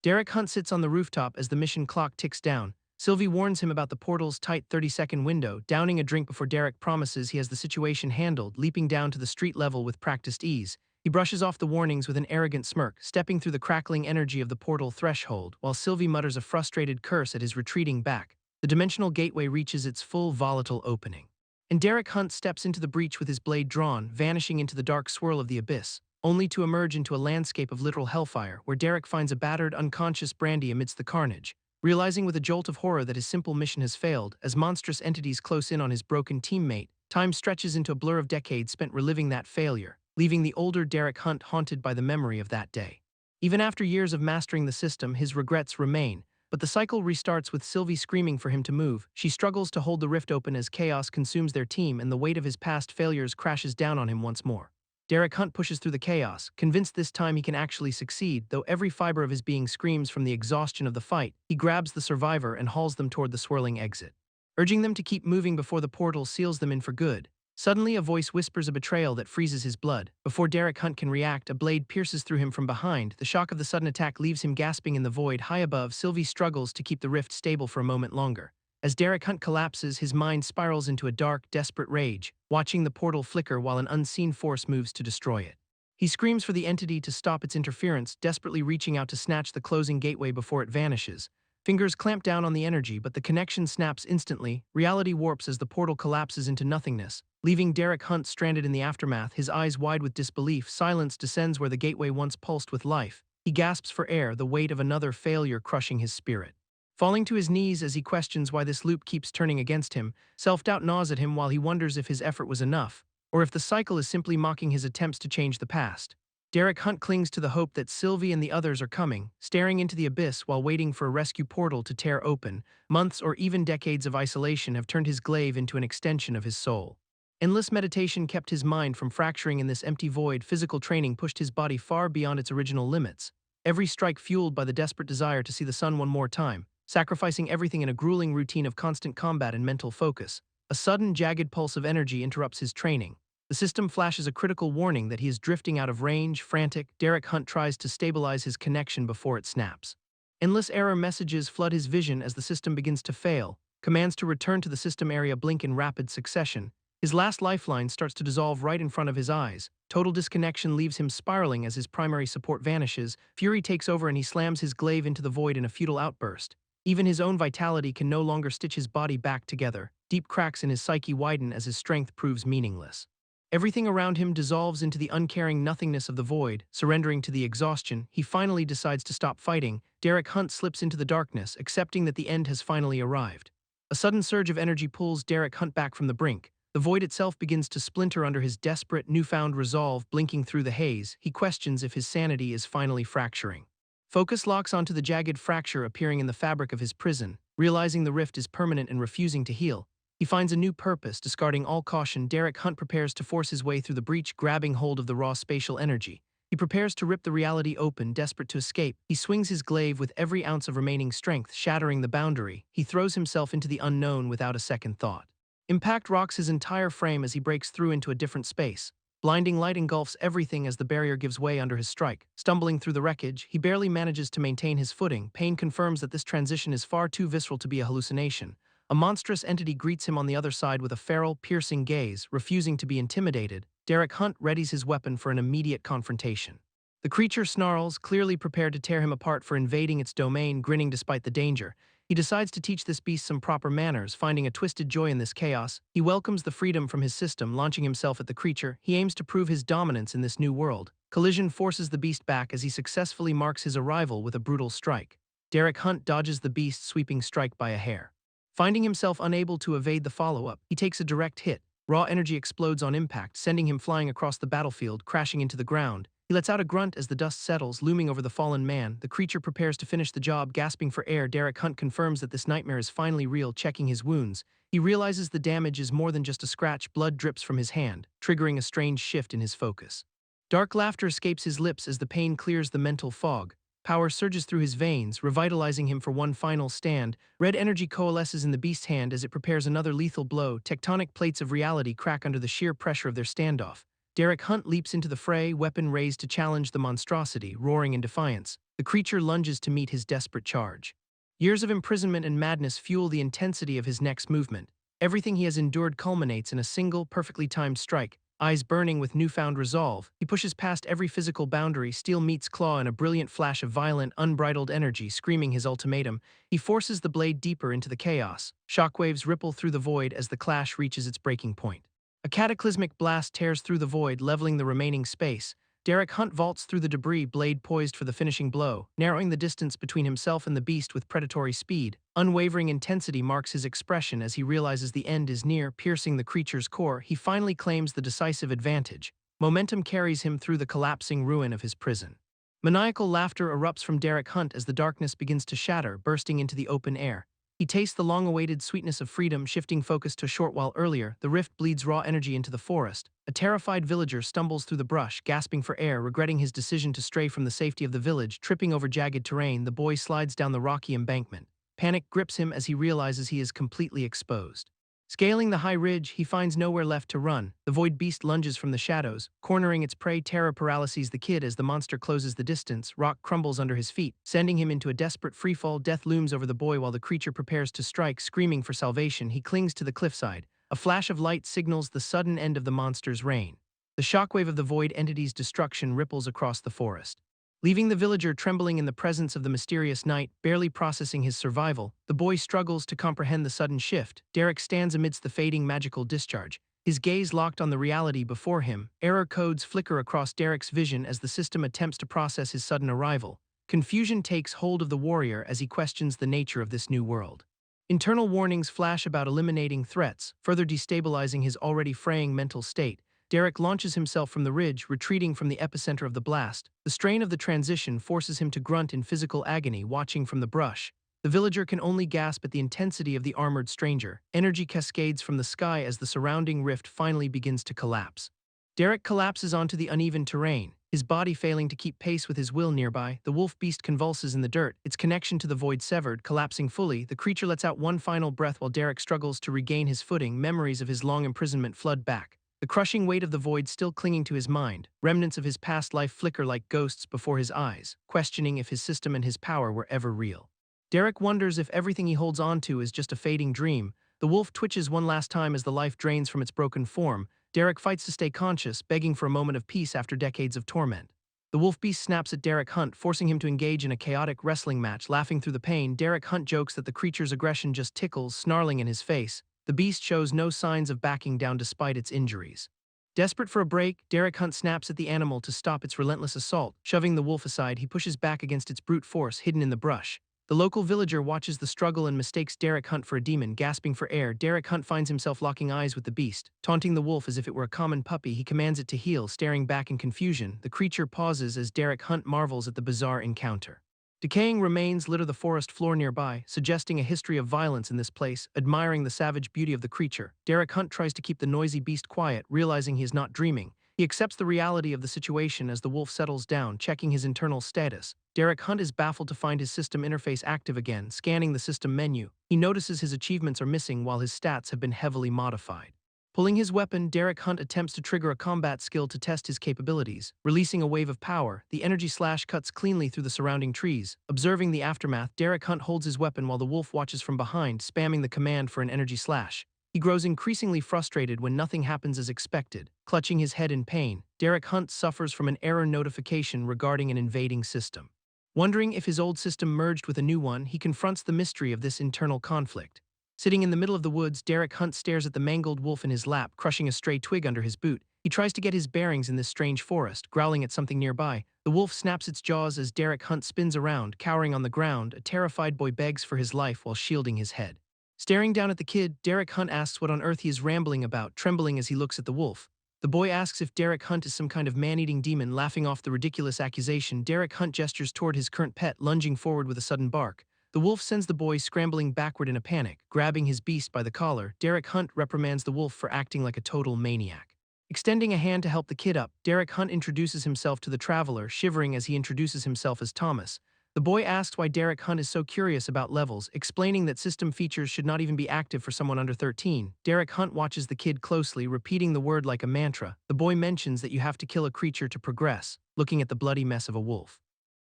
Derek Hunt sits on the rooftop as the mission clock ticks down. Sylvie warns him about the portal's tight 30-second window, downing a drink before Derek promises he has the situation handled, leaping down to the street level with practiced ease. He brushes off the warnings with an arrogant smirk, stepping through the crackling energy of the portal threshold, while Sylvie mutters a frustrated curse at his retreating back. The dimensional gateway reaches its full volatile opening. And Derek Hunt steps into the breach with his blade drawn, vanishing into the dark swirl of the abyss, only to emerge into a landscape of literal hellfire, where Derek finds a battered, unconscious Brandy amidst the carnage. Realizing with a jolt of horror that his simple mission has failed, as monstrous entities close in on his broken teammate, time stretches into a blur of decades spent reliving that failure, leaving the older Derek Hunt haunted by the memory of that day. Even after years of mastering the system, his regrets remain, but the cycle restarts with Sylvie screaming for him to move. She struggles to hold the rift open as chaos consumes their team and the weight of his past failures crashes down on him once more. Derek Hunt pushes through the chaos, convinced this time he can actually succeed, though every fiber of his being screams from the exhaustion of the fight. He grabs the survivor and hauls them toward the swirling exit, urging them to keep moving before the portal seals them in for good. Suddenly, a voice whispers a betrayal that freezes his blood. Before Derek Hunt can react, a blade pierces through him from behind. The shock of the sudden attack leaves him gasping in the void high above. Sylvie struggles to keep the rift stable for a moment longer. As Derek Hunt collapses, his mind spirals into a dark, desperate rage, watching the portal flicker while an unseen force moves to destroy it. He screams for the entity to stop its interference, desperately reaching out to snatch the closing gateway before it vanishes. Fingers clamp down on the energy, but the connection snaps instantly. Reality warps as the portal collapses into nothingness, leaving Derek Hunt stranded in the aftermath, his eyes wide with disbelief. Silence descends where the gateway once pulsed with life. He gasps for air, the weight of another failure crushing his spirit. Falling to his knees as he questions why this loop keeps turning against him, self-doubt gnaws at him while he wonders if his effort was enough, or if the cycle is simply mocking his attempts to change the past. Derek Hunt clings to the hope that Sylvie and the others are coming, staring into the abyss while waiting for a rescue portal to tear open. Months or even decades of isolation have turned his glaive into an extension of his soul. Endless meditation kept his mind from fracturing in this empty void. Physical training pushed his body far beyond its original limits, every strike fueled by the desperate desire to see the sun one more time. Sacrificing everything in a grueling routine of constant combat and mental focus. A sudden, jagged pulse of energy interrupts his training. The system flashes a critical warning that he is drifting out of range. Frantic, Derek Hunt tries to stabilize his connection before it snaps. Endless error messages flood his vision as the system begins to fail. Commands to return to the system area blink in rapid succession. His last lifeline starts to dissolve right in front of his eyes. Total disconnection leaves him spiraling as his primary support vanishes. Fury takes over and he slams his glaive into the void in a futile outburst. Even his own vitality can no longer stitch his body back together. Deep cracks in his psyche widen as his strength proves meaningless. Everything around him dissolves into the uncaring nothingness of the void. Surrendering to the exhaustion, he finally decides to stop fighting. Derek Hunt slips into the darkness, accepting that the end has finally arrived. A sudden surge of energy pulls Derek Hunt back from the brink. The void itself begins to splinter under his desperate, newfound resolve. Blinking through the haze, he questions if his sanity is finally fracturing. Focus locks onto the jagged fracture appearing in the fabric of his prison. Realizing the rift is permanent and refusing to heal, he finds a new purpose. Discarding all caution, Derek Hunt prepares to force his way through the breach, grabbing hold of the raw spatial energy. He prepares to rip the reality open, desperate to escape. He swings his glaive with every ounce of remaining strength, shattering the boundary. He throws himself into the unknown without a second thought. Impact rocks his entire frame as he breaks through into a different space. Blinding light engulfs everything as the barrier gives way under his strike. Stumbling through the wreckage, he barely manages to maintain his footing. Pain confirms that this transition is far too visceral to be a hallucination. A monstrous entity greets him on the other side with a feral, piercing gaze. Refusing to be intimidated, Derek Hunt readies his weapon for an immediate confrontation. The creature snarls, clearly prepared to tear him apart for invading its domain. Grinning despite the danger, he decides to teach this beast some proper manners. Finding a twisted joy in this chaos, he welcomes the freedom from his system. Launching himself at the creature, he aims to prove his dominance in this new world. Collision forces the beast back as he successfully marks his arrival with a brutal strike. Derek Hunt dodges the beast's sweeping strike by a hair. Finding himself unable to evade the follow-up, he takes a direct hit. Raw energy explodes on impact, sending him flying across the battlefield, crashing into the ground. He lets out a grunt as the dust settles, looming over the fallen man. The creature prepares to finish the job, gasping for air. Derek Hunt confirms that this nightmare is finally real. Checking his wounds, he realizes the damage is more than just a scratch. Blood drips from his hand, triggering a strange shift in his focus. Dark laughter escapes his lips as the pain clears the mental fog. Power surges through his veins, revitalizing him for one final stand. Red energy coalesces in the beast's hand as it prepares another lethal blow. Tectonic plates of reality crack under the sheer pressure of their standoff. Derek Hunt leaps into the fray, weapon raised to challenge the monstrosity, roaring in defiance. The creature lunges to meet his desperate charge. Years of imprisonment and madness fuel the intensity of his next movement. Everything he has endured culminates in a single, perfectly timed strike. Eyes burning with newfound resolve, he pushes past every physical boundary, steel meets claw in a brilliant flash of violent, unbridled energy, screaming his ultimatum. He forces the blade deeper into the chaos. Shockwaves ripple through the void as the clash reaches its breaking point. A cataclysmic blast tears through the void, leveling the remaining space. Derek Hunt vaults through the debris, blade poised for the finishing blow, narrowing the distance between himself and the beast with predatory speed. Unwavering intensity marks his expression as he realizes the end is near, piercing the creature's core. He finally claims the decisive advantage. Momentum carries him through the collapsing ruin of his prison. Maniacal laughter erupts from Derek Hunt as the darkness begins to shatter, bursting into the open air. He tastes the long-awaited sweetness of freedom, shifting focus to a short while earlier. The rift bleeds raw energy into the forest. A terrified villager stumbles through the brush, gasping for air, regretting his decision to stray from the safety of the village. Tripping over jagged terrain, the boy slides down the rocky embankment. Panic grips him as he realizes he is completely exposed. Scaling the high ridge, he finds nowhere left to run. The void beast lunges from the shadows, cornering its prey. Terror paralyses the kid as the monster closes the distance. Rock crumbles under his feet, sending him into a desperate freefall. Death looms over the boy while the creature prepares to strike. Screaming for salvation, he clings to the cliffside. A flash of light signals the sudden end of the monster's reign. The shockwave of the void entity's destruction ripples across the forest. Leaving the villager trembling in the presence of the mysterious night, barely processing his survival, the boy struggles to comprehend the sudden shift. Derek stands amidst the fading magical discharge, his gaze locked on the reality before him. Error codes flicker across Derek's vision as the system attempts to process his sudden arrival. Confusion takes hold of the warrior as he questions the nature of this new world. Internal warnings flash about eliminating threats, further destabilizing his already fraying mental state. Derek launches himself from the ridge, retreating from the epicenter of the blast. The strain of the transition forces him to grunt in physical agony, watching from the brush. The villager can only gasp at the intensity of the armored stranger. Energy cascades from the sky as the surrounding rift finally begins to collapse. Derek collapses onto the uneven terrain, his body failing to keep pace with his will nearby. The wolf beast convulses in the dirt, its connection to the void severed. Collapsing fully, the creature lets out one final breath while Derek struggles to regain his footing. Memories of his long imprisonment flood back. The crushing weight of the void still clinging to his mind, remnants of his past life flicker like ghosts before his eyes, questioning if his system and his power were ever real. Derek wonders if everything he holds on to is just a fading dream. The wolf twitches one last time as the life drains from its broken form. Derek fights to stay conscious, begging for a moment of peace after decades of torment. The wolf beast snaps at Derek Hunt, forcing him to engage in a chaotic wrestling match. Laughing through the pain, Derek Hunt jokes that the creature's aggression just tickles, snarling in his face. The beast shows no signs of backing down despite its injuries. Desperate for a break, Derek Hunt snaps at the animal to stop its relentless assault. Shoving the wolf aside, he pushes back against its brute force, hidden in the brush. The local villager watches the struggle and mistakes Derek Hunt for a demon. Gasping for air, Derek Hunt finds himself locking eyes with the beast. Taunting the wolf as if it were a common puppy, he commands it to heel. Staring back in confusion, the creature pauses as Derek Hunt marvels at the bizarre encounter. Decaying remains litter the forest floor nearby, suggesting a history of violence in this place. Admiring the savage beauty of the creature, Derek Hunt tries to keep the noisy beast quiet, realizing he is not dreaming. He accepts the reality of the situation as the wolf settles down, checking his internal status. Derek Hunt is baffled to find his system interface active again. Scanning the system menu, he notices his achievements are missing while his stats have been heavily modified. Pulling his weapon, Derek Hunt attempts to trigger a combat skill to test his capabilities. Releasing a wave of power, the energy slash cuts cleanly through the surrounding trees. Observing the aftermath, Derek Hunt holds his weapon while the wolf watches from behind, spamming the command for an energy slash. He grows increasingly frustrated when nothing happens as expected. Clutching his head in pain, Derek Hunt suffers from an error notification regarding an invading system. Wondering if his old system merged with a new one, he confronts the mystery of this internal conflict. Sitting in the middle of the woods, Derek Hunt stares at the mangled wolf in his lap, crushing a stray twig under his boot. He tries to get his bearings in this strange forest, growling at something nearby. The wolf snaps its jaws as Derek Hunt spins around, cowering on the ground. A terrified boy begs for his life while shielding his head. Staring down at the kid, Derek Hunt asks what on earth he is rambling about, trembling as he looks at the wolf. The boy asks if Derek Hunt is some kind of man-eating demon. Laughing off the ridiculous accusation, Derek Hunt gestures toward his current pet, lunging forward with a sudden bark. The wolf sends the boy scrambling backward in a panic. Grabbing his beast by the collar, Derek Hunt reprimands the wolf for acting like a total maniac. Extending a hand to help the kid up, Derek Hunt introduces himself to the traveler, shivering as he introduces himself as Thomas. The boy asks why Derek Hunt is so curious about levels, explaining that system features should not even be active for someone under 13. Derek Hunt watches the kid closely, repeating the word like a mantra. The boy mentions that you have to kill a creature to progress, looking at the bloody mess of a wolf.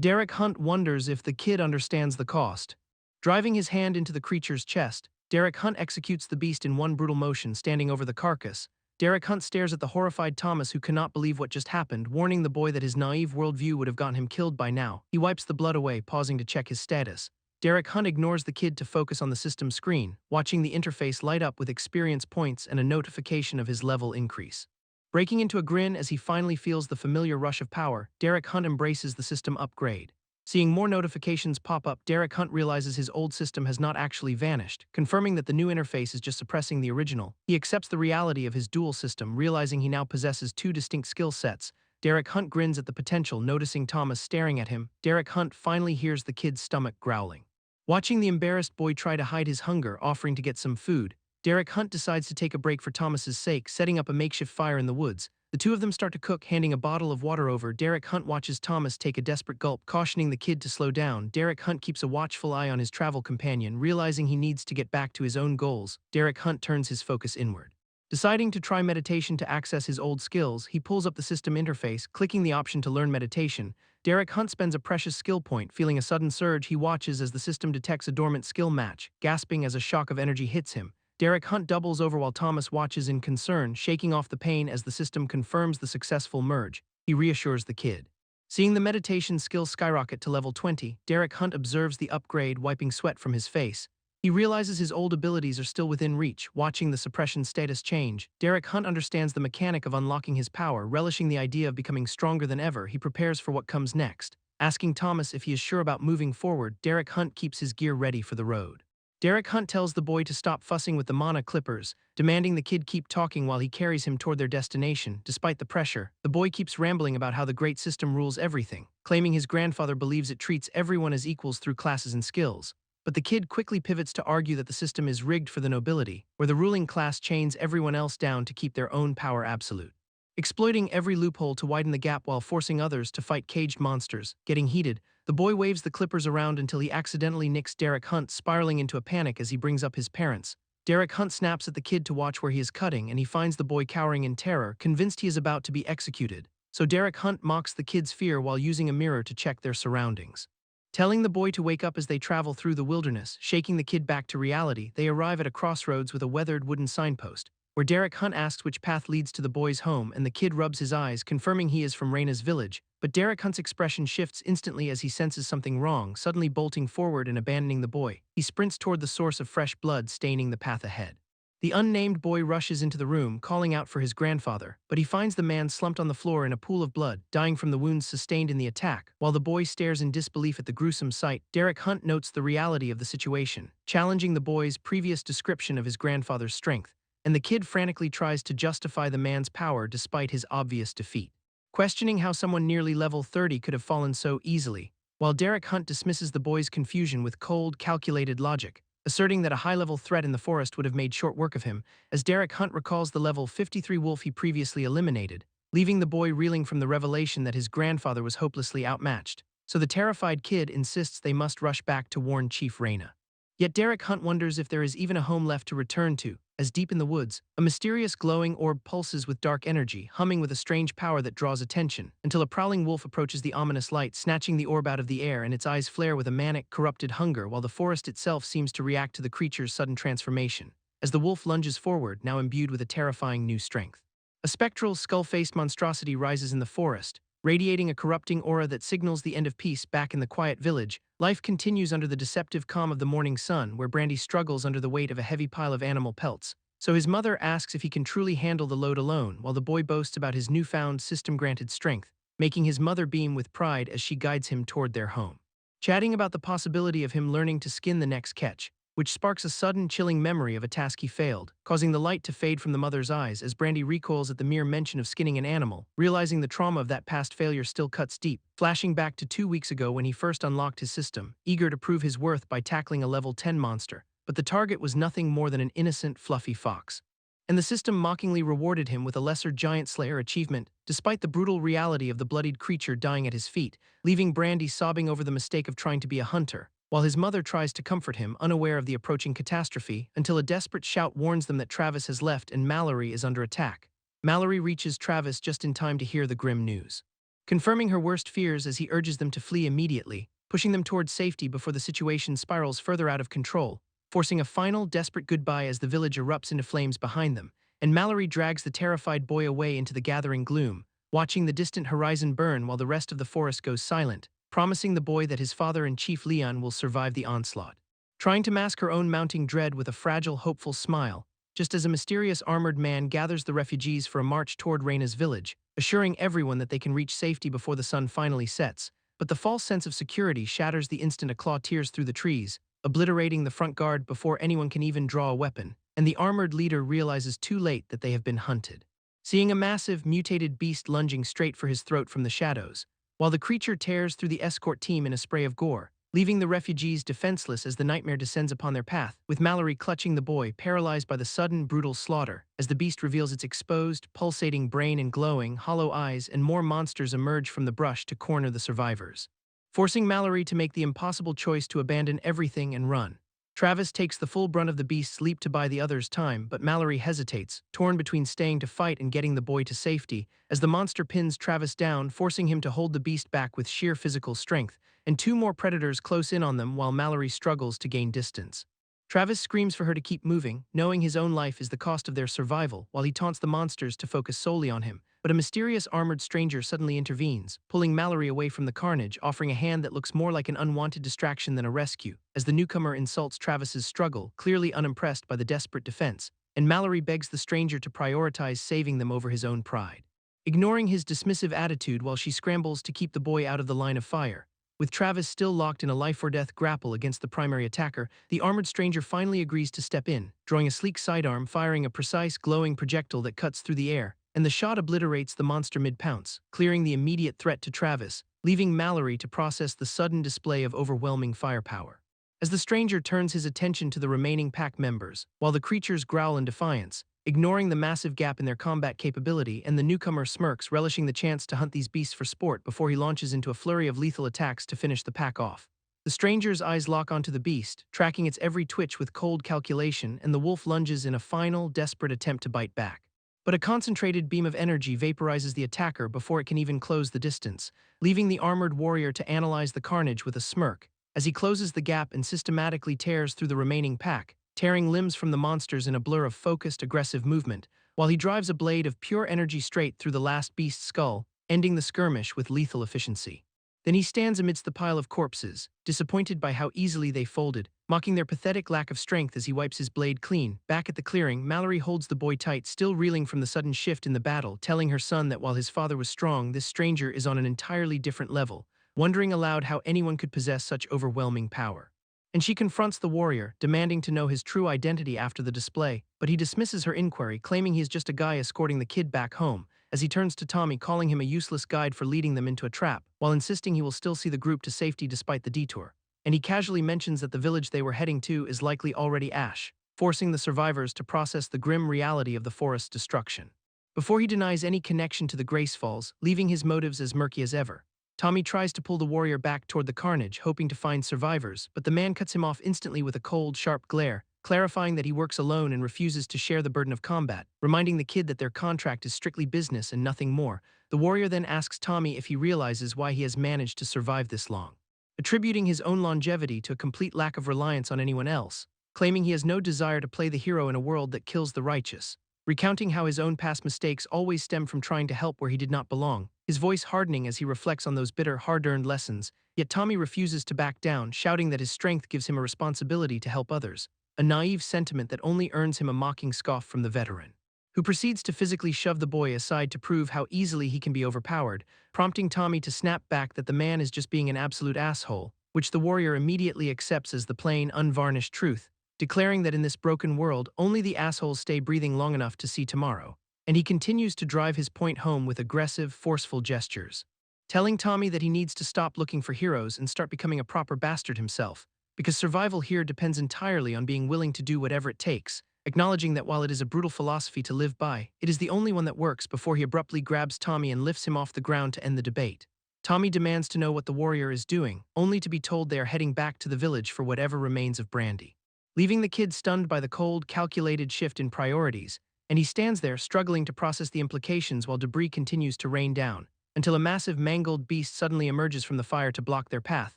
Derek Hunt wonders if the kid understands the cost. Driving his hand into the creature's chest, Derek Hunt executes the beast in one brutal motion, standing over the carcass. Derek Hunt stares at the horrified Thomas, who cannot believe what just happened, warning the boy that his naive worldview would have gotten him killed by now. He wipes the blood away, pausing to check his status. Derek Hunt ignores the kid to focus on the system screen, watching the interface light up with experience points and a notification of his level increase. Breaking into a grin as he finally feels the familiar rush of power, Derek Hunt embraces the system upgrade. Seeing more notifications pop up, Derek Hunt realizes his old system has not actually vanished, confirming that the new interface is just suppressing the original. He accepts the reality of his dual system, realizing he now possesses two distinct skill sets. Derek Hunt grins at the potential, noticing Thomas staring at him. Derek Hunt finally hears the kid's stomach growling. Watching the embarrassed boy try to hide his hunger, offering to get some food, Derek Hunt decides to take a break for Thomas's sake, setting up a makeshift fire in the woods. The two of them start to cook, handing a bottle of water over. Derek Hunt watches Thomas take a desperate gulp, cautioning the kid to slow down. Derek Hunt keeps a watchful eye on his travel companion, realizing he needs to get back to his own goals. Derek Hunt turns his focus inward. Deciding to try meditation to access his old skills, he pulls up the system interface, clicking the option to learn meditation. Derek Hunt spends a precious skill point. Feeling a sudden surge, he watches as the system detects a dormant skill match, gasping as a shock of energy hits him. Derek Hunt doubles over while Thomas watches in concern, shaking off the pain as the system confirms the successful merge. He reassures the kid. Seeing the meditation skill skyrocket to level 20, Derek Hunt observes the upgrade, wiping sweat from his face. He realizes his old abilities are still within reach. Watching the suppression status change, Derek Hunt understands the mechanic of unlocking his power. Relishing the idea of becoming stronger than ever, he prepares for what comes next. Asking Thomas if he is sure about moving forward, Derek Hunt keeps his gear ready for the road. Derek Hunt tells the boy to stop fussing with the mana clippers, demanding the kid keep talking while he carries him toward their destination. Despite the pressure, the boy keeps rambling about how the great system rules everything, claiming his grandfather believes it treats everyone as equals through classes and skills. But the kid quickly pivots to argue that the system is rigged for the nobility, where the ruling class chains everyone else down to keep their own power absolute. Exploiting every loophole to widen the gap while forcing others to fight caged monsters. Getting heated, the boy waves the clippers around until he accidentally nicks Derek Hunt, spiraling into a panic as he brings up his parents. Derek Hunt snaps at the kid to watch where he is cutting, and he finds the boy cowering in terror, convinced he is about to be executed. So Derek Hunt mocks the kid's fear while using a mirror to check their surroundings. Telling the boy to wake up as they travel through the wilderness, shaking the kid back to reality, they arrive at a crossroads with a weathered wooden signpost, where Derek Hunt asks which path leads to the boy's home, and the kid rubs his eyes, confirming he is from Raina's village. But Derek Hunt's expression shifts instantly as he senses something wrong, suddenly bolting forward and abandoning the boy. He sprints toward the source of fresh blood staining the path ahead. The unnamed boy rushes into the room, calling out for his grandfather, but he finds the man slumped on the floor in a pool of blood, dying from the wounds sustained in the attack. While the boy stares in disbelief at the gruesome sight, Derek Hunt notes the reality of the situation, challenging the boy's previous description of his grandfather's strength, and the kid frantically tries to justify the man's power despite his obvious defeat. Questioning how someone nearly level 30 could have fallen so easily, while Derek Hunt dismisses the boy's confusion with cold, calculated logic, asserting that a high-level threat in the forest would have made short work of him, as Derek Hunt recalls the level 53 wolf he previously eliminated, leaving the boy reeling from the revelation that his grandfather was hopelessly outmatched. So the terrified kid insists they must rush back to warn Chief Raina. Yet Derek Hunt wonders if there is even a home left to return to, as deep in the woods, a mysterious glowing orb pulses with dark energy, humming with a strange power that draws attention, until a prowling wolf approaches the ominous light, snatching the orb out of the air, and its eyes flare with a manic, corrupted hunger, while the forest itself seems to react to the creature's sudden transformation, as the wolf lunges forward, now imbued with a terrifying new strength. A spectral, skull-faced monstrosity rises in the forest, radiating a corrupting aura that signals the end of peace back in the quiet village. Life continues under the deceptive calm of the morning sun, where Brandy struggles under the weight of a heavy pile of animal pelts. So his mother asks if he can truly handle the load alone, while the boy boasts about his newfound system-granted strength, making his mother beam with pride as she guides him toward their home. Chatting about the possibility of him learning to skin the next catch, which sparks a sudden, chilling memory of a task he failed, causing the light to fade from the mother's eyes as Brandy recoils at the mere mention of skinning an animal, realizing the trauma of that past failure still cuts deep, flashing back to 2 weeks ago when he first unlocked his system, eager to prove his worth by tackling a level 10 monster, but the target was nothing more than an innocent, fluffy fox. And the system mockingly rewarded him with a lesser giant slayer achievement, despite the brutal reality of the bloodied creature dying at his feet, leaving Brandy sobbing over the mistake of trying to be a hunter, while his mother tries to comfort him, unaware of the approaching catastrophe, until a desperate shout warns them that Travis has left and Mallory is under attack. Mallory reaches Travis just in time to hear the grim news. confirming her worst fears as he urges them to flee immediately, pushing them towards safety before the situation spirals further out of control, forcing a final, desperate goodbye as the village erupts into flames behind them, and Mallory drags the terrified boy away into the gathering gloom, watching the distant horizon burn while the rest of the forest goes silent, promising the boy that his father and Chief Leon will survive the onslaught. Trying to mask her own mounting dread with a fragile, hopeful smile, just as a mysterious armored man gathers the refugees for a march toward Reyna's village, assuring everyone that they can reach safety before the sun finally sets. But the false sense of security shatters the instant a claw tears through the trees, obliterating the front guard before anyone can even draw a weapon, and the armored leader realizes too late that they have been hunted. Seeing a massive, mutated beast lunging straight for his throat from the shadows, while the creature tears through the escort team in a spray of gore, leaving the refugees defenseless as the nightmare descends upon their path, with Mallory clutching the boy, paralyzed by the sudden, brutal slaughter, as the beast reveals its exposed, pulsating brain and glowing, hollow eyes, and more monsters emerge from the brush to corner the survivors, forcing Mallory to make the impossible choice to abandon everything and run. Travis takes the full brunt of the beast's leap to buy the others time, but Mallory hesitates, torn between staying to fight and getting the boy to safety, as the monster pins Travis down, forcing him to hold the beast back with sheer physical strength, and two more predators close in on them while Mallory struggles to gain distance. Travis screams for her to keep moving, knowing his own life is the cost of their survival, while he taunts the monsters to focus solely on him, but a mysterious armored stranger suddenly intervenes, pulling Mallory away from the carnage, offering a hand that looks more like an unwanted distraction than a rescue, as the newcomer insults Travis's struggle, clearly unimpressed by the desperate defense, and Mallory begs the stranger to prioritize saving them over his own pride. Ignoring his dismissive attitude while she scrambles to keep the boy out of the line of fire, with Travis still locked in a life-or-death grapple against the primary attacker, the armored stranger finally agrees to step in, drawing a sleek sidearm, firing a precise, glowing projectile that cuts through the air, and the shot obliterates the monster mid-pounce, clearing the immediate threat to Travis, leaving Mallory to process the sudden display of overwhelming firepower. As the stranger turns his attention to the remaining pack members, while the creatures growl in defiance, ignoring the massive gap in their combat capability, and the newcomer smirks, relishing the chance to hunt these beasts for sport before he launches into a flurry of lethal attacks to finish the pack off. The stranger's eyes lock onto the beast, tracking its every twitch with cold calculation, and the wolf lunges in a final, desperate attempt to bite back. But a concentrated beam of energy vaporizes the attacker before it can even close the distance, leaving the armored warrior to analyze the carnage with a smirk, as he closes the gap and systematically tears through the remaining pack, tearing limbs from the monsters in a blur of focused, aggressive movement, while he drives a blade of pure energy straight through the last beast's skull, ending the skirmish with lethal efficiency. Then he stands amidst the pile of corpses, disappointed by how easily they folded, mocking their pathetic lack of strength as he wipes his blade clean. Back at the clearing, Mallory holds the boy tight, still reeling from the sudden shift in the battle, telling her son that while his father was strong, this stranger is on an entirely different level, wondering aloud how anyone could possess such overwhelming power. And she confronts the warrior, demanding to know his true identity after the display, but he dismisses her inquiry, claiming he is just a guy escorting the kid back home, as he turns to Tommy, calling him a useless guide for leading them into a trap, while insisting he will still see the group to safety despite the detour. And he casually mentions that the village they were heading to is likely already ash, forcing the survivors to process the grim reality of the forest's destruction. Before he denies any connection to the Grace Falls, leaving his motives as murky as ever, Tommy tries to pull the warrior back toward the carnage, hoping to find survivors, but the man cuts him off instantly with a cold, sharp glare, clarifying that he works alone and refuses to share the burden of combat, reminding the kid that their contract is strictly business and nothing more. The warrior then asks Tommy if he realizes why he has managed to survive this long, attributing his own longevity to a complete lack of reliance on anyone else, claiming he has no desire to play the hero in a world that kills the righteous, recounting how his own past mistakes always stem from trying to help where he did not belong, his voice hardening as he reflects on those bitter, hard-earned lessons. Yet Tommy refuses to back down, shouting that his strength gives him a responsibility to help others, a naive sentiment that only earns him a mocking scoff from the veteran, who proceeds to physically shove the boy aside to prove how easily he can be overpowered, prompting Tommy to snap back that the man is just being an absolute asshole, which the warrior immediately accepts as the plain, unvarnished truth, declaring that in this broken world, only the assholes stay breathing long enough to see tomorrow. And he continues to drive his point home with aggressive, forceful gestures, telling Tommy that he needs to stop looking for heroes and start becoming a proper bastard himself, because survival here depends entirely on being willing to do whatever it takes, acknowledging that while it is a brutal philosophy to live by, it is the only one that works before he abruptly grabs Tommy and lifts him off the ground to end the debate. Tommy demands to know what the warrior is doing, only to be told they are heading back to the village for whatever remains of Brandy, leaving the kid stunned by the cold, calculated shift in priorities, and he stands there struggling to process the implications while debris continues to rain down, until a massive mangled beast suddenly emerges from the fire to block their path,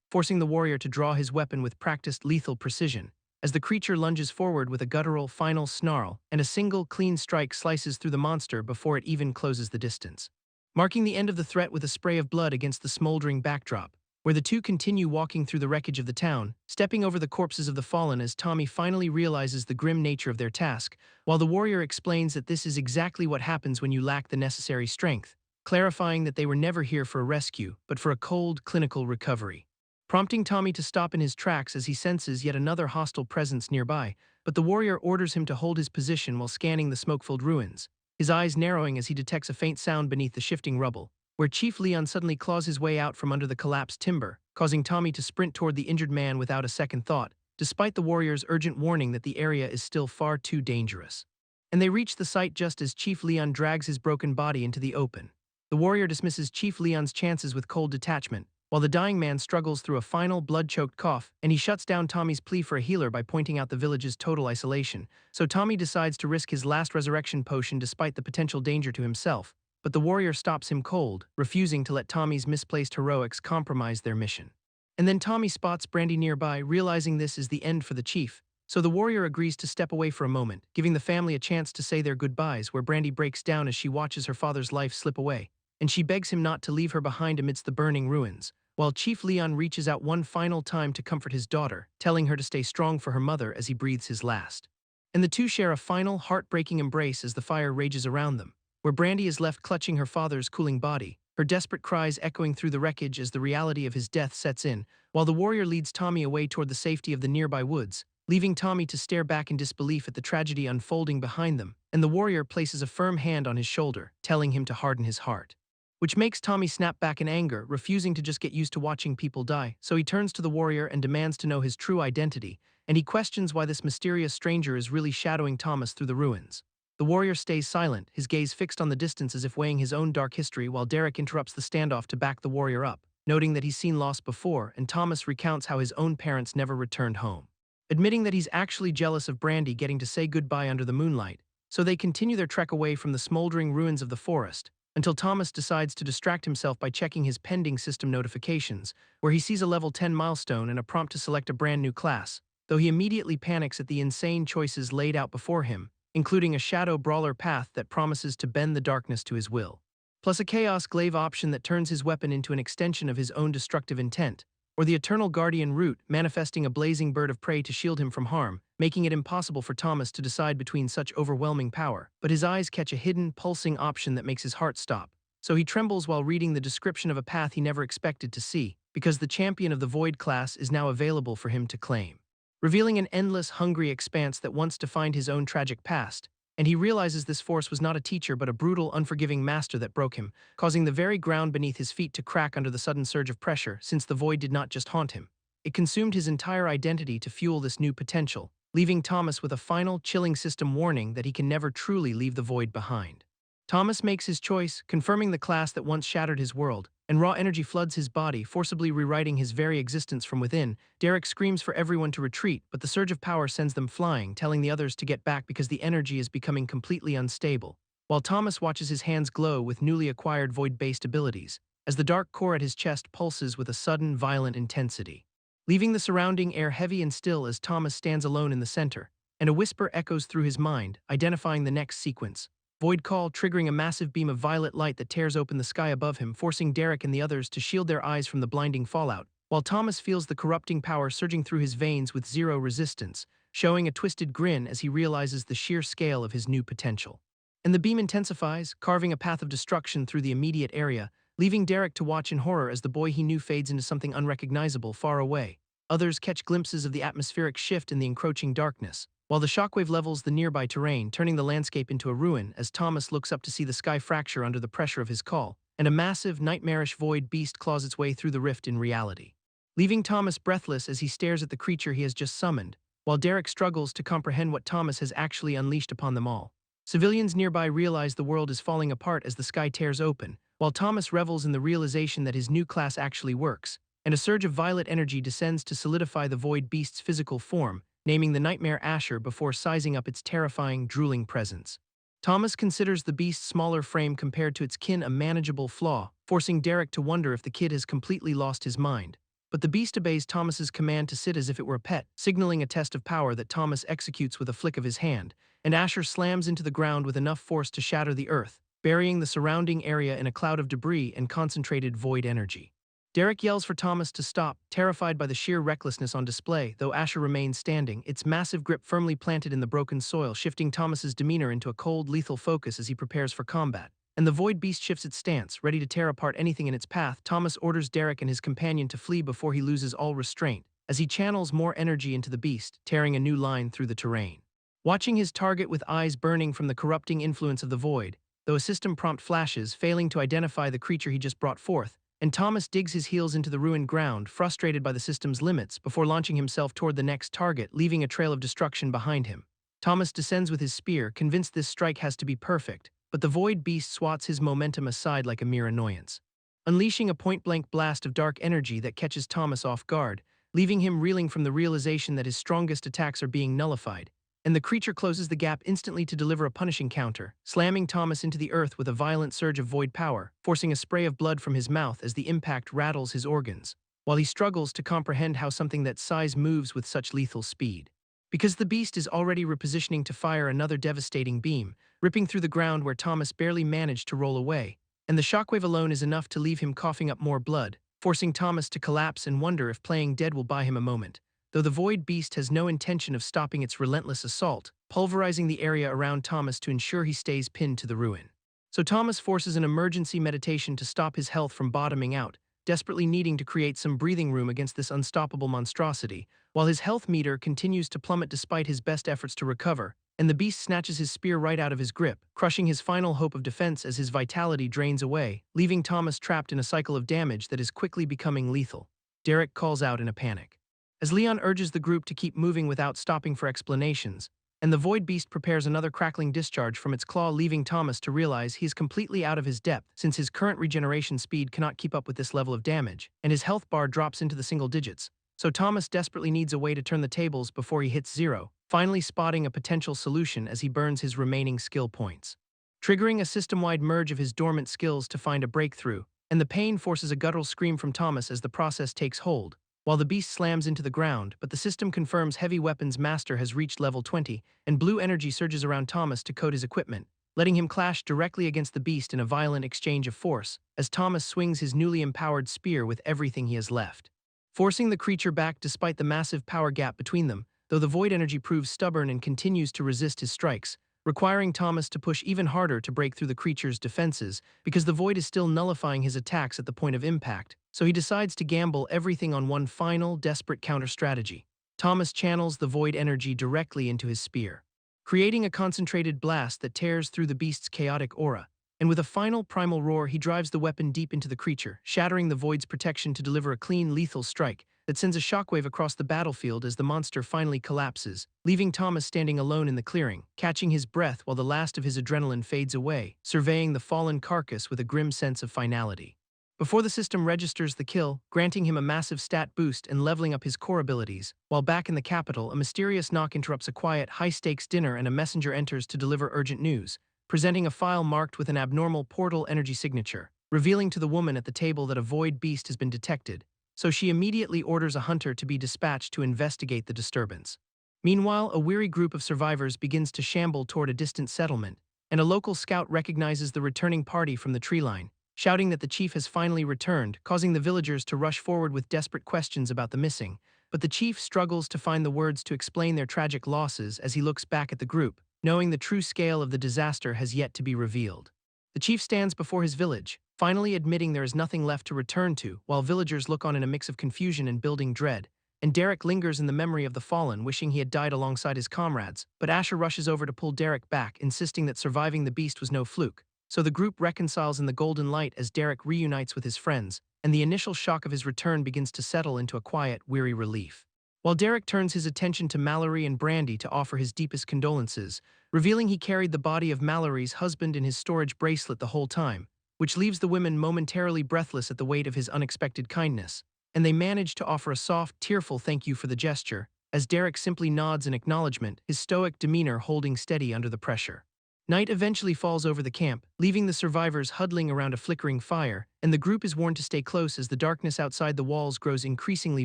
forcing the warrior to draw his weapon with practiced lethal precision. As the creature lunges forward with a guttural final snarl, and a single clean strike slices through the monster before it even closes the distance, marking the end of the threat with a spray of blood against the smoldering backdrop, where the two continue walking through the wreckage of the town, stepping over the corpses of the fallen as Tommy finally realizes the grim nature of their task, while the warrior explains that this is exactly what happens when you lack the necessary strength, clarifying that they were never here for a rescue, but for a cold, clinical recovery, prompting Tommy to stop in his tracks as he senses yet another hostile presence nearby, but the warrior orders him to hold his position while scanning the smoke-filled ruins, his eyes narrowing as he detects a faint sound beneath the shifting rubble, where Chief Leon suddenly claws his way out from under the collapsed timber, causing Tommy to sprint toward the injured man without a second thought, despite the warrior's urgent warning that the area is still far too dangerous. And they reach the site just as Chief Leon drags his broken body into the open. The warrior dismisses Chief Leon's chances with cold detachment, while the dying man struggles through a final blood-choked cough, and he shuts down Tommy's plea for a healer by pointing out the village's total isolation, so Tommy decides to risk his last resurrection potion despite the potential danger to himself, but the warrior stops him cold, refusing to let Tommy's misplaced heroics compromise their mission. And then Tommy spots Brandy nearby, realizing this is the end for the chief, so the warrior agrees to step away for a moment, giving the family a chance to say their goodbyes, where Brandy breaks down as she watches her father's life slip away, and she begs him not to leave her behind amidst the burning ruins, while Chief Leon reaches out one final time to comfort his daughter, telling her to stay strong for her mother as he breathes his last. And the two share a final, heartbreaking embrace as the fire rages around them, where Brandy is left clutching her father's cooling body, her desperate cries echoing through the wreckage as the reality of his death sets in, while the warrior leads Tommy away toward the safety of the nearby woods, leaving Tommy to stare back in disbelief at the tragedy unfolding behind them, and the warrior places a firm hand on his shoulder, telling him to harden his heart. Which makes Tommy snap back in anger, refusing to just get used to watching people die, so he turns to the warrior and demands to know his true identity, and he questions why this mysterious stranger is really shadowing Thomas through the ruins. The warrior stays silent, his gaze fixed on the distance as if weighing his own dark history, while Derek interrupts the standoff to back the warrior up, noting that he's seen loss before, and Thomas recounts how his own parents never returned home, admitting that he's actually jealous of Brandy getting to say goodbye under the moonlight, so they continue their trek away from the smoldering ruins of the forest, until Thomas decides to distract himself by checking his pending system notifications, where he sees a level 10 milestone and a prompt to select a brand new class, though he immediately panics at the insane choices laid out before him, including a shadow brawler path that promises to bend the darkness to his will, plus a chaos glaive option that turns his weapon into an extension of his own destructive intent, or the eternal guardian route manifesting a blazing bird of prey to shield him from harm, making it impossible for Thomas to decide between such overwhelming power, but his eyes catch a hidden, pulsing option that makes his heart stop, so he trembles while reading the description of a path he never expected to see, because the champion of the Void class is now available for him to claim, revealing an endless, hungry expanse that wants to find his own tragic past, and he realizes this force was not a teacher but a brutal, unforgiving master that broke him, causing the very ground beneath his feet to crack under the sudden surge of pressure, since the void did not just haunt him. It consumed his entire identity to fuel this new potential, leaving Thomas with a final, chilling system warning that he can never truly leave the void behind. Thomas makes his choice, confirming the class that once shattered his world, and raw energy floods his body, forcibly rewriting his very existence from within. Derek screams for everyone to retreat, but the surge of power sends them flying, telling the others to get back because the energy is becoming completely unstable, while Thomas watches his hands glow with newly acquired void-based abilities, as the dark core at his chest pulses with a sudden, violent intensity, leaving the surrounding air heavy and still as Thomas stands alone in the center, and a whisper echoes through his mind, identifying the next sequence. Void Call, triggering a massive beam of violet light that tears open the sky above him, forcing Derek and the others to shield their eyes from the blinding fallout, while Thomas feels the corrupting power surging through his veins with zero resistance, showing a twisted grin as he realizes the sheer scale of his new potential. And the beam intensifies, carving a path of destruction through the immediate area, leaving Derek to watch in horror as the boy he knew fades into something unrecognizable far away. Others catch glimpses of the atmospheric shift in the encroaching darkness, while the shockwave levels the nearby terrain, turning the landscape into a ruin as Thomas looks up to see the sky fracture under the pressure of his call, and a massive, nightmarish void beast claws its way through the rift in reality, leaving Thomas breathless as he stares at the creature he has just summoned, while Derek struggles to comprehend what Thomas has actually unleashed upon them all. Civilians nearby realize the world is falling apart as the sky tears open, while Thomas revels in the realization that his new class actually works, and a surge of violet energy descends to solidify the void beast's physical form, naming the Nightmare Asher before sizing up its terrifying, drooling presence. Thomas considers the beast's smaller frame compared to its kin a manageable flaw, forcing Derek to wonder if the kid has completely lost his mind. But the beast obeys Thomas's command to sit as if it were a pet, signaling a test of power that Thomas executes with a flick of his hand, and Asher slams into the ground with enough force to shatter the earth, burying the surrounding area in a cloud of debris and concentrated void energy. Derek yells for Thomas to stop, terrified by the sheer recklessness on display, though Asher remains standing, its massive grip firmly planted in the broken soil, shifting Thomas's demeanor into a cold, lethal focus as he prepares for combat. And the void beast shifts its stance, ready to tear apart anything in its path. Thomas orders Derek and his companion to flee before he loses all restraint, as he channels more energy into the beast, tearing a new line through the terrain. Watching his target with eyes burning from the corrupting influence of the void, though a system prompt flashes, failing to identify the creature he just brought forth, and Thomas digs his heels into the ruined ground, frustrated by the system's limits, before launching himself toward the next target, leaving a trail of destruction behind him. Thomas descends with his spear, convinced this strike has to be perfect, but the void beast swats his momentum aside like a mere annoyance, unleashing a point-blank blast of dark energy that catches Thomas off guard, leaving him reeling from the realization that his strongest attacks are being nullified. And the creature closes the gap instantly to deliver a punishing counter, slamming Thomas into the earth with a violent surge of void power, forcing a spray of blood from his mouth as the impact rattles his organs, while he struggles to comprehend how something that size moves with such lethal speed. Because the beast is already repositioning to fire another devastating beam, ripping through the ground where Thomas barely managed to roll away, and the shockwave alone is enough to leave him coughing up more blood, forcing Thomas to collapse and wonder if playing dead will buy him a moment. Though the void beast has no intention of stopping its relentless assault, pulverizing the area around Thomas to ensure he stays pinned to the ruin. So Thomas forces an emergency meditation to stop his health from bottoming out, desperately needing to create some breathing room against this unstoppable monstrosity, while his health meter continues to plummet despite his best efforts to recover, and the beast snatches his spear right out of his grip, crushing his final hope of defense as his vitality drains away, leaving Thomas trapped in a cycle of damage that is quickly becoming lethal. Derek calls out in a panic, as Leon urges the group to keep moving without stopping for explanations, and the void beast prepares another crackling discharge from its claw, leaving Thomas to realize he is completely out of his depth since his current regeneration speed cannot keep up with this level of damage, and his health bar drops into the single digits. So Thomas desperately needs a way to turn the tables before he hits zero, finally spotting a potential solution as he burns his remaining skill points, triggering a system-wide merge of his dormant skills to find a breakthrough, and the pain forces a guttural scream from Thomas as the process takes hold, while the beast slams into the ground, but the system confirms Heavy Weapons Master has reached level 20, and blue energy surges around Thomas to coat his equipment, letting him clash directly against the beast in a violent exchange of force, as Thomas swings his newly empowered spear with everything he has left, forcing the creature back despite the massive power gap between them, though the void energy proves stubborn and continues to resist his strikes, requiring Thomas to push even harder to break through the creature's defenses, because the void is still nullifying his attacks at the point of impact, so he decides to gamble everything on one final, desperate counter-strategy. Thomas channels the void energy directly into his spear, creating a concentrated blast that tears through the beast's chaotic aura, and with a final primal roar he drives the weapon deep into the creature, shattering the void's protection to deliver a clean, lethal strike that sends a shockwave across the battlefield as the monster finally collapses, leaving Thomas standing alone in the clearing, catching his breath while the last of his adrenaline fades away, surveying the fallen carcass with a grim sense of finality. Before the system registers the kill, granting him a massive stat boost and leveling up his core abilities, while back in the capital, a mysterious knock interrupts a quiet, high-stakes dinner and a messenger enters to deliver urgent news, presenting a file marked with an abnormal portal energy signature, revealing to the woman at the table that a void beast has been detected, so she immediately orders a hunter to be dispatched to investigate the disturbance. Meanwhile, a weary group of survivors begins to shamble toward a distant settlement, and a local scout recognizes the returning party from the tree line, shouting that the chief has finally returned, causing the villagers to rush forward with desperate questions about the missing. But the chief struggles to find the words to explain their tragic losses as he looks back at the group, knowing the true scale of the disaster has yet to be revealed. The chief stands before his village, finally admitting there is nothing left to return to, while villagers look on in a mix of confusion and building dread, and Derek lingers in the memory of the fallen, wishing he had died alongside his comrades, but Asher rushes over to pull Derek back, insisting that surviving the beast was no fluke. So the group reconciles in the golden light as Derek reunites with his friends, and the initial shock of his return begins to settle into a quiet, weary relief. While Derek turns his attention to Mallory and Brandy to offer his deepest condolences, revealing he carried the body of Mallory's husband in his storage bracelet the whole time, which leaves the women momentarily breathless at the weight of his unexpected kindness, and they manage to offer a soft, tearful thank you for the gesture, as Derek simply nods in acknowledgement, his stoic demeanor holding steady under the pressure. Night eventually falls over the camp, leaving the survivors huddling around a flickering fire, and the group is warned to stay close as the darkness outside the walls grows increasingly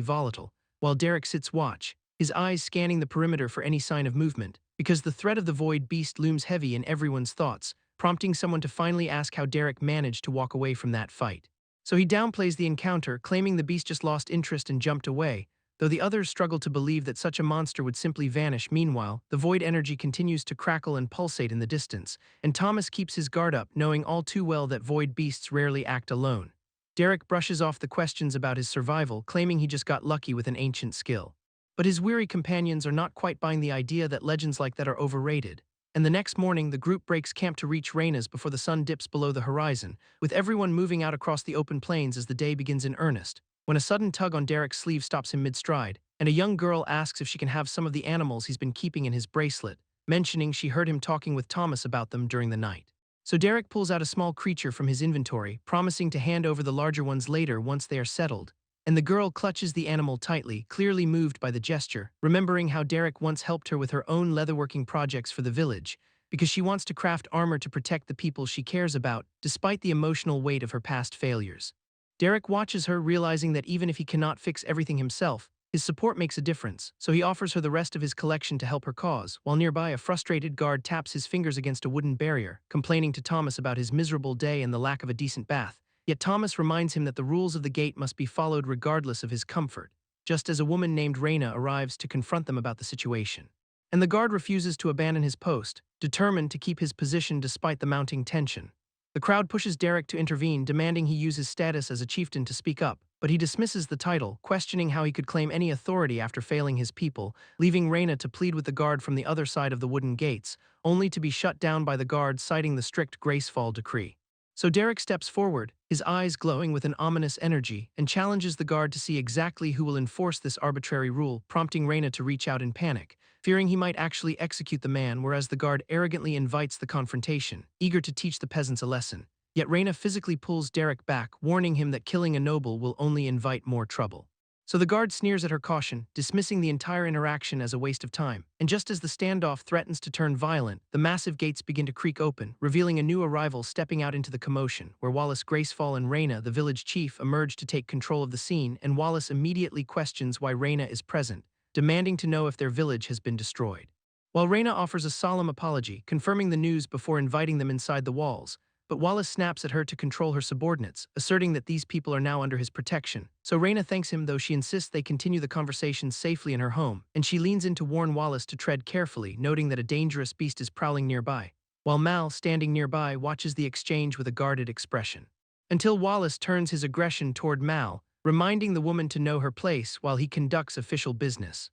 volatile, while Derek sits watch, his eyes scanning the perimeter for any sign of movement, because the threat of the void beast looms heavy in everyone's thoughts, prompting someone to finally ask how Derek managed to walk away from that fight. So he downplays the encounter, claiming the beast just lost interest and jumped away, though the others struggle to believe that such a monster would simply vanish. Meanwhile, the void energy continues to crackle and pulsate in the distance, and Thomas keeps his guard up, knowing all too well that void beasts rarely act alone. Derek brushes off the questions about his survival, claiming he just got lucky with an ancient skill. But his weary companions are not quite buying the idea that legends like that are overrated. And the next morning, the group breaks camp to reach Reyna's before the sun dips below the horizon, with everyone moving out across the open plains as the day begins in earnest, when a sudden tug on Derek's sleeve stops him mid-stride, and a young girl asks if she can have some of the animals he's been keeping in his bracelet, mentioning she heard him talking with Thomas about them during the night. So Derek pulls out a small creature from his inventory, promising to hand over the larger ones later once they are settled, and the girl clutches the animal tightly, clearly moved by the gesture, remembering how Derek once helped her with her own leatherworking projects for the village, because she wants to craft armor to protect the people she cares about, despite the emotional weight of her past failures. Derek watches her, realizing that even if he cannot fix everything himself, his support makes a difference, so he offers her the rest of his collection to help her cause, while nearby a frustrated guard taps his fingers against a wooden barrier, complaining to Thomas about his miserable day and the lack of a decent bath. Yet Thomas reminds him that the rules of the gate must be followed regardless of his comfort, just as a woman named Reyna arrives to confront them about the situation. And the guard refuses to abandon his post, determined to keep his position despite the mounting tension. The crowd pushes Derek to intervene, demanding he use his status as a chieftain to speak up, but he dismisses the title, questioning how he could claim any authority after failing his people, leaving Reyna to plead with the guard from the other side of the wooden gates, only to be shut down by the guard citing the strict Gracefall decree. So Derek steps forward, his eyes glowing with an ominous energy, and challenges the guard to see exactly who will enforce this arbitrary rule, prompting Reyna to reach out in panic, fearing he might actually execute the man, whereas the guard arrogantly invites the confrontation, eager to teach the peasants a lesson. Yet Reyna physically pulls Derek back, warning him that killing a noble will only invite more trouble. So the guard sneers at her caution, dismissing the entire interaction as a waste of time. And just as the standoff threatens to turn violent, the massive gates begin to creak open, revealing a new arrival stepping out into the commotion, where Wallace Gracefall and Reyna, the village chief, emerge to take control of the scene, and Wallace immediately questions why Reyna is present, demanding to know if their village has been destroyed. While Reyna offers a solemn apology, confirming the news before inviting them inside the walls, but Wallace snaps at her to control her subordinates, asserting that these people are now under his protection. So Reyna thanks him, though she insists they continue the conversation safely in her home, and she leans in to warn Wallace to tread carefully, noting that a dangerous beast is prowling nearby, while Mal, standing nearby, watches the exchange with a guarded expression. Until Wallace turns his aggression toward Mal, reminding the woman to know her place while he conducts official business.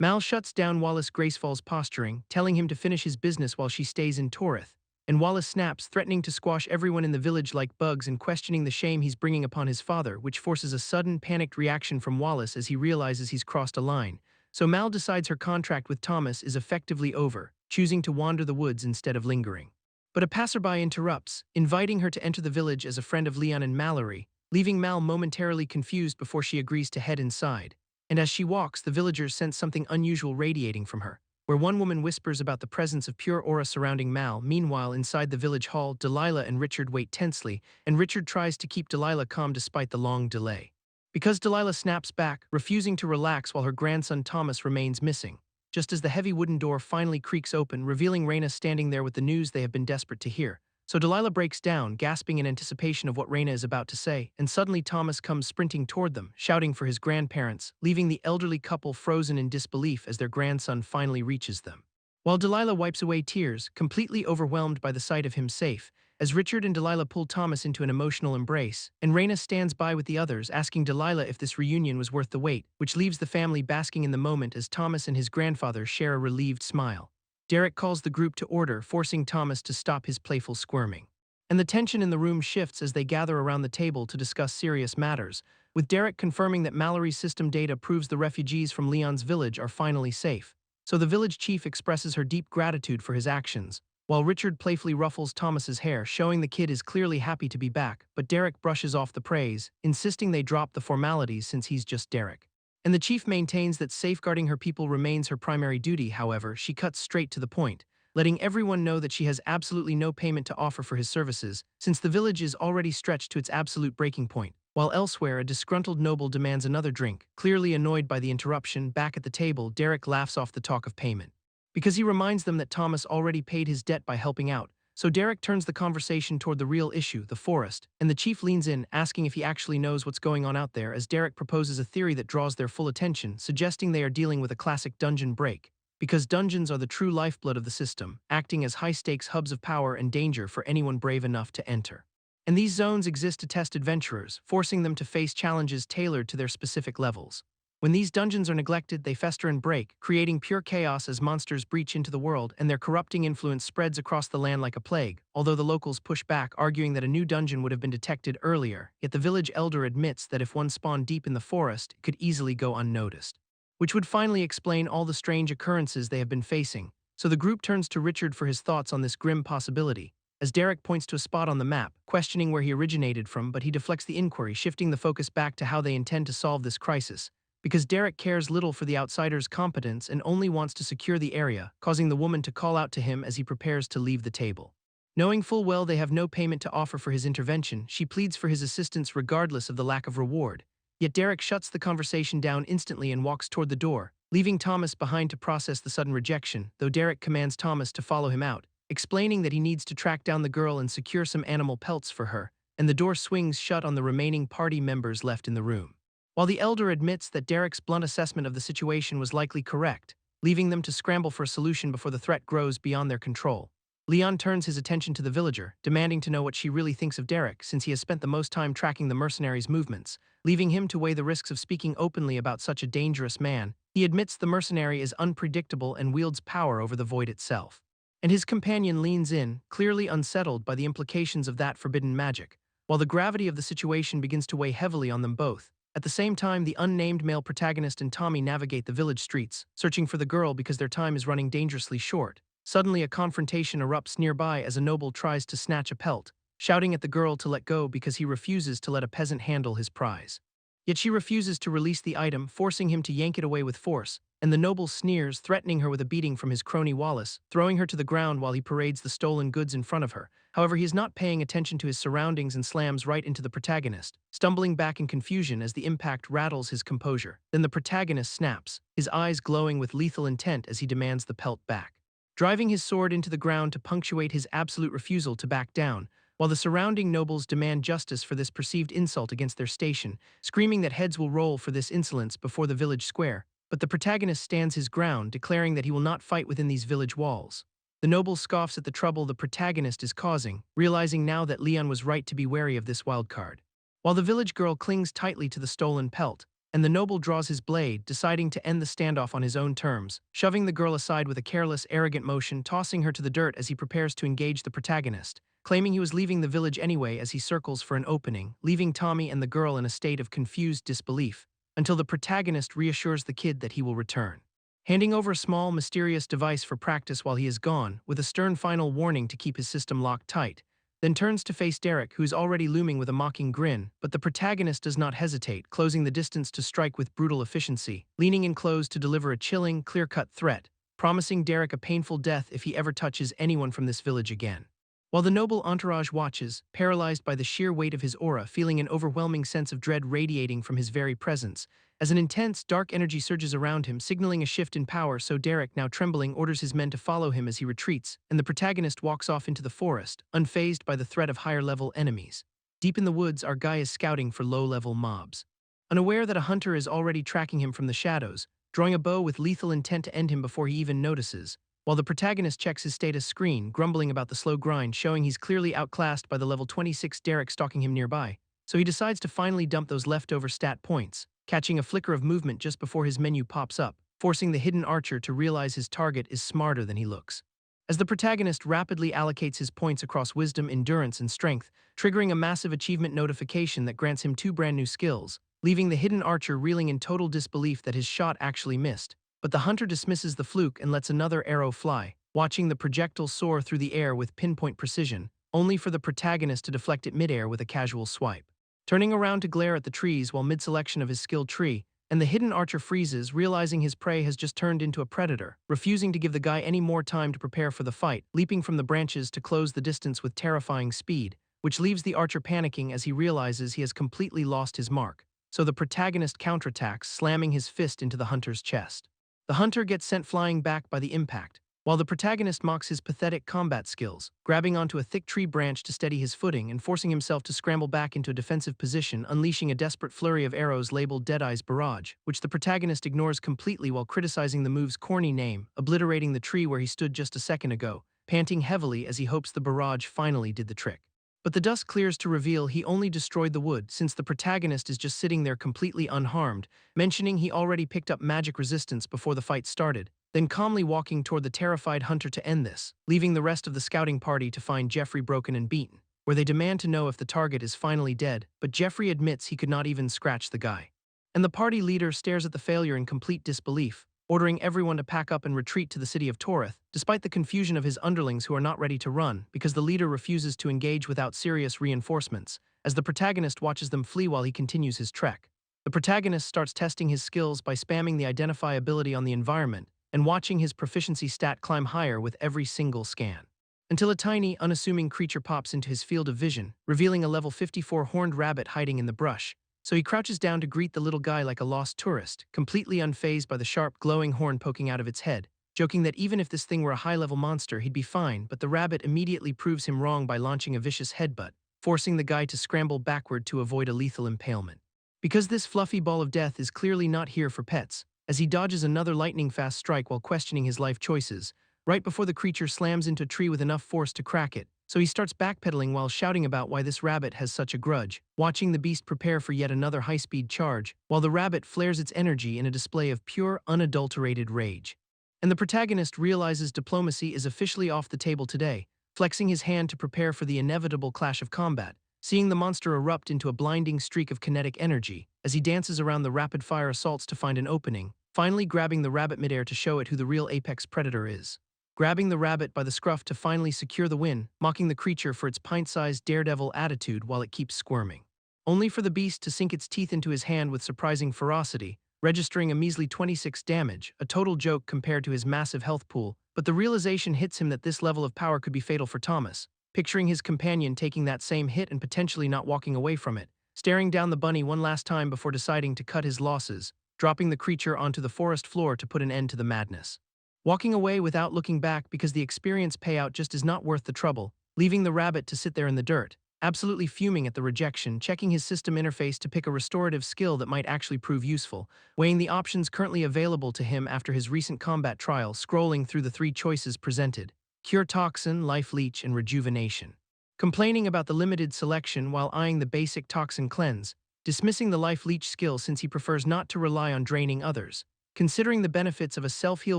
Mal shuts down Wallace Gracefall's posturing, telling him to finish his business while she stays in Torith, and Wallace snaps, threatening to squash everyone in the village like bugs and questioning the shame he's bringing upon his father, which forces a sudden, panicked reaction from Wallace as he realizes he's crossed a line. So Mal decides her contract with Thomas is effectively over, choosing to wander the woods instead of lingering. But a passerby interrupts, inviting her to enter the village as a friend of Leon and Mallory, leaving Mal momentarily confused before she agrees to head inside. And as she walks, the villagers sense something unusual radiating from her, where one woman whispers about the presence of pure aura surrounding Mal. Meanwhile, inside the village hall, Delilah and Richard wait tensely, and Richard tries to keep Delilah calm despite the long delay. Because Delilah snaps back, refusing to relax while her grandson Thomas remains missing, just as the heavy wooden door finally creaks open, revealing Reyna standing there with the news they have been desperate to hear. So Delilah breaks down, gasping in anticipation of what Reyna is about to say, and suddenly Thomas comes sprinting toward them, shouting for his grandparents, leaving the elderly couple frozen in disbelief as their grandson finally reaches them. While Delilah wipes away tears, completely overwhelmed by the sight of him safe, as Richard and Delilah pull Thomas into an emotional embrace, and Reyna stands by with the others, asking Delilah if this reunion was worth the wait, which leaves the family basking in the moment as Thomas and his grandfather share a relieved smile. Derek calls the group to order, forcing Thomas to stop his playful squirming. And the tension in the room shifts as they gather around the table to discuss serious matters, with Derek confirming that Mallory's system data proves the refugees from Leon's village are finally safe. So the village chief expresses her deep gratitude for his actions, while Richard playfully ruffles Thomas's hair, showing the kid is clearly happy to be back, but Derek brushes off the praise, insisting they drop the formalities since he's just Derek. And the chief maintains that safeguarding her people remains her primary duty. However, she cuts straight to the point, letting everyone know that she has absolutely no payment to offer for his services, since the village is already stretched to its absolute breaking point. While elsewhere, a disgruntled noble demands another drink. Clearly annoyed by the interruption, back at the table, Derek laughs off the talk of payment. Because he reminds them that Thomas already paid his debt by helping out, so Derek turns the conversation toward the real issue, the forest, and the chief leans in, asking if he actually knows what's going on out there as Derek proposes a theory that draws their full attention, suggesting they are dealing with a classic dungeon break. Because dungeons are the true lifeblood of the system, acting as high-stakes hubs of power and danger for anyone brave enough to enter. And these zones exist to test adventurers, forcing them to face challenges tailored to their specific levels. When these dungeons are neglected, they fester and break, creating pure chaos as monsters breach into the world and their corrupting influence spreads across the land like a plague. Although the locals push back, arguing that a new dungeon would have been detected earlier, yet the village elder admits that if one spawned deep in the forest, it could easily go unnoticed. Which would finally explain all the strange occurrences they have been facing. So the group turns to Richard for his thoughts on this grim possibility, as Derek points to a spot on the map, questioning where he originated from, but he deflects the inquiry, shifting the focus back to how they intend to solve this crisis. Because Derek cares little for the outsider's competence and only wants to secure the area, causing the woman to call out to him as he prepares to leave the table. Knowing full well they have no payment to offer for his intervention, she pleads for his assistance regardless of the lack of reward. Yet Derek shuts the conversation down instantly and walks toward the door, leaving Thomas behind to process the sudden rejection, though Derek commands Thomas to follow him out, explaining that he needs to track down the girl and secure some animal pelts for her, and the door swings shut on the remaining party members left in the room. While the elder admits that Derek's blunt assessment of the situation was likely correct, leaving them to scramble for a solution before the threat grows beyond their control, Leon turns his attention to the villager, demanding to know what she really thinks of Derek since he has spent the most time tracking the mercenaries' movements, leaving him to weigh the risks of speaking openly about such a dangerous man. He admits the mercenary is unpredictable and wields power over the void itself. And his companion leans in, clearly unsettled by the implications of that forbidden magic, while the gravity of the situation begins to weigh heavily on them both. At the same time, the unnamed male protagonist and Tommy navigate the village streets, searching for the girl because their time is running dangerously short. Suddenly, a confrontation erupts nearby as a noble tries to snatch a pelt, shouting at the girl to let go because he refuses to let a peasant handle his prize. Yet she refuses to release the item, forcing him to yank it away with force, and the noble sneers, threatening her with a beating from his crony Wallace, throwing her to the ground while he parades the stolen goods in front of her. However, he is not paying attention to his surroundings and slams right into the protagonist, stumbling back in confusion as the impact rattles his composure. Then the protagonist snaps, his eyes glowing with lethal intent as he demands the pelt back, driving his sword into the ground to punctuate his absolute refusal to back down, while the surrounding nobles demand justice for this perceived insult against their station, screaming that heads will roll for this insolence before the village square. But the protagonist stands his ground, declaring that he will not fight within these village walls. The noble scoffs at the trouble the protagonist is causing, realizing now that Leon was right to be wary of this wild card. While the village girl clings tightly to the stolen pelt, and the noble draws his blade, deciding to end the standoff on his own terms, shoving the girl aside with a careless, arrogant motion, tossing her to the dirt as he prepares to engage the protagonist, claiming he was leaving the village anyway as he circles for an opening, leaving Tommy and the girl in a state of confused disbelief, until the protagonist reassures the kid that he will return, handing over a small, mysterious device for practice while he is gone, with a stern final warning to keep his system locked tight, then turns to face Derek, who is already looming with a mocking grin, but the protagonist does not hesitate, closing the distance to strike with brutal efficiency, leaning in close to deliver a chilling, clear-cut threat, promising Derek a painful death if he ever touches anyone from this village again. While the noble entourage watches, paralyzed by the sheer weight of his aura, feeling an overwhelming sense of dread radiating from his very presence, as an intense, dark energy surges around him, signaling a shift in power, so Derek, now trembling, orders his men to follow him as he retreats, and the protagonist walks off into the forest, unfazed by the threat of higher-level enemies. Deep in the woods, our guy is scouting for low-level mobs. Unaware that a hunter is already tracking him from the shadows, drawing a bow with lethal intent to end him before he even notices, while the protagonist checks his status screen, grumbling about the slow grind, showing he's clearly outclassed by the level 26 Derek stalking him nearby, so he decides to finally dump those leftover stat points, catching a flicker of movement just before his menu pops up, forcing the hidden archer to realize his target is smarter than he looks. As the protagonist rapidly allocates his points across wisdom, endurance, and strength, triggering a massive achievement notification that grants him 2 brand new skills, leaving the hidden archer reeling in total disbelief that his shot actually missed. But the hunter dismisses the fluke and lets another arrow fly, watching the projectile soar through the air with pinpoint precision, only for the protagonist to deflect it midair with a casual swipe. Turning around to glare at the trees while mid-selection of his skill tree, and the hidden archer freezes, realizing his prey has just turned into a predator, refusing to give the guy any more time to prepare for the fight, leaping from the branches to close the distance with terrifying speed, which leaves the archer panicking as he realizes he has completely lost his mark. So the protagonist counterattacks, slamming his fist into the hunter's chest. The hunter gets sent flying back by the impact, while the protagonist mocks his pathetic combat skills, grabbing onto a thick tree branch to steady his footing and forcing himself to scramble back into a defensive position, unleashing a desperate flurry of arrows labeled Deadeye's Barrage, which the protagonist ignores completely while criticizing the move's corny name, obliterating the tree where he stood just a second ago, panting heavily as he hopes the barrage finally did the trick. But the dust clears to reveal he only destroyed the wood, since the protagonist is just sitting there completely unharmed, mentioning he already picked up magic resistance before the fight started, then calmly walking toward the terrified hunter to end this, leaving the rest of the scouting party to find Jeffrey broken and beaten, where they demand to know if the target is finally dead, but Jeffrey admits he could not even scratch the guy. And the party leader stares at the failure in complete disbelief, ordering everyone to pack up and retreat to the city of Torith, despite the confusion of his underlings who are not ready to run because the leader refuses to engage without serious reinforcements, as the protagonist watches them flee while he continues his trek. The protagonist starts testing his skills by spamming the identify ability on the environment and watching his proficiency stat climb higher with every single scan. Until a tiny, unassuming creature pops into his field of vision, revealing a level 54 horned rabbit hiding in the brush. So he crouches down to greet the little guy like a lost tourist, completely unfazed by the sharp, glowing horn poking out of its head, joking that even if this thing were a high-level monster, he'd be fine, but the rabbit immediately proves him wrong by launching a vicious headbutt, forcing the guy to scramble backward to avoid a lethal impalement. Because this fluffy ball of death is clearly not here for pets, as he dodges another lightning-fast strike while questioning his life choices, right before the creature slams into a tree with enough force to crack it, so he starts backpedaling while shouting about why this rabbit has such a grudge, watching the beast prepare for yet another high-speed charge, while the rabbit flares its energy in a display of pure, unadulterated rage. And the protagonist realizes diplomacy is officially off the table today, flexing his hand to prepare for the inevitable clash of combat, seeing the monster erupt into a blinding streak of kinetic energy as he dances around the rapid-fire assaults to find an opening, finally grabbing the rabbit midair to show it who the real apex predator is. Grabbing the rabbit by the scruff to finally secure the win, mocking the creature for its pint-sized daredevil attitude while it keeps squirming. Only for the beast to sink its teeth into his hand with surprising ferocity, registering a measly 26 damage, a total joke compared to his massive health pool, but the realization hits him that this level of power could be fatal for Thomas, picturing his companion taking that same hit and potentially not walking away from it, staring down the bunny one last time before deciding to cut his losses, dropping the creature onto the forest floor to put an end to the madness. Walking away without looking back because the experience payout just is not worth the trouble, leaving the rabbit to sit there in the dirt, absolutely fuming at the rejection, checking his system interface to pick a restorative skill that might actually prove useful, weighing the options currently available to him after his recent combat trial, scrolling through the 3 choices presented: Cure Toxin, Life Leech, and Rejuvenation. Complaining about the limited selection while eyeing the basic Toxin Cleanse, dismissing the Life Leech skill since he prefers not to rely on draining others, considering the benefits of a self-heal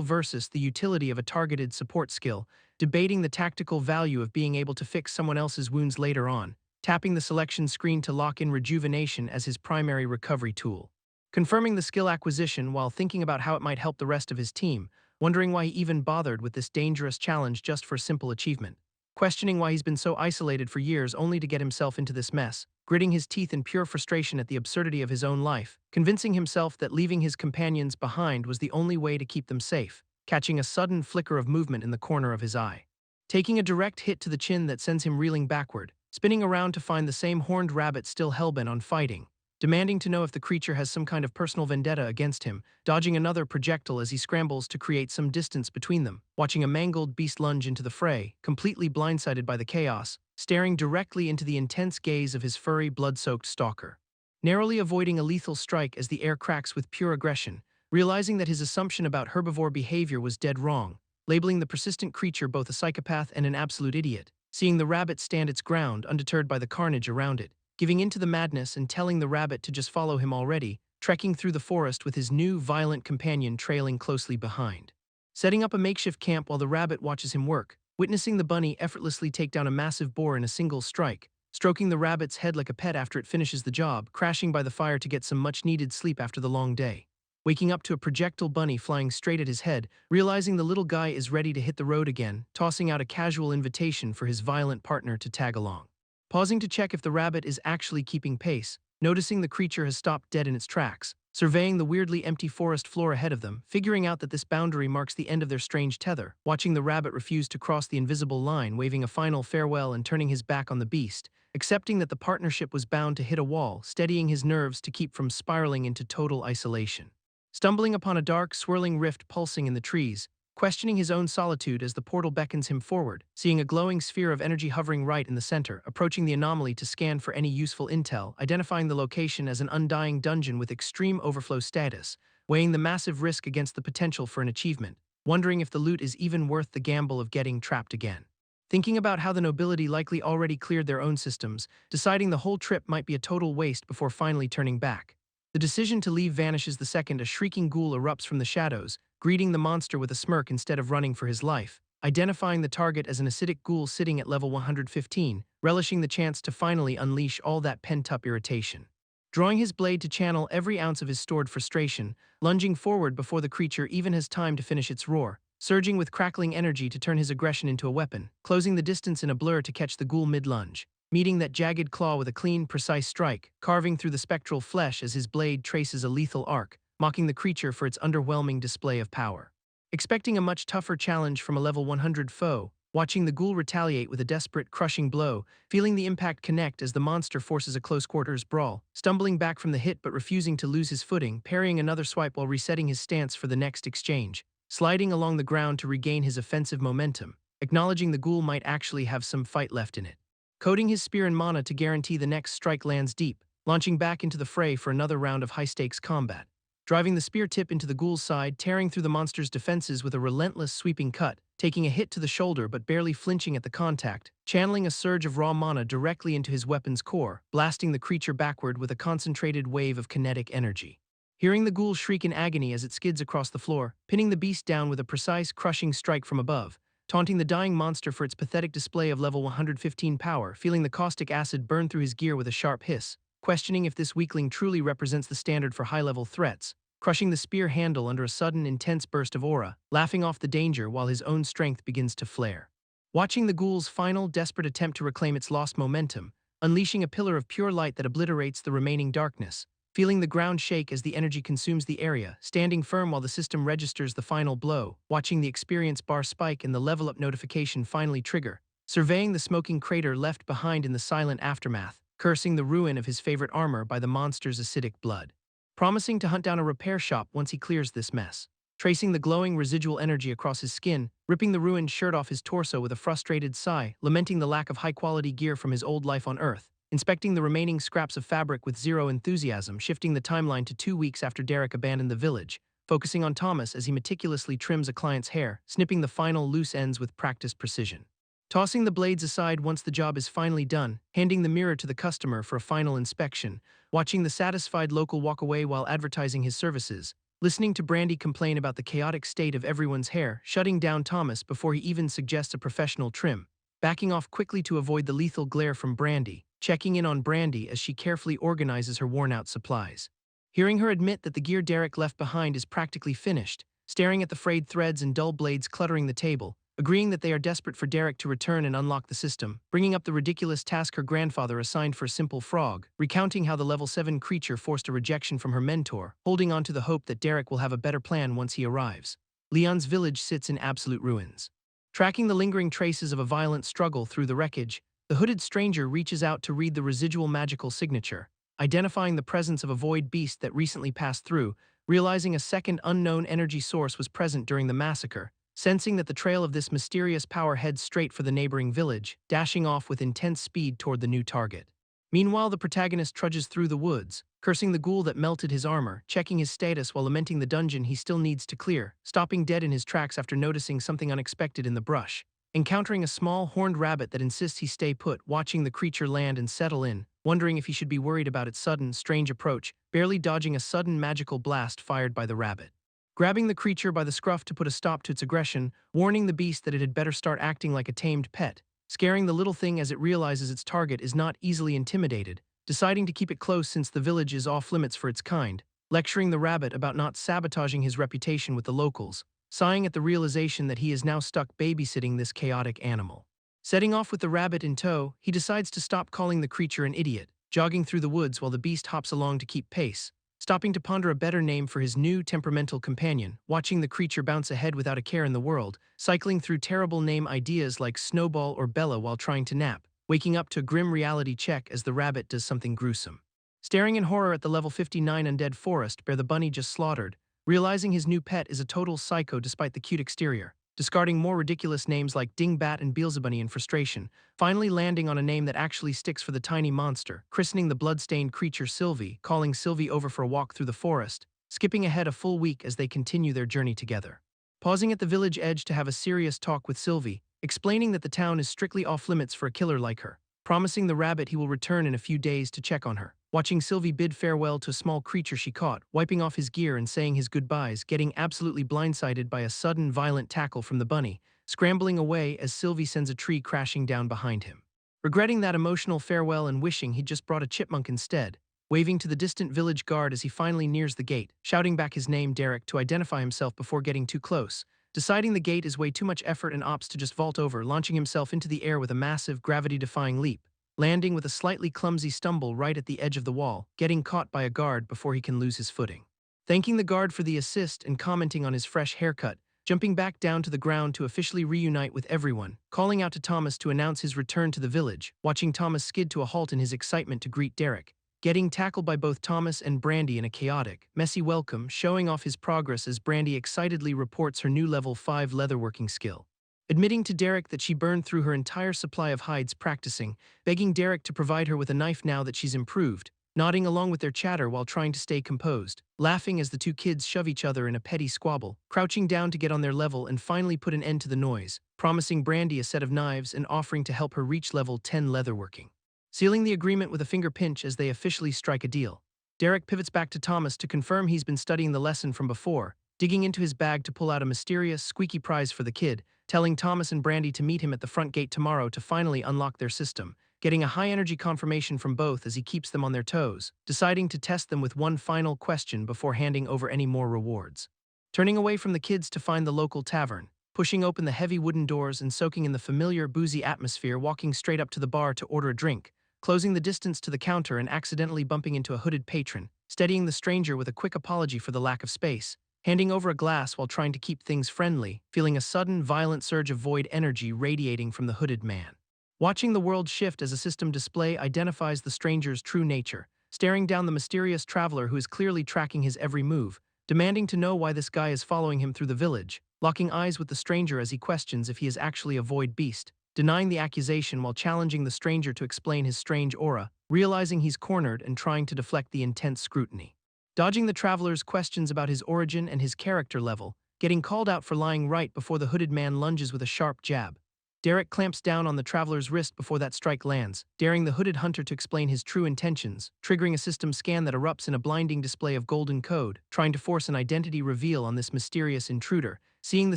versus the utility of a targeted support skill, debating the tactical value of being able to fix someone else's wounds later on, tapping the selection screen to lock in Rejuvenation as his primary recovery tool, confirming the skill acquisition while thinking about how it might help the rest of his team, wondering why he even bothered with this dangerous challenge just for simple achievement, questioning why he's been so isolated for years only to get himself into this mess, gritting his teeth in pure frustration at the absurdity of his own life, convincing himself that leaving his companions behind was the only way to keep them safe, catching a sudden flicker of movement in the corner of his eye, taking a direct hit to the chin that sends him reeling backward, spinning around to find the same horned rabbit still hellbent on fighting, demanding to know if the creature has some kind of personal vendetta against him, dodging another projectile as he scrambles to create some distance between them, watching a mangled beast lunge into the fray, completely blindsided by the chaos, staring directly into the intense gaze of his furry, blood-soaked stalker, narrowly avoiding a lethal strike as the air cracks with pure aggression, realizing that his assumption about herbivore behavior was dead wrong, labeling the persistent creature both a psychopath and an absolute idiot, seeing the rabbit stand its ground undeterred by the carnage around it, giving in to the madness and telling the rabbit to just follow him already, trekking through the forest with his new, violent companion trailing closely behind. Setting up a makeshift camp while the rabbit watches him work, witnessing the bunny effortlessly take down a massive boar in a single strike, stroking the rabbit's head like a pet after it finishes the job, crashing by the fire to get some much-needed sleep after the long day, waking up to a projectile bunny flying straight at his head, realizing the little guy is ready to hit the road again, tossing out a casual invitation for his violent partner to tag along. Pausing to check if the rabbit is actually keeping pace, noticing the creature has stopped dead in its tracks, surveying the weirdly empty forest floor ahead of them, figuring out that this boundary marks the end of their strange tether, watching the rabbit refuse to cross the invisible line, waving a final farewell and turning his back on the beast, accepting that the partnership was bound to hit a wall, steadying his nerves to keep from spiraling into total isolation. Stumbling upon a dark, swirling rift pulsing in the trees, questioning his own solitude as the portal beckons him forward, seeing a glowing sphere of energy hovering right in the center, approaching the anomaly to scan for any useful intel, identifying the location as an undying dungeon with extreme overflow status, weighing the massive risk against the potential for an achievement, wondering if the loot is even worth the gamble of getting trapped again. Thinking about how the nobility likely already cleared their own systems, deciding the whole trip might be a total waste before finally turning back. The decision to leave vanishes the second a shrieking ghoul erupts from the shadows, greeting the monster with a smirk instead of running for his life, identifying the target as an acidic ghoul sitting at level 115, relishing the chance to finally unleash all that pent-up irritation. Drawing his blade to channel every ounce of his stored frustration, lunging forward before the creature even has time to finish its roar, surging with crackling energy to turn his aggression into a weapon, closing the distance in a blur to catch the ghoul mid-lunge, meeting that jagged claw with a clean, precise strike, carving through the spectral flesh as his blade traces a lethal arc, mocking the creature for its underwhelming display of power. Expecting a much tougher challenge from a level 100 foe, watching the ghoul retaliate with a desperate, crushing blow, feeling the impact connect as the monster forces a close-quarters brawl, stumbling back from the hit but refusing to lose his footing, parrying another swipe while resetting his stance for the next exchange, sliding along the ground to regain his offensive momentum, acknowledging the ghoul might actually have some fight left in it. Coating his spear in mana to guarantee the next strike lands deep, launching back into the fray for another round of high-stakes combat. Driving the spear tip into the ghoul's side, tearing through the monster's defenses with a relentless sweeping cut, taking a hit to the shoulder but barely flinching at the contact, channeling a surge of raw mana directly into his weapon's core, blasting the creature backward with a concentrated wave of kinetic energy. Hearing the ghoul shriek in agony as it skids across the floor, pinning the beast down with a precise, crushing strike from above, taunting the dying monster for its pathetic display of level 115 power, feeling the caustic acid burn through his gear with a sharp hiss, questioning if this weakling truly represents the standard for high-level threats, crushing the spear handle under a sudden, intense burst of aura, laughing off the danger while his own strength begins to flare. Watching the ghoul's final, desperate attempt to reclaim its lost momentum, unleashing a pillar of pure light that obliterates the remaining darkness, feeling the ground shake as the energy consumes the area, standing firm while the system registers the final blow, watching the experience bar spike and the level-up notification finally trigger, surveying the smoking crater left behind in the silent aftermath, cursing the ruin of his favorite armor by the monster's acidic blood. Promising to hunt down a repair shop once he clears this mess. Tracing the glowing residual energy across his skin, ripping the ruined shirt off his torso with a frustrated sigh, lamenting the lack of high-quality gear from his old life on Earth, inspecting the remaining scraps of fabric with zero enthusiasm, shifting the timeline to 2 weeks after Derek abandoned the village, focusing on Thomas as he meticulously trims a client's hair, snipping the final loose ends with practiced precision. Tossing the blades aside once the job is finally done, handing the mirror to the customer for a final inspection, watching the satisfied local walk away while advertising his services, listening to Brandy complain about the chaotic state of everyone's hair, shutting down Thomas before he even suggests a professional trim, backing off quickly to avoid the lethal glare from Brandy, checking in on Brandy as she carefully organizes her worn-out supplies. Hearing her admit that the gear Derek left behind is practically finished, staring at the frayed threads and dull blades cluttering the table, agreeing that they are desperate for Derek to return and unlock the system, bringing up the ridiculous task her grandfather assigned for a simple frog, recounting how the level 7 creature forced a rejection from her mentor, holding on to the hope that Derek will have a better plan once he arrives. Leon's village sits in absolute ruins. Tracking the lingering traces of a violent struggle through the wreckage, the hooded stranger reaches out to read the residual magical signature, identifying the presence of a void beast that recently passed through, realizing a second unknown energy source was present during the massacre, sensing that the trail of this mysterious power heads straight for the neighboring village, dashing off with intense speed toward the new target. Meanwhile, the protagonist trudges through the woods, cursing the ghoul that melted his armor, checking his status while lamenting the dungeon he still needs to clear, stopping dead in his tracks after noticing something unexpected in the brush, encountering a small, horned rabbit that insists he stay put, watching the creature land and settle in, wondering if he should be worried about its sudden, strange approach, barely dodging a sudden magical blast fired by the rabbit. Grabbing the creature by the scruff to put a stop to its aggression, warning the beast that it had better start acting like a tamed pet, scaring the little thing as it realizes its target is not easily intimidated, deciding to keep it close since the village is off-limits for its kind, lecturing the rabbit about not sabotaging his reputation with the locals, sighing at the realization that he is now stuck babysitting this chaotic animal. Setting off with the rabbit in tow, he decides to stop calling the creature an idiot, jogging through the woods while the beast hops along to keep pace, stopping to ponder a better name for his new temperamental companion, watching the creature bounce ahead without a care in the world, cycling through terrible name ideas like Snowball or Bella while trying to nap, waking up to a grim reality check as the rabbit does something gruesome. Staring in horror at the level 59 undead forest bear the bunny just slaughtered, realizing his new pet is a total psycho despite the cute exterior, discarding more ridiculous names like Dingbat and Beelzebunny in frustration, finally landing on a name that actually sticks for the tiny monster, christening the blood-stained creature Sylvie, calling Sylvie over for a walk through the forest, skipping ahead a full week as they continue their journey together. Pausing at the village edge to have a serious talk with Sylvie, explaining that the town is strictly off-limits for a killer like her, promising the rabbit he will return in a few days to check on her. Watching Sylvie bid farewell to a small creature she caught, wiping off his gear and saying his goodbyes, getting absolutely blindsided by a sudden violent tackle from the bunny, scrambling away as Sylvie sends a tree crashing down behind him. Regretting that emotional farewell and wishing he'd just brought a chipmunk instead, waving to the distant village guard as he finally nears the gate, shouting back his name Derek to identify himself before getting too close, deciding the gate is way too much effort and ops to just vault over, launching himself into the air with a massive, gravity-defying leap, landing with a slightly clumsy stumble right at the edge of the wall, getting caught by a guard before he can lose his footing. Thanking the guard for the assist and commenting on his fresh haircut, jumping back down to the ground to officially reunite with everyone, calling out to Thomas to announce his return to the village, watching Thomas skid to a halt in his excitement to greet Derek, getting tackled by both Thomas and Brandy in a chaotic, messy welcome, showing off his progress as Brandy excitedly reports her new level 5 leatherworking skill. Admitting to Derek that she burned through her entire supply of hides practicing, begging Derek to provide her with a knife now that she's improved, nodding along with their chatter while trying to stay composed, laughing as the two kids shove each other in a petty squabble, crouching down to get on their level and finally put an end to the noise, promising Brandy a set of knives and offering to help her reach level 10 leatherworking. Sealing the agreement with a finger pinch as they officially strike a deal. Derek pivots back to Thomas to confirm he's been studying the lesson from before, digging into his bag to pull out a mysterious, squeaky prize for the kid, telling Thomas and Brandy to meet him at the front gate tomorrow to finally unlock their system, getting a high-energy confirmation from both as he keeps them on their toes, deciding to test them with one final question before handing over any more rewards. Turning away from the kids to find the local tavern, pushing open the heavy wooden doors and soaking in the familiar, boozy atmosphere, walking straight up to the bar to order a drink, closing the distance to the counter and accidentally bumping into a hooded patron, steadying the stranger with a quick apology for the lack of space, handing over a glass while trying to keep things friendly, feeling a sudden, violent surge of void energy radiating from the hooded man. Watching the world shift as a system display identifies the stranger's true nature, staring down the mysterious traveler who is clearly tracking his every move, demanding to know why this guy is following him through the village, locking eyes with the stranger as he questions if he is actually a void beast, denying the accusation while challenging the stranger to explain his strange aura, realizing he's cornered and trying to deflect the intense scrutiny. Dodging the traveler's questions about his origin and his character level, getting called out for lying right before the hooded man lunges with a sharp jab. Derek clamps down on the traveler's wrist before that strike lands, daring the hooded hunter to explain his true intentions, triggering a system scan that erupts in a blinding display of golden code, trying to force an identity reveal on this mysterious intruder, seeing the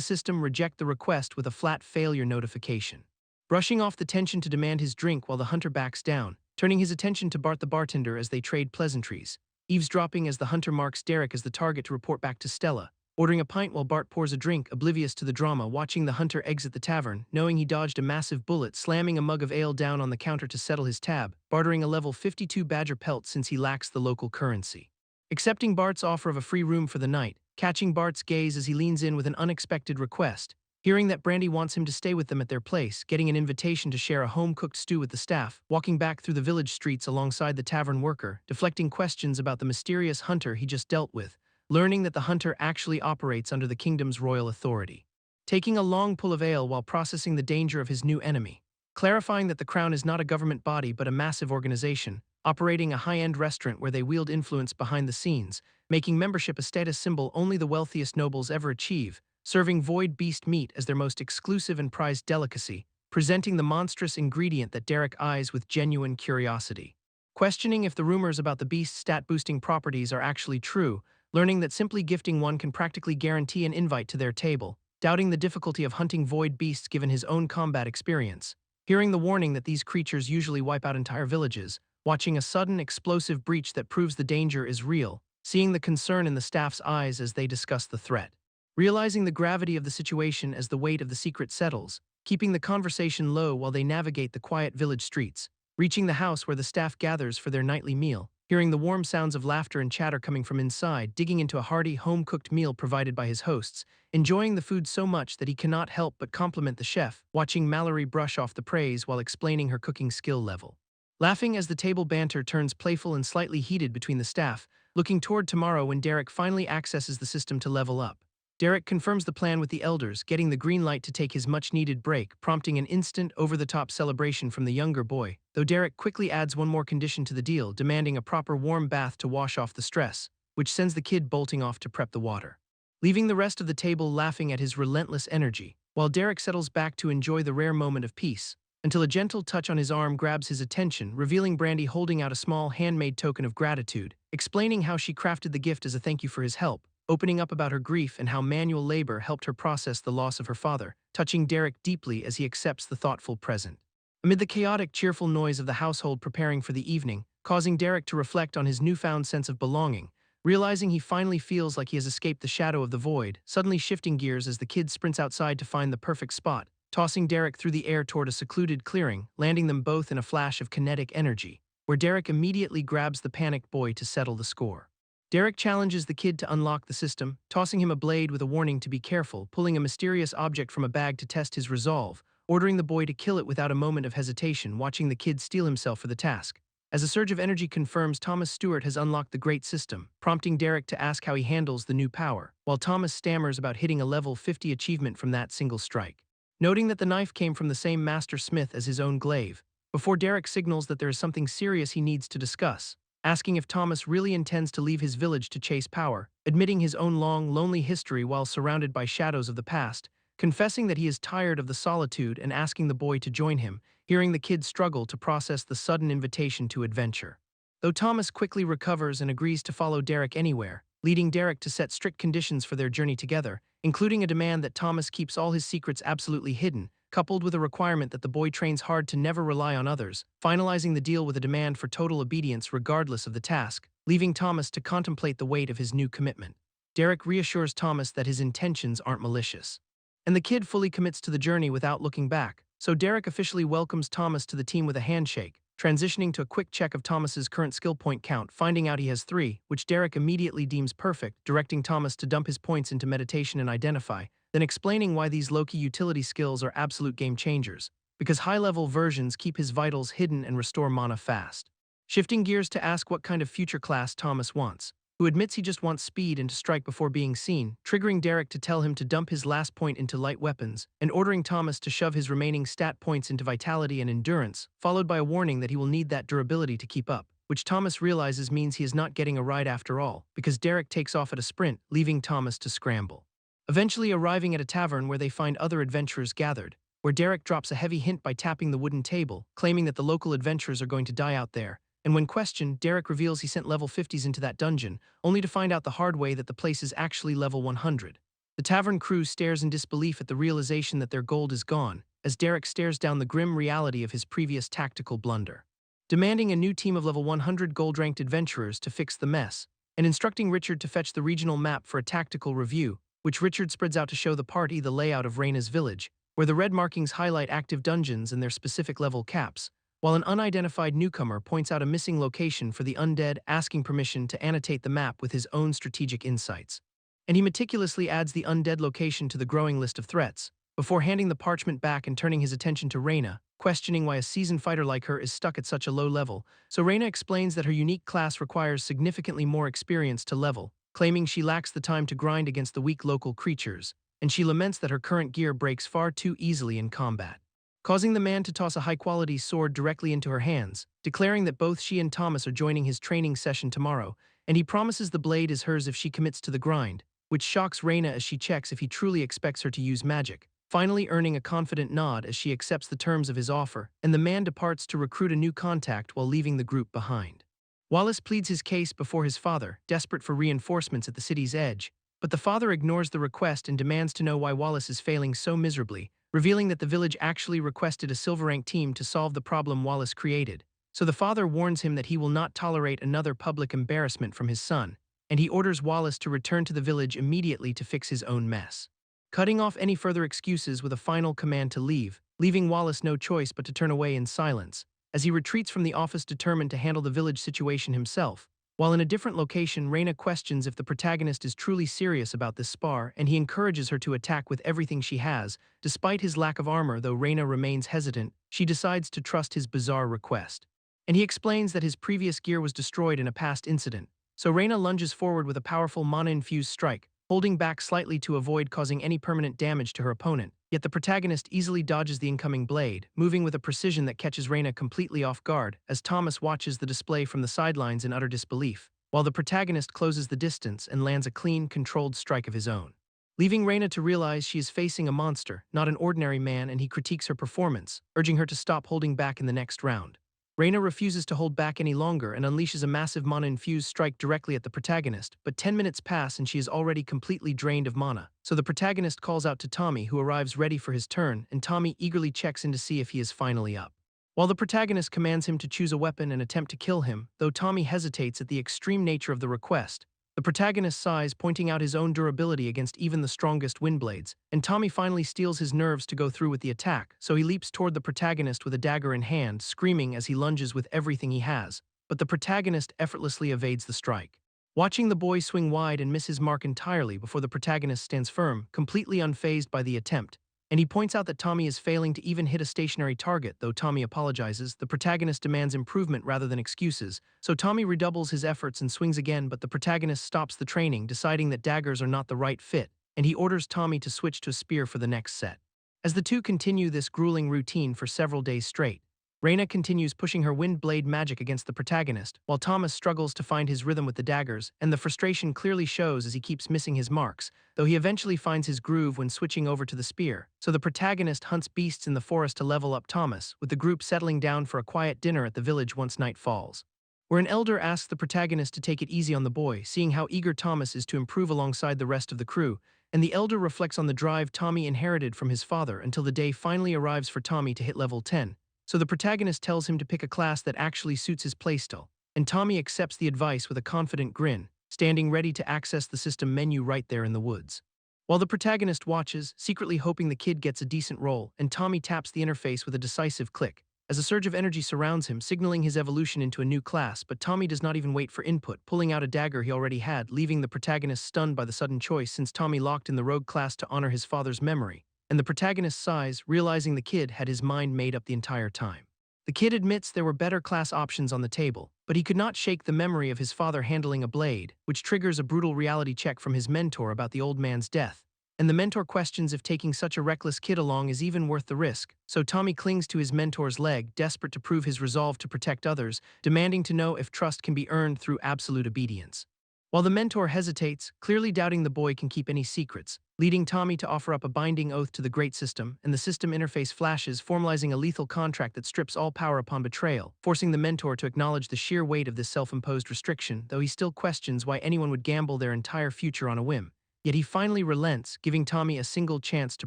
system reject the request with a flat failure notification. Brushing off the tension to demand his drink while the hunter backs down, turning his attention to Bart the bartender as they trade pleasantries, eavesdropping as the hunter marks Derek as the target to report back to Stella, ordering a pint while Bart pours a drink, oblivious to the drama, watching the hunter exit the tavern, knowing he dodged a massive bullet, slamming a mug of ale down on the counter to settle his tab, bartering a level 52 badger pelt since he lacks the local currency. Accepting Bart's offer of a free room for the night, catching Bart's gaze as he leans in with an unexpected request, hearing that Brandy wants him to stay with them at their place, getting an invitation to share a home-cooked stew with the staff, walking back through the village streets alongside the tavern worker, deflecting questions about the mysterious hunter he just dealt with, learning that the hunter actually operates under the kingdom's royal authority. Taking a long pull of ale while processing the danger of his new enemy, clarifying that the crown is not a government body but a massive organization, operating a high-end restaurant where they wield influence behind the scenes, making membership a status symbol only the wealthiest nobles ever achieve, serving void beast meat as their most exclusive and prized delicacy, presenting the monstrous ingredient that Derek eyes with genuine curiosity. Questioning if the rumors about the beast's stat-boosting properties are actually true, learning that simply gifting one can practically guarantee an invite to their table, doubting the difficulty of hunting void beasts given his own combat experience, hearing the warning that these creatures usually wipe out entire villages, watching a sudden explosive breach that proves the danger is real, seeing the concern in the staff's eyes as they discuss the threat. Realizing the gravity of the situation as the weight of the secret settles, keeping the conversation low while they navigate the quiet village streets, reaching the house where the staff gathers for their nightly meal, hearing the warm sounds of laughter and chatter coming from inside, digging into a hearty, home-cooked meal provided by his hosts, enjoying the food so much that he cannot help but compliment the chef, watching Mallory brush off the praise while explaining her cooking skill level. Laughing as the table banter turns playful and slightly heated between the staff, looking toward tomorrow when Derek finally accesses the system to level up. Derek confirms the plan with the elders, getting the green light to take his much-needed break, prompting an instant, over-the-top celebration from the younger boy, though Derek quickly adds one more condition to the deal, demanding a proper warm bath to wash off the stress, which sends the kid bolting off to prep the water. Leaving the rest of the table laughing at his relentless energy, while Derek settles back to enjoy the rare moment of peace, until a gentle touch on his arm grabs his attention, revealing Brandy holding out a small handmade token of gratitude, explaining how she crafted the gift as a thank you for his help, opening up about her grief and how manual labor helped her process the loss of her father, touching Derek deeply as he accepts the thoughtful present. Amid the chaotic, cheerful noise of the household preparing for the evening, causing Derek to reflect on his newfound sense of belonging, realizing he finally feels like he has escaped the shadow of the void, suddenly shifting gears as the kid sprints outside to find the perfect spot, tossing Derek through the air toward a secluded clearing, landing them both in a flash of kinetic energy, where Derek immediately grabs the panicked boy to settle the score. Derek challenges the kid to unlock the system, tossing him a blade with a warning to be careful, pulling a mysterious object from a bag to test his resolve, ordering the boy to kill it without a moment of hesitation, watching the kid steel himself for the task. As a surge of energy confirms Thomas Stewart has unlocked the great system, prompting Derek to ask how he handles the new power, while Thomas stammers about hitting a level 50 achievement from that single strike. Noting that the knife came from the same master smith as his own glaive, before Derek signals that there is something serious he needs to discuss, asking if Thomas really intends to leave his village to chase power, admitting his own long, lonely history while surrounded by shadows of the past, confessing that he is tired of the solitude and asking the boy to join him, hearing the kid struggle to process the sudden invitation to adventure. Though Thomas quickly recovers and agrees to follow Derek anywhere, leading Derek to set strict conditions for their journey together, including a demand that Thomas keeps all his secrets absolutely hidden, coupled with a requirement that the boy trains hard to never rely on others, finalizing the deal with a demand for total obedience regardless of the task, leaving Thomas to contemplate the weight of his new commitment. Derek reassures Thomas that his intentions aren't malicious. And the kid fully commits to the journey without looking back, so Derek officially welcomes Thomas to the team with a handshake, transitioning to a quick check of Thomas's current skill point count, finding out he has 3, which Derek immediately deems perfect, directing Thomas to dump his points into meditation and identify, then explaining why these low-key utility skills are absolute game changers, because high-level versions keep his vitals hidden and restore mana fast. Shifting gears to ask what kind of future class Thomas wants, who admits he just wants speed and to strike before being seen, triggering Derek to tell him to dump his last point into light weapons, and ordering Thomas to shove his remaining stat points into vitality and endurance, followed by a warning that he will need that durability to keep up, which Thomas realizes means he is not getting a ride after all, because Derek takes off at a sprint, leaving Thomas to scramble. Eventually arriving at a tavern where they find other adventurers gathered, where Derek drops a heavy hint by tapping the wooden table, claiming that the local adventurers are going to die out there, and when questioned, Derek reveals he sent level 50s into that dungeon, only to find out the hard way that the place is actually level 100. The tavern crew stares in disbelief at the realization that their gold is gone, as Derek stares down the grim reality of his previous tactical blunder. Demanding a new team of level 100 gold-ranked adventurers to fix the mess, and instructing Richard to fetch the regional map for a tactical review, which Richard spreads out to show the party the layout of Reyna's village, where the red markings highlight active dungeons and their specific level caps, while an unidentified newcomer points out a missing location for the undead, asking permission to annotate the map with his own strategic insights. And he meticulously adds the undead location to the growing list of threats, before handing the parchment back and turning his attention to Reyna, questioning why a seasoned fighter like her is stuck at such a low level, so Reyna explains that her unique class requires significantly more experience to level, claiming she lacks the time to grind against the weak local creatures, and she laments that her current gear breaks far too easily in combat, causing the man to toss a high-quality sword directly into her hands, declaring that both she and Thomas are joining his training session tomorrow, and he promises the blade is hers if she commits to the grind, which shocks Reyna as she checks if he truly expects her to use magic, finally earning a confident nod as she accepts the terms of his offer, and the man departs to recruit a new contact while leaving the group behind. Wallace pleads his case before his father, desperate for reinforcements at the city's edge, but the father ignores the request and demands to know why Wallace is failing so miserably, revealing that the village actually requested a silver-rank team to solve the problem Wallace created. So the father warns him that he will not tolerate another public embarrassment from his son, and he orders Wallace to return to the village immediately to fix his own mess, cutting off any further excuses with a final command to leave, leaving Wallace no choice but to turn away in silence, as he retreats from the office determined to handle the village situation himself. While in a different location, Reina questions if the protagonist is truly serious about this spar, and he encourages her to attack with everything she has. Despite his lack of armor, though Reina remains hesitant, she decides to trust his bizarre request. And he explains that his previous gear was destroyed in a past incident. So Reina lunges forward with a powerful mana-infused strike, holding back slightly to avoid causing any permanent damage to her opponent. Yet the protagonist easily dodges the incoming blade, moving with a precision that catches Reina completely off guard, as Thomas watches the display from the sidelines in utter disbelief, while the protagonist closes the distance and lands a clean, controlled strike of his own. Leaving Reina to realize she is facing a monster, not an ordinary man, and he critiques her performance, urging her to stop holding back in the next round. Reina refuses to hold back any longer and unleashes a massive mana-infused strike directly at the protagonist, but 10 minutes pass and she is already completely drained of mana. So the protagonist calls out to Tommy, who arrives ready for his turn, and Tommy eagerly checks in to see if he is finally up. While the protagonist commands him to choose a weapon and attempt to kill him, though Tommy hesitates at the extreme nature of the request, the protagonist sighs, pointing out his own durability against even the strongest windblades, and Tommy finally steels his nerves to go through with the attack, so he leaps toward the protagonist with a dagger in hand, screaming as he lunges with everything he has, but the protagonist effortlessly evades the strike. Watching the boy swing wide and miss his mark entirely before the protagonist stands firm, completely unfazed by the attempt, and he points out that Tommy is failing to even hit a stationary target. Though Tommy apologizes, the protagonist demands improvement rather than excuses, so Tommy redoubles his efforts and swings again, but the protagonist stops the training, deciding that daggers are not the right fit, and he orders Tommy to switch to a spear for the next set. As the two continue this grueling routine for several days straight, Reina continues pushing her wind blade magic against the protagonist, while Thomas struggles to find his rhythm with the daggers, and the frustration clearly shows as he keeps missing his marks, though he eventually finds his groove when switching over to the spear. So the protagonist hunts beasts in the forest to level up Thomas, with the group settling down for a quiet dinner at the village once night falls, where an elder asks the protagonist to take it easy on the boy, seeing how eager Thomas is to improve alongside the rest of the crew, and the elder reflects on the drive Tommy inherited from his father until the day finally arrives for Tommy to hit level 10. So the protagonist tells him to pick a class that actually suits his playstyle, and Tommy accepts the advice with a confident grin, standing ready to access the system menu right there in the woods. While the protagonist watches, secretly hoping the kid gets a decent roll, and Tommy taps the interface with a decisive click, as a surge of energy surrounds him, signaling his evolution into a new class, but Tommy does not even wait for input, pulling out a dagger he already had, leaving the protagonist stunned by the sudden choice since Tommy locked in the rogue class to honor his father's memory. And the protagonist sighs, realizing the kid had his mind made up the entire time. The kid admits there were better class options on the table, but he could not shake the memory of his father handling a blade, which triggers a brutal reality check from his mentor about the old man's death. And the mentor questions if taking such a reckless kid along is even worth the risk, so Tommy clings to his mentor's leg, desperate to prove his resolve to protect others, demanding to know if trust can be earned through absolute obedience. While the mentor hesitates, clearly doubting the boy can keep any secrets, leading Tommy to offer up a binding oath to the great system, and the system interface flashes, formalizing a lethal contract that strips all power upon betrayal, forcing the mentor to acknowledge the sheer weight of this self-imposed restriction, though he still questions why anyone would gamble their entire future on a whim. Yet he finally relents, giving Tommy a single chance to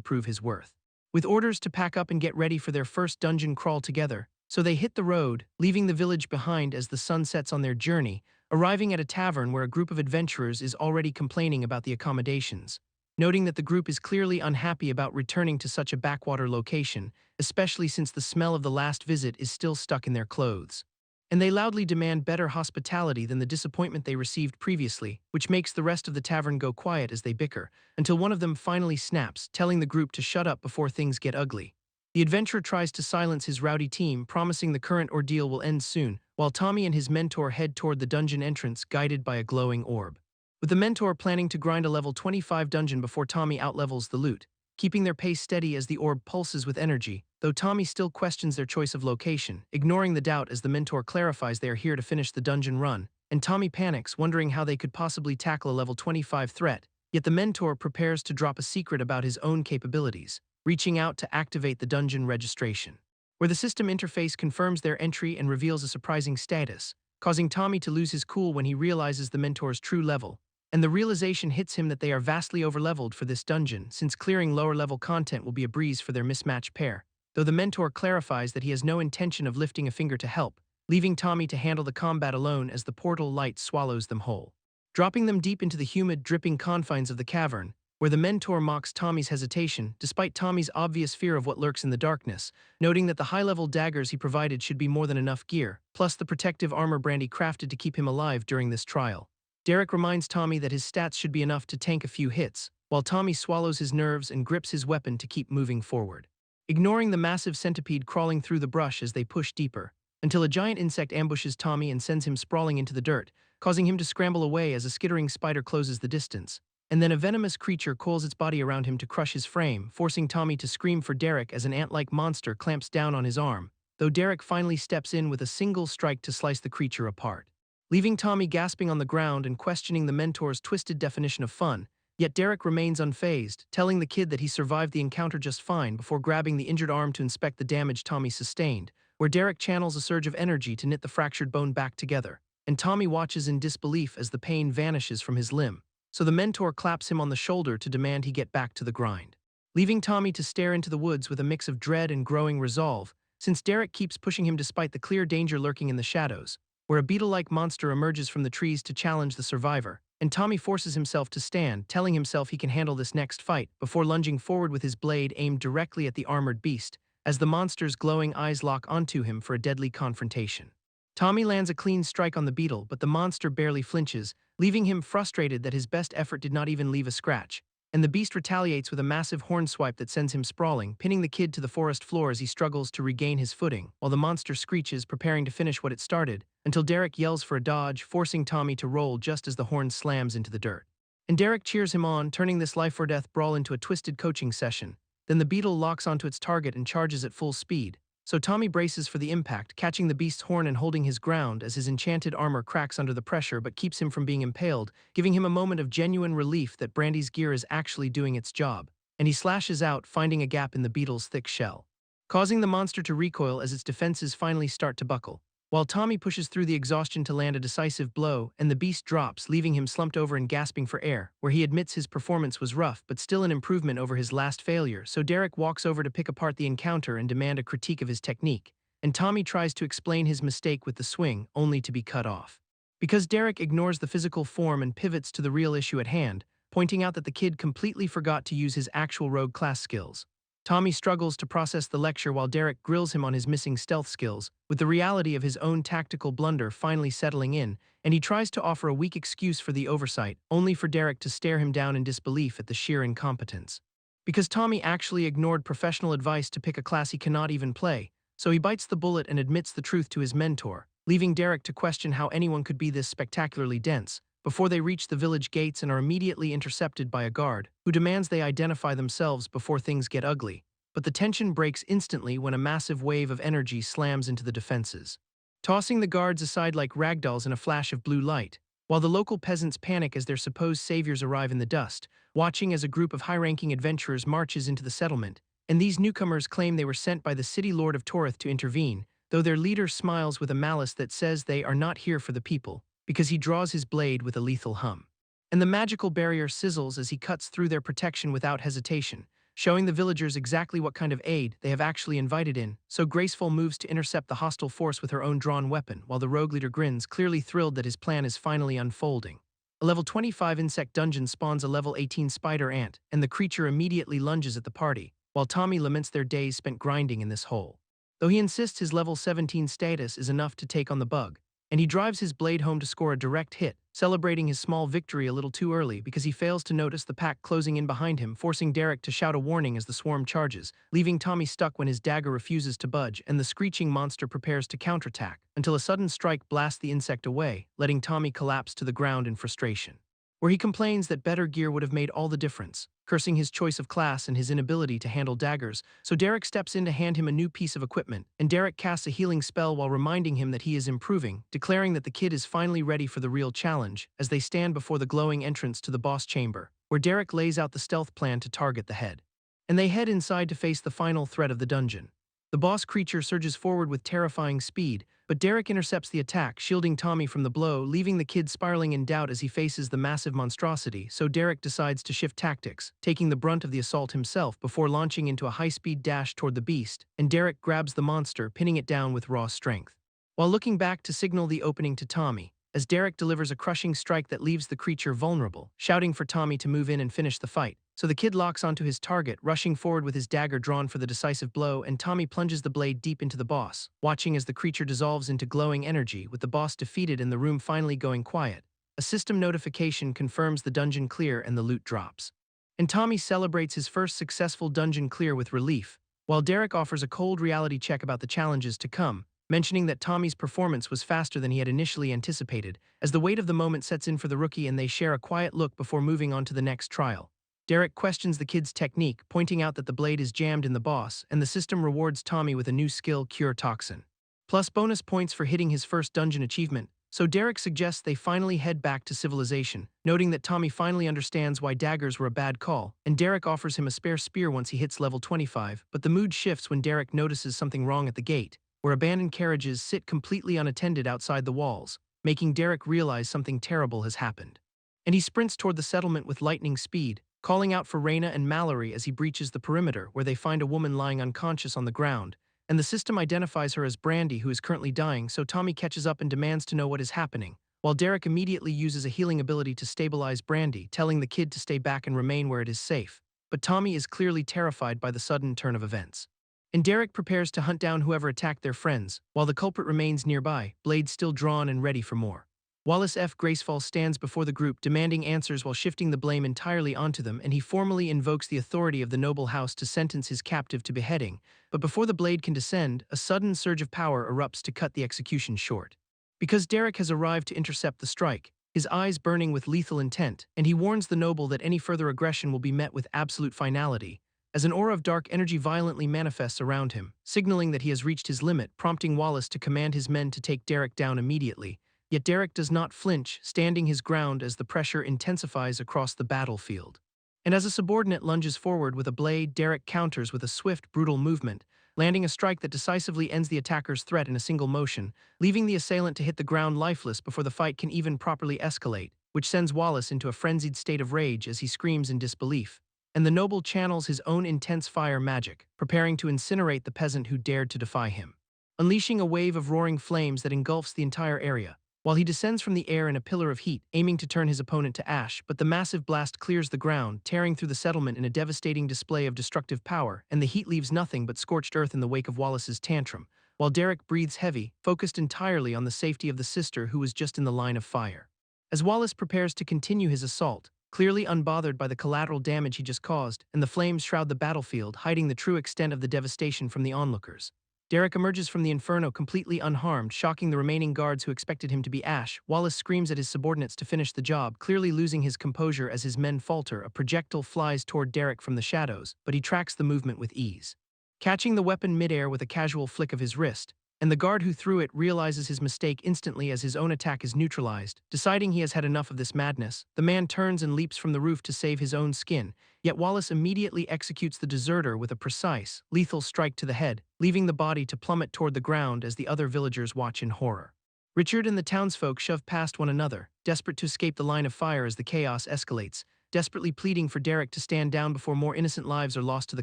prove his worth. With orders to pack up and get ready for their first dungeon crawl together, so they hit the road, leaving the village behind as the sun sets on their journey, arriving at a tavern where a group of adventurers is already complaining about the accommodations. Noting that the group is clearly unhappy about returning to such a backwater location, especially since the smell of the last visit is still stuck in their clothes. And they loudly demand better hospitality than the disappointment they received previously, which makes the rest of the tavern go quiet as they bicker, until one of them finally snaps, telling the group to shut up before things get ugly. The adventurer tries to silence his rowdy team, promising the current ordeal will end soon, while Tommy and his mentor head toward the dungeon entrance, guided by a glowing orb. With the mentor planning to grind a level 25 dungeon before Tommy outlevels the loot, keeping their pace steady as the orb pulses with energy, though Tommy still questions their choice of location, ignoring the doubt as the mentor clarifies they are here to finish the dungeon run, and Tommy panics, wondering how they could possibly tackle a level 25 threat, yet the mentor prepares to drop a secret about his own capabilities, reaching out to activate the dungeon registration, where the system interface confirms their entry and reveals a surprising status, causing Tommy to lose his cool when he realizes the mentor's true level, and the realization hits him that they are vastly overleveled for this dungeon, since clearing lower-level content will be a breeze for their mismatched pair, though the mentor clarifies that he has no intention of lifting a finger to help, leaving Tommy to handle the combat alone as the portal light swallows them whole. Dropping them deep into the humid, dripping confines of the cavern, where the mentor mocks Tommy's hesitation, despite Tommy's obvious fear of what lurks in the darkness, noting that the high-level daggers he provided should be more than enough gear, plus the protective armor Brandy crafted to keep him alive during this trial. Derek reminds Tommy that his stats should be enough to tank a few hits, while Tommy swallows his nerves and grips his weapon to keep moving forward. Ignoring the massive centipede crawling through the brush as they push deeper, until a giant insect ambushes Tommy and sends him sprawling into the dirt, causing him to scramble away as a skittering spider closes the distance. And then a venomous creature coils its body around him to crush his frame, forcing Tommy to scream for Derek as an ant-like monster clamps down on his arm, though Derek finally steps in with a single strike to slice the creature apart. Leaving Tommy gasping on the ground and questioning the mentor's twisted definition of fun, yet Derek remains unfazed, telling the kid that he survived the encounter just fine before grabbing the injured arm to inspect the damage Tommy sustained, where Derek channels a surge of energy to knit the fractured bone back together, and Tommy watches in disbelief as the pain vanishes from his limb. So the mentor claps him on the shoulder to demand he get back to the grind. Leaving Tommy to stare into the woods with a mix of dread and growing resolve, since Derek keeps pushing him despite the clear danger lurking in the shadows, where a beetle-like monster emerges from the trees to challenge the survivor, and Tommy forces himself to stand, telling himself he can handle this next fight, before lunging forward with his blade aimed directly at the armored beast, as the monster's glowing eyes lock onto him for a deadly confrontation. Tommy lands a clean strike on the beetle, but the monster barely flinches, leaving him frustrated that his best effort did not even leave a scratch, and the beast retaliates with a massive horn swipe that sends him sprawling, pinning the kid to the forest floor as he struggles to regain his footing, while the monster screeches, preparing to finish what it started, until Derek yells for a dodge, forcing Tommy to roll just as the horn slams into the dirt. And Derek cheers him on, turning this life-or-death brawl into a twisted coaching session. Then the beetle locks onto its target and charges at full speed, so Tommy braces for the impact, catching the beast's horn and holding his ground as his enchanted armor cracks under the pressure but keeps him from being impaled, giving him a moment of genuine relief that Brandy's gear is actually doing its job, and he slashes out, finding a gap in the beetle's thick shell, causing the monster to recoil as its defenses finally start to buckle, while Tommy pushes through the exhaustion to land a decisive blow, and the beast drops, leaving him slumped over and gasping for air, where he admits his performance was rough but still an improvement over his last failure, so Derek walks over to pick apart the encounter and demand a critique of his technique, and Tommy tries to explain his mistake with the swing, only to be cut off. Because Derek ignores the physical form and pivots to the real issue at hand, pointing out that the kid completely forgot to use his actual rogue class skills. Tommy struggles to process the lecture while Derek grills him on his missing stealth skills, with the reality of his own tactical blunder finally settling in, and he tries to offer a weak excuse for the oversight, only for Derek to stare him down in disbelief at the sheer incompetence. Because Tommy actually ignored professional advice to pick a class he cannot even play, so he bites the bullet and admits the truth to his mentor, leaving Derek to question how anyone could be this spectacularly dense, before they reach the village gates and are immediately intercepted by a guard, who demands they identify themselves before things get ugly. But the tension breaks instantly when a massive wave of energy slams into the defenses, tossing the guards aside like ragdolls in a flash of blue light, while the local peasants panic as their supposed saviors arrive in the dust, watching as a group of high-ranking adventurers marches into the settlement, and these newcomers claim they were sent by the city lord of Torith to intervene, though their leader smiles with a malice that says they are not here for the people, because he draws his blade with a lethal hum. And the magical barrier sizzles as he cuts through their protection without hesitation, showing the villagers exactly what kind of aid they have actually invited in, so Graceful moves to intercept the hostile force with her own drawn weapon, while the rogue leader grins, clearly thrilled that his plan is finally unfolding. A level 25 insect dungeon spawns a level 18 spider ant, and the creature immediately lunges at the party, while Tommy laments their days spent grinding in this hole. Though he insists his level 17 status is enough to take on the bug, and he drives his blade home to score a direct hit, celebrating his small victory a little too early because he fails to notice the pack closing in behind him, forcing Derek to shout a warning as the swarm charges, leaving Tommy stuck when his dagger refuses to budge and the screeching monster prepares to counterattack, until a sudden strike blasts the insect away, letting Tommy collapse to the ground in frustration, where he complains that better gear would have made all the difference, cursing his choice of class and his inability to handle daggers, so Derek steps in to hand him a new piece of equipment, and Derek casts a healing spell while reminding him that he is improving, declaring that the kid is finally ready for the real challenge, as they stand before the glowing entrance to the boss chamber, where Derek lays out the stealth plan to target the head. And they head inside to face the final threat of the dungeon. The boss creature surges forward with terrifying speed, but Derek intercepts the attack, shielding Tommy from the blow, leaving the kid spiraling in doubt as he faces the massive monstrosity, so Derek decides to shift tactics, taking the brunt of the assault himself before launching into a high-speed dash toward the beast, and Derek grabs the monster, pinning it down with raw strength, while looking back to signal the opening to Tommy, as Derek delivers a crushing strike that leaves the creature vulnerable, shouting for Tommy to move in and finish the fight. So the kid locks onto his target, rushing forward with his dagger drawn for the decisive blow, and Tommy plunges the blade deep into the boss, watching as the creature dissolves into glowing energy, with the boss defeated and the room finally going quiet. A system notification confirms the dungeon clear and the loot drops. And Tommy celebrates his first successful dungeon clear with relief, while Derek offers a cold reality check about the challenges to come, mentioning that Tommy's performance was faster than he had initially anticipated, as the weight of the moment sets in for the rookie and they share a quiet look before moving on to the next trial. Derek questions the kid's technique, pointing out that the blade is jammed in the boss, and the system rewards Tommy with a new skill, Cure Toxin, plus bonus points for hitting his first dungeon achievement. So Derek suggests they finally head back to civilization, noting that Tommy finally understands why daggers were a bad call, and Derek offers him a spare spear once he hits level 25, but the mood shifts when Derek notices something wrong at the gate, where abandoned carriages sit completely unattended outside the walls, making Derek realize something terrible has happened. And he sprints toward the settlement with lightning speed, calling out for Raina and Mallory as he breaches the perimeter, where they find a woman lying unconscious on the ground, and the system identifies her as Brandy, who is currently dying, so Tommy catches up and demands to know what is happening, while Derek immediately uses a healing ability to stabilize Brandy, telling the kid to stay back and remain where it is safe. But Tommy is clearly terrified by the sudden turn of events. And Derek prepares to hunt down whoever attacked their friends, while the culprit remains nearby, blade still drawn and ready for more. Wallace F. Gracefall stands before the group, demanding answers while shifting the blame entirely onto them, and he formally invokes the authority of the noble house to sentence his captive to beheading. But before the blade can descend, a sudden surge of power erupts to cut the execution short. Because Derek has arrived to intercept the strike, his eyes burning with lethal intent, and he warns the noble that any further aggression will be met with absolute finality, as an aura of dark energy violently manifests around him, signaling that he has reached his limit, prompting Wallace to command his men to take Derek down immediately. Yet Derek does not flinch, standing his ground as the pressure intensifies across the battlefield. And as a subordinate lunges forward with a blade, Derek counters with a swift, brutal movement, landing a strike that decisively ends the attacker's threat in a single motion, leaving the assailant to hit the ground lifeless before the fight can even properly escalate, which sends Wallace into a frenzied state of rage as he screams in disbelief. And the noble channels his own intense fire magic, preparing to incinerate the peasant who dared to defy him, unleashing a wave of roaring flames that engulfs the entire area, while he descends from the air in a pillar of heat, aiming to turn his opponent to ash. But the massive blast clears the ground, tearing through the settlement in a devastating display of destructive power, and the heat leaves nothing but scorched earth in the wake of Wallace's tantrum, while Derek breathes heavy, focused entirely on the safety of the sister who was just in the line of fire. As Wallace prepares to continue his assault, clearly unbothered by the collateral damage he just caused, and the flames shroud the battlefield, hiding the true extent of the devastation from the onlookers, Derek emerges from the inferno completely unharmed, shocking the remaining guards who expected him to be ash. Wallace screams at his subordinates to finish the job, clearly losing his composure as his men falter. A projectile flies toward Derek from the shadows, but he tracks the movement with ease, catching the weapon midair with a casual flick of his wrist, and the guard who threw it realizes his mistake instantly as his own attack is neutralized. Deciding he has had enough of this madness, the man turns and leaps from the roof to save his own skin, yet Wallace immediately executes the deserter with a precise, lethal strike to the head, leaving the body to plummet toward the ground as the other villagers watch in horror. Richard and the townsfolk shove past one another, desperate to escape the line of fire as the chaos escalates, desperately pleading for Derek to stand down before more innocent lives are lost to the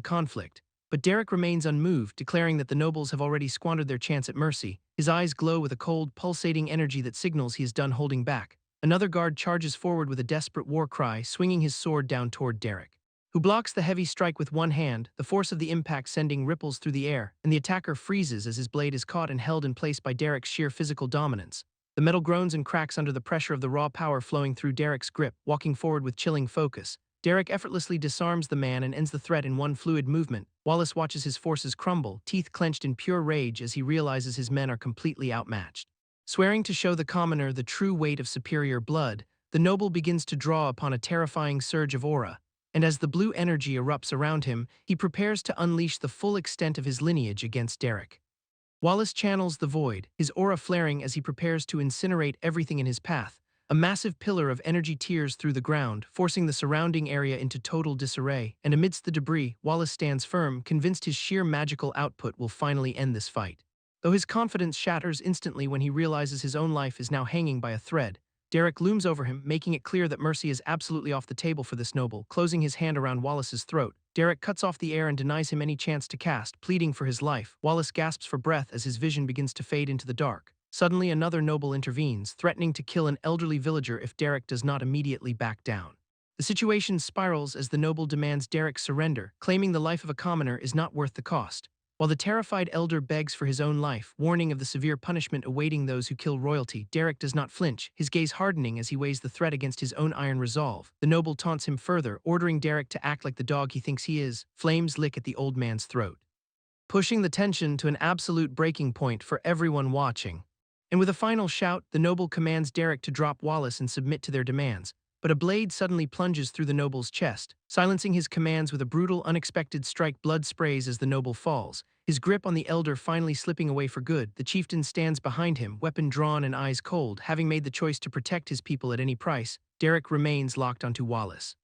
conflict. But Derek remains unmoved, declaring that the nobles have already squandered their chance at mercy. His eyes glow with a cold, pulsating energy that signals he is done holding back. Another guard charges forward with a desperate war cry, swinging his sword down toward Derek, who blocks the heavy strike with one hand, the force of the impact sending ripples through the air, and the attacker freezes as his blade is caught and held in place by Derek's sheer physical dominance. The metal groans and cracks under the pressure of the raw power flowing through Derek's grip, walking forward with chilling focus. Derek effortlessly disarms the man and ends the threat in one fluid movement. Wallace watches his forces crumble, teeth clenched in pure rage as he realizes his men are completely outmatched. Swearing to show the commoner the true weight of superior blood, the noble begins to draw upon a terrifying surge of aura, and as the blue energy erupts around him, he prepares to unleash the full extent of his lineage against Derek. Wallace channels the void, his aura flaring as he prepares to incinerate everything in his path. A massive pillar of energy tears through the ground, forcing the surrounding area into total disarray, and amidst the debris, Wallace stands firm, convinced his sheer magical output will finally end this fight. Though his confidence shatters instantly when he realizes his own life is now hanging by a thread, Derek looms over him, making it clear that mercy is absolutely off the table for this noble. Closing his hand around Wallace's throat, Derek cuts off the air and denies him any chance to cast, pleading for his life. Wallace gasps for breath as his vision begins to fade into the dark, Suddenly, another noble intervenes, threatening to kill an elderly villager if Derek does not immediately back down. The situation spirals as the noble demands Derek surrender, claiming the life of a commoner is not worth the cost. While the terrified elder begs for his own life, warning of the severe punishment awaiting those who kill royalty, Derek does not flinch, his gaze hardening as he weighs the threat against his own iron resolve. The noble taunts him further, ordering Derek to act like the dog he thinks he is. Flames lick at the old man's throat, pushing the tension to an absolute breaking point for everyone watching. And with a final shout, the noble commands Derek to drop Wallace and submit to their demands. But a blade suddenly plunges through the noble's chest, silencing his commands with a brutal, unexpected strike. Blood sprays as the noble falls, his grip on the elder finally slipping away for good. The chieftain stands behind him, weapon drawn and eyes cold. Having made the choice to protect his people at any price, Derek remains locked onto Wallace,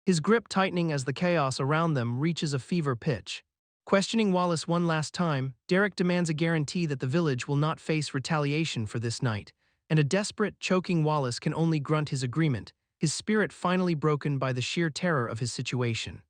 his grip tightening as the chaos around them reaches a fever pitch. Questioning Wallace one last time, Derek demands a guarantee that the village will not face retaliation for this night, and a desperate, choking Wallace can only grunt his agreement, his spirit finally broken by the sheer terror of his situation.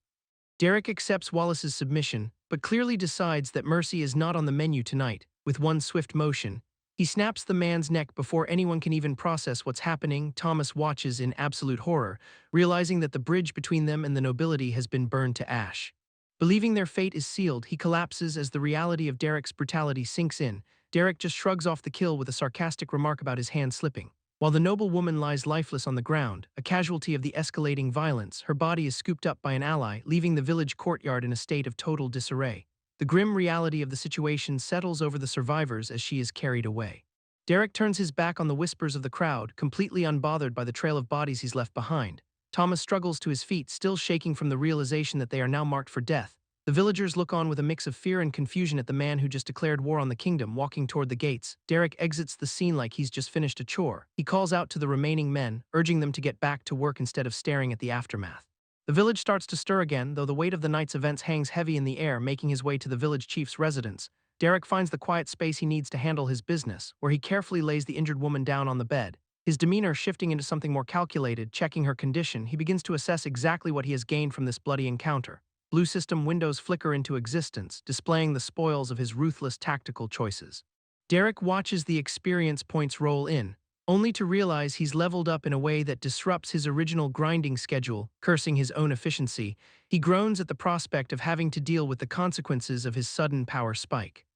Derek accepts Wallace's submission, but clearly decides that mercy is not on the menu tonight. With one swift motion, he snaps the man's neck before anyone can even process what's happening. Thomas watches in absolute horror, realizing that the bridge between them and the nobility has been burned to ash. Believing their fate is sealed, he collapses as the reality of Derek's brutality sinks in. Derek just shrugs off the kill with a sarcastic remark about his hand slipping. While the noble woman lies lifeless on the ground, a casualty of the escalating violence, her body is scooped up by an ally, leaving the village courtyard in a state of total disarray. The grim reality of the situation settles over the survivors as she is carried away. Derek turns his back on the whispers of the crowd, completely unbothered by the trail of bodies he's left behind. Thomas struggles to his feet, still shaking from the realization that they are now marked for death. The villagers look on with a mix of fear and confusion at the man who just declared war on the kingdom, walking toward the gates. Derek exits the scene like he's just finished a chore. He calls out to the remaining men, urging them to get back to work instead of staring at the aftermath. The village starts to stir again, though the weight of the night's events hangs heavy in the air. Making his way to the village chief's residence, Derek finds the quiet space he needs to handle his business, where he carefully lays the injured woman down on the bed. His demeanor shifting into something more calculated, checking her condition, he begins to assess exactly what he has gained from this bloody encounter. Blue system windows flicker into existence, displaying the spoils of his ruthless tactical choices. Derek watches the experience points roll in, only to realize he's leveled up in a way that disrupts his original grinding schedule. Cursing his own efficiency, he groans at the prospect of having to deal with the consequences of his sudden power spike.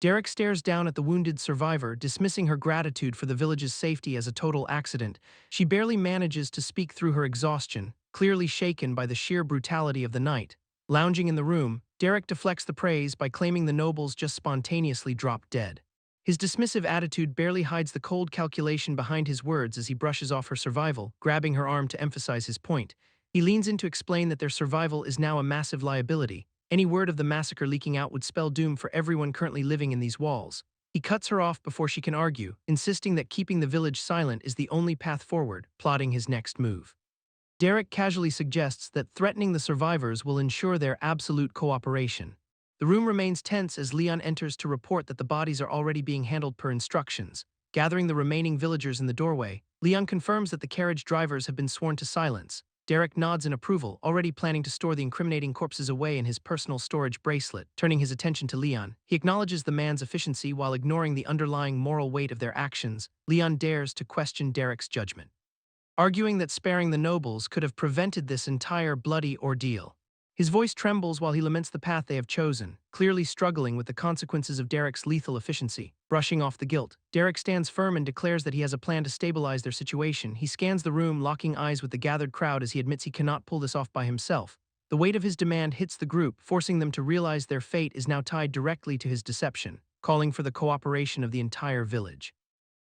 Derek stares down at the wounded survivor, dismissing her gratitude for the village's safety as a total accident. She barely manages to speak through her exhaustion, clearly shaken by the sheer brutality of the night. Lounging in the room, Derek deflects the praise by claiming the nobles just spontaneously dropped dead. His dismissive attitude barely hides the cold calculation behind his words as he brushes off her survival, grabbing her arm to emphasize his point. He leans in to explain that their survival is now a massive liability. Any word of the massacre leaking out would spell doom for everyone currently living in these walls. He cuts her off before she can argue, insisting that keeping the village silent is the only path forward, plotting his next move. Derek casually suggests that threatening the survivors will ensure their absolute cooperation. The room remains tense as Leon enters to report that the bodies are already being handled per instructions. Gathering the remaining villagers in the doorway, Leon confirms that the carriage drivers have been sworn to silence. Derek nods in approval, already planning to store the incriminating corpses away in his personal storage bracelet. Turning his attention to Leon, he acknowledges the man's efficiency while ignoring the underlying moral weight of their actions. Leon dares to question Derek's judgment, arguing that sparing the nobles could have prevented this entire bloody ordeal. His voice trembles while he laments the path they have chosen, clearly struggling with the consequences of Derek's lethal efficiency. Brushing off the guilt, Derek stands firm and declares that he has a plan to stabilize their situation. He scans the room, locking eyes with the gathered crowd as he admits he cannot pull this off by himself. The weight of his demand hits the group, forcing them to realize their fate is now tied directly to his deception, calling for the cooperation of the entire village.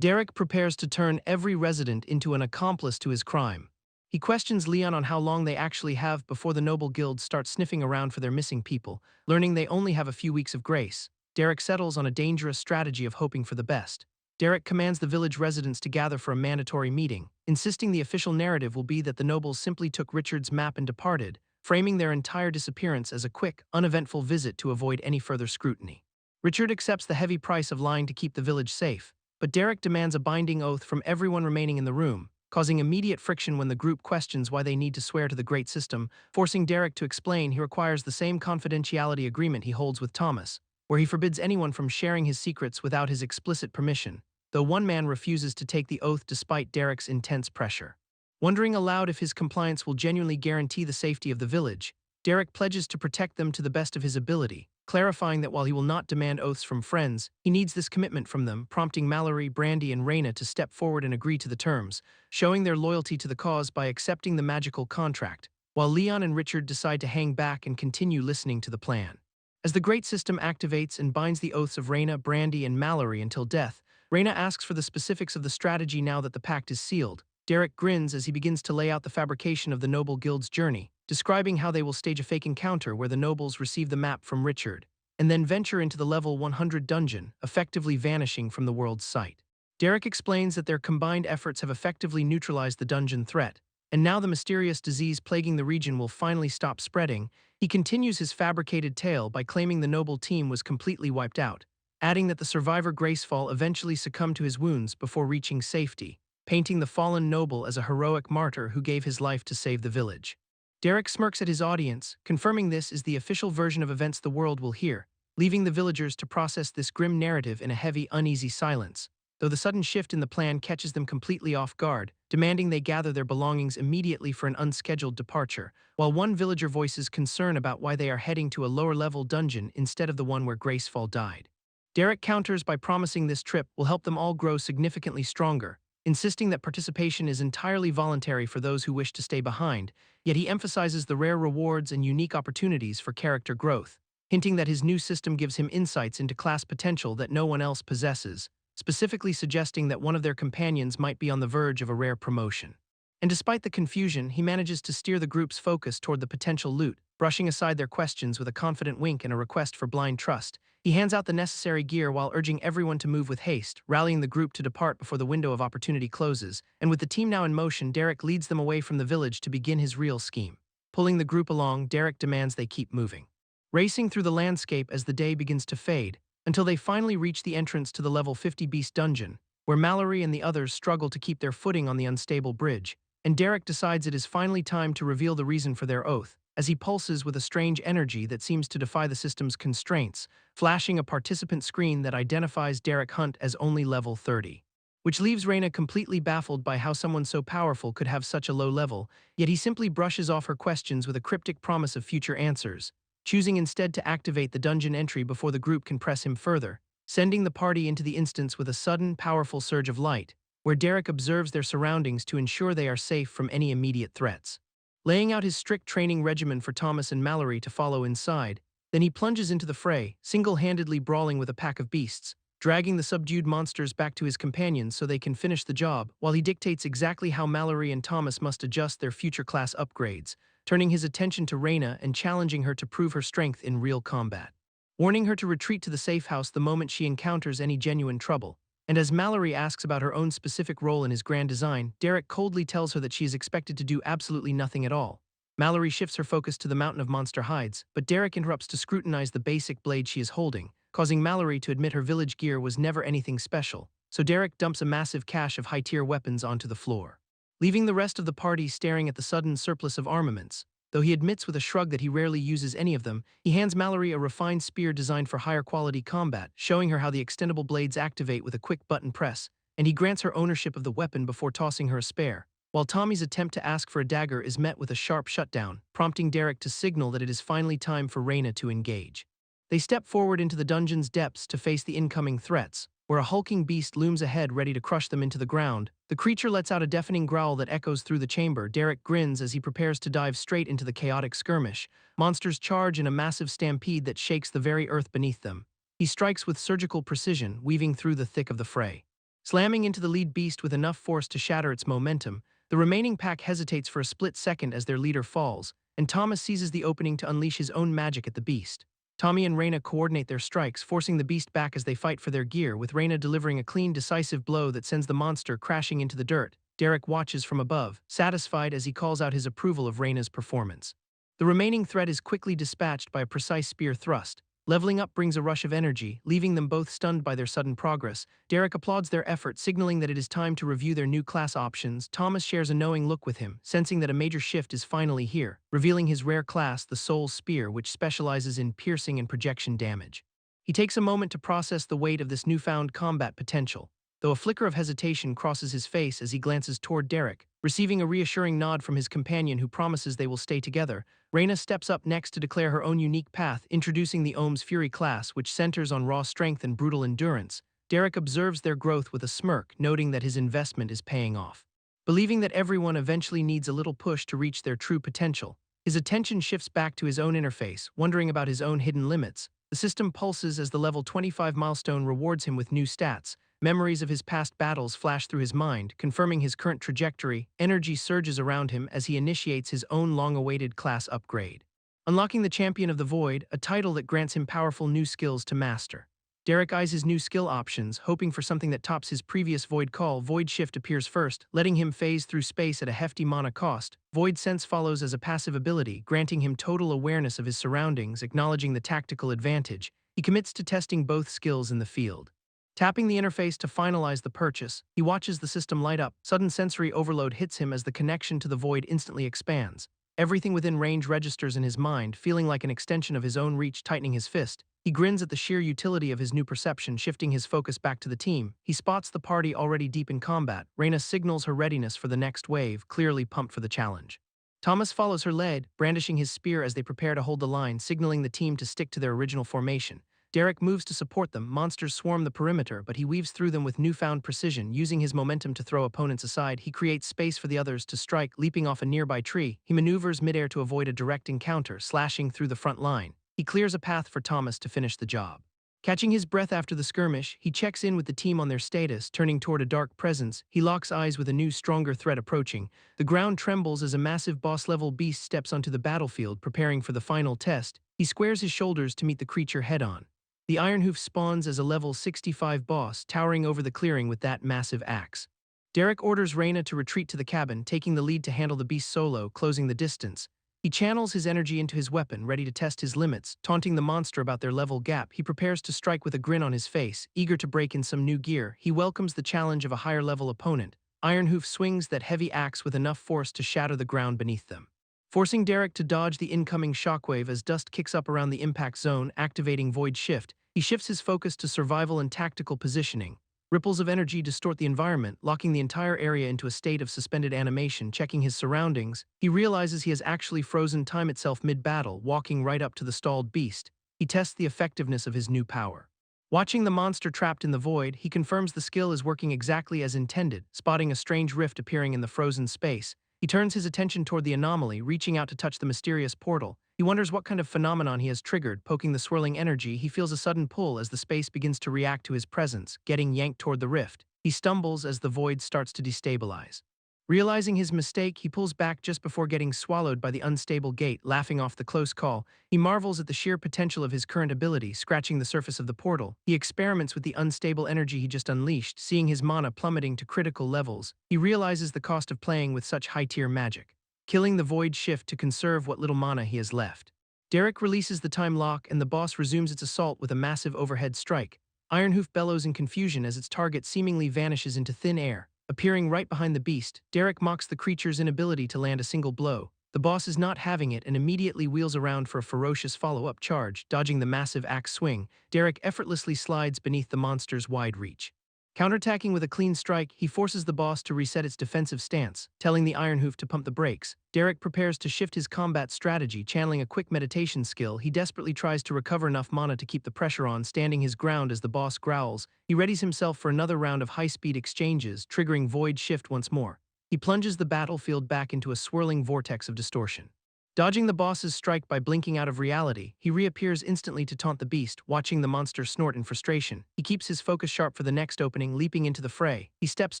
Derek prepares to turn every resident into an accomplice to his crime. He questions Leon on how long they actually have before the noble guilds start sniffing around for their missing people, learning they only have a few weeks of grace. Derek settles on a dangerous strategy of hoping for the best. Derek commands the village residents to gather for a mandatory meeting, insisting the official narrative will be that the nobles simply took Richard's map and departed, framing their entire disappearance as a quick, uneventful visit to avoid any further scrutiny. Richard accepts the heavy price of lying to keep the village safe, but Derek demands a binding oath from everyone remaining in the room, causing immediate friction when the group questions why they need to swear to the great system. Forcing Derek to explain, he requires the same confidentiality agreement he holds with Thomas, where he forbids anyone from sharing his secrets without his explicit permission. though one man refuses to take the oath despite Derek's intense pressure. Wondering aloud if his compliance will genuinely guarantee the safety of the village, Derek pledges to protect them to the best of his ability, clarifying that while he will not demand oaths from friends, he needs this commitment from them, prompting Mallory, Brandy, and Raina to step forward and agree to the terms, showing their loyalty to the cause by accepting the magical contract, while Leon and Richard decide to hang back and continue listening to the plan. As the Great System activates and binds the oaths of Raina, Brandy, and Mallory until death, Raina asks for the specifics of the strategy now that the pact is sealed. Derek grins as he begins to lay out the fabrication of the Noble Guild's journey, describing how they will stage a fake encounter where the nobles receive the map from Richard, and then venture into the level 100 dungeon, effectively vanishing from the world's sight. Derek explains that their combined efforts have effectively neutralized the dungeon threat, and now the mysterious disease plaguing the region will finally stop spreading. He continues his fabricated tale by claiming the noble team was completely wiped out, adding that the survivor Gracefall eventually succumbed to his wounds before reaching safety, painting the fallen noble as a heroic martyr who gave his life to save the village. Derek smirks at his audience, confirming this is the official version of events the world will hear, leaving the villagers to process this grim narrative in a heavy, uneasy silence, though the sudden shift in the plan catches them completely off guard, demanding they gather their belongings immediately for an unscheduled departure, while one villager voices concern about why they are heading to a lower-level dungeon instead of the one where Gracefall died. Derek counters by promising this trip will help them all grow significantly stronger, insisting that participation is entirely voluntary for those who wish to stay behind, yet he emphasizes the rare rewards and unique opportunities for character growth, hinting that his new system gives him insights into class potential that no one else possesses, specifically suggesting that one of their companions might be on the verge of a rare promotion. And despite the confusion, he manages to steer the group's focus toward the potential loot, brushing aside their questions with a confident wink and a request for blind trust. He hands out the necessary gear while urging everyone to move with haste, rallying the group to depart before the window of opportunity closes, and with the team now in motion, Derek leads them away from the village to begin his real scheme. Pulling the group along, Derek demands they keep moving, racing through the landscape as the day begins to fade, until they finally reach the entrance to the level 50 beast dungeon, where Mallory and the others struggle to keep their footing on the unstable bridge, and Derek decides it is finally time to reveal the reason for their oath, as he pulses with a strange energy that seems to defy the system's constraints, flashing a participant screen that identifies Derek Hunt as only level 30. Which leaves Raina completely baffled by how someone so powerful could have such a low level, yet he simply brushes off her questions with a cryptic promise of future answers, choosing instead to activate the dungeon entry before the group can press him further, sending the party into the instance with a sudden, powerful surge of light, where Derek observes their surroundings to ensure they are safe from any immediate threats. Laying out his strict training regimen for Thomas and Mallory to follow inside, then he plunges into the fray, single-handedly brawling with a pack of beasts, dragging the subdued monsters back to his companions so they can finish the job, while he dictates exactly how Mallory and Thomas must adjust their future class upgrades, turning his attention to Raina and challenging her to prove her strength in real combat, warning her to retreat to the safe house the moment she encounters any genuine trouble. And as Mallory asks about her own specific role in his grand design, Derek coldly tells her that she is expected to do absolutely nothing at all. Mallory shifts her focus to the mountain of monster hides, but Derek interrupts to scrutinize the basic blade she is holding, causing Mallory to admit her village gear was never anything special, so Derek dumps a massive cache of high-tier weapons onto the floor, leaving the rest of the party staring at the sudden surplus of armaments. Though he admits with a shrug that he rarely uses any of them, he hands Mallory a refined spear designed for higher quality combat, showing her how the extendable blades activate with a quick button press, and he grants her ownership of the weapon before tossing her a spare, while Tommy's attempt to ask for a dagger is met with a sharp shutdown, prompting Derek to signal that it is finally time for Raina to engage. They step forward into the dungeon's depths to face the incoming threats, where a hulking beast looms ahead ready to crush them into the ground. The creature lets out a deafening growl that echoes through the chamber. Derek grins as he prepares to dive straight into the chaotic skirmish. Monsters charge in a massive stampede that shakes the very earth beneath them. He strikes with surgical precision, weaving through the thick of the fray, slamming into the lead beast with enough force to shatter its momentum. The remaining pack hesitates for a split second as their leader falls, and Thomas seizes the opening to unleash his own magic at the beast. Tommy and Raina coordinate their strikes, forcing the beast back as they fight for their gear, with Raina delivering a clean, decisive blow that sends the monster crashing into the dirt. Derek watches from above, satisfied as he calls out his approval of Raina's performance. The remaining threat is quickly dispatched by a precise spear thrust. Leveling up brings a rush of energy, leaving them both stunned by their sudden progress. Derek applauds their effort, signaling that it is time to review their new class options. Thomas shares a knowing look with him, sensing that a major shift is finally here, revealing his rare class, the Soul Spear, which specializes in piercing and projection damage. He takes a moment to process the weight of this newfound combat potential, though a flicker of hesitation crosses his face as he glances toward Derek. Receiving a reassuring nod from his companion who promises they will stay together, Reyna steps up next to declare her own unique path, introducing the Ohm's Fury class, which centers on raw strength and brutal endurance. Derek observes their growth with a smirk, noting that his investment is paying off. Believing that everyone eventually needs a little push to reach their true potential, his attention shifts back to his own interface, wondering about his own hidden limits. The system pulses as the level 25 milestone rewards him with new stats. Memories of his past battles flash through his mind, confirming his current trajectory. Energy surges around him as he initiates his own long-awaited class upgrade. Unlocking the Champion of the Void, a title that grants him powerful new skills to master. Derek eyes his new skill options, hoping for something that tops his previous Void Call. Void Shift appears first, letting him phase through space at a hefty mana cost. Void Sense follows as a passive ability, granting him total awareness of his surroundings, acknowledging the tactical advantage. He commits to testing both skills in the field. Tapping the interface to finalize the purchase, he watches the system light up. Sudden sensory overload hits him as the connection to the void instantly expands. Everything within range registers in his mind, feeling like an extension of his own reach, tightening his fist. He grins at the sheer utility of his new perception, shifting his focus back to the team. He spots the party already deep in combat. Reyna signals her readiness for the next wave, clearly pumped for the challenge. Thomas follows her lead, brandishing his spear as they prepare to hold the line, signaling the team to stick to their original formation. Derek moves to support them. Monsters swarm the perimeter, but he weaves through them with newfound precision. Using his momentum to throw opponents aside, he creates space for the others to strike. Leaping off a nearby tree, he maneuvers midair to avoid a direct encounter, slashing through the front line. He clears a path for Thomas to finish the job. Catching his breath after the skirmish, he checks in with the team on their status. Turning toward a dark presence, he locks eyes with a new, stronger threat approaching. The ground trembles as a massive boss-level beast steps onto the battlefield, preparing for the final test. He squares his shoulders to meet the creature head-on. The Ironhoof spawns as a level 65 boss, towering over the clearing with that massive axe. Derek orders Reyna to retreat to the cabin, taking the lead to handle the beast solo, closing the distance. He channels his energy into his weapon, ready to test his limits. Taunting the monster about their level gap, he prepares to strike with a grin on his face. Eager to break in some new gear, he welcomes the challenge of a higher-level opponent. Ironhoof swings that heavy axe with enough force to shatter the ground beneath them, forcing Derek to dodge the incoming shockwave as dust kicks up around the impact zone, activating Void Shift. He shifts his focus to survival and tactical positioning. Ripples of energy distort the environment, locking the entire area into a state of suspended animation. Checking his surroundings, he realizes he has actually frozen time itself mid-battle, walking right up to the stalled beast. He tests the effectiveness of his new power. Watching the monster trapped in the void, he confirms the skill is working exactly as intended, spotting a strange rift appearing in the frozen space. He turns his attention toward the anomaly, reaching out to touch the mysterious portal. He wonders what kind of phenomenon he has triggered. Poking the swirling energy, he feels a sudden pull as the space begins to react to his presence, getting yanked toward the rift. He stumbles as the void starts to destabilize. Realizing his mistake, he pulls back just before getting swallowed by the unstable gate. Laughing off the close call, he marvels at the sheer potential of his current ability. Scratching the surface of the portal, he experiments with the unstable energy he just unleashed. Seeing his mana plummeting to critical levels, he realizes the cost of playing with such high-tier magic, killing the Void Shift to conserve what little mana he has left. Derek releases the time lock and the boss resumes its assault with a massive overhead strike. Ironhoof bellows in confusion as its target seemingly vanishes into thin air. Appearing right behind the beast, Derek mocks the creature's inability to land a single blow. The boss is not having it and immediately wheels around for a ferocious follow-up charge. Dodging the massive axe swing, Derek effortlessly slides beneath the monster's wide reach. Counterattacking with a clean strike, he forces the boss to reset its defensive stance, telling the Ironhoof to pump the brakes. Derek prepares to shift his combat strategy, channeling a quick meditation skill. He desperately tries to recover enough mana to keep the pressure on, standing his ground as the boss growls. He readies himself for another round of high-speed exchanges, triggering Void Shift once more. He plunges the battlefield back into a swirling vortex of distortion. Dodging the boss's strike by blinking out of reality, he reappears instantly to taunt the beast. Watching the monster snort in frustration, he keeps his focus sharp for the next opening. Leaping into the fray, he steps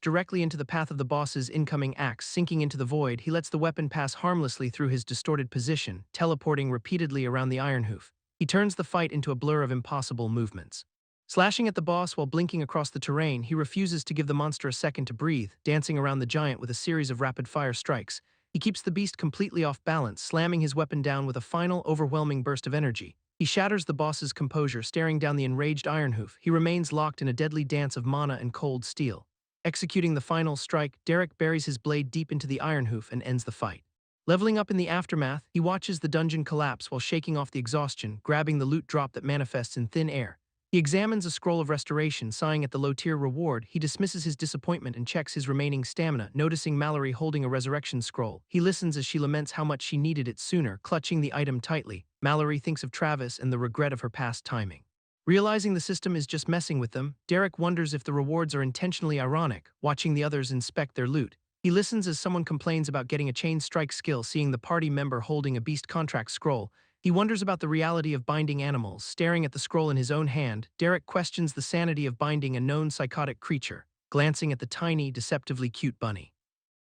directly into the path of the boss's incoming axe. Sinking into the void, he lets the weapon pass harmlessly through his distorted position, teleporting repeatedly around the Ironhoof. He turns the fight into a blur of impossible movements. Slashing at the boss while blinking across the terrain, he refuses to give the monster a second to breathe, dancing around the giant with a series of rapid-fire strikes. He keeps the beast completely off balance, slamming his weapon down with a final, overwhelming burst of energy. He shatters the boss's composure, staring down the enraged Ironhoof. He remains locked in a deadly dance of mana and cold steel. Executing the final strike, Derek buries his blade deep into the Ironhoof and ends the fight. Leveling up in the aftermath, he watches the dungeon collapse while shaking off the exhaustion, grabbing the loot drop that manifests in thin air. He examines a scroll of restoration, sighing at the low-tier reward. He dismisses his disappointment and checks his remaining stamina, noticing Mallory holding a resurrection scroll. He listens as she laments how much she needed it sooner, clutching the item tightly. Mallory thinks of Travis and the regret of her past timing. Realizing the system is just messing with them, Derek wonders if the rewards are intentionally ironic, watching the others inspect their loot. He listens as someone complains about getting a chain strike skill, seeing the party member holding a beast contract scroll. He wonders about the reality of binding animals. Staring at the scroll in his own hand, Derek questions the sanity of binding a known psychotic creature, glancing at the tiny, deceptively cute bunny.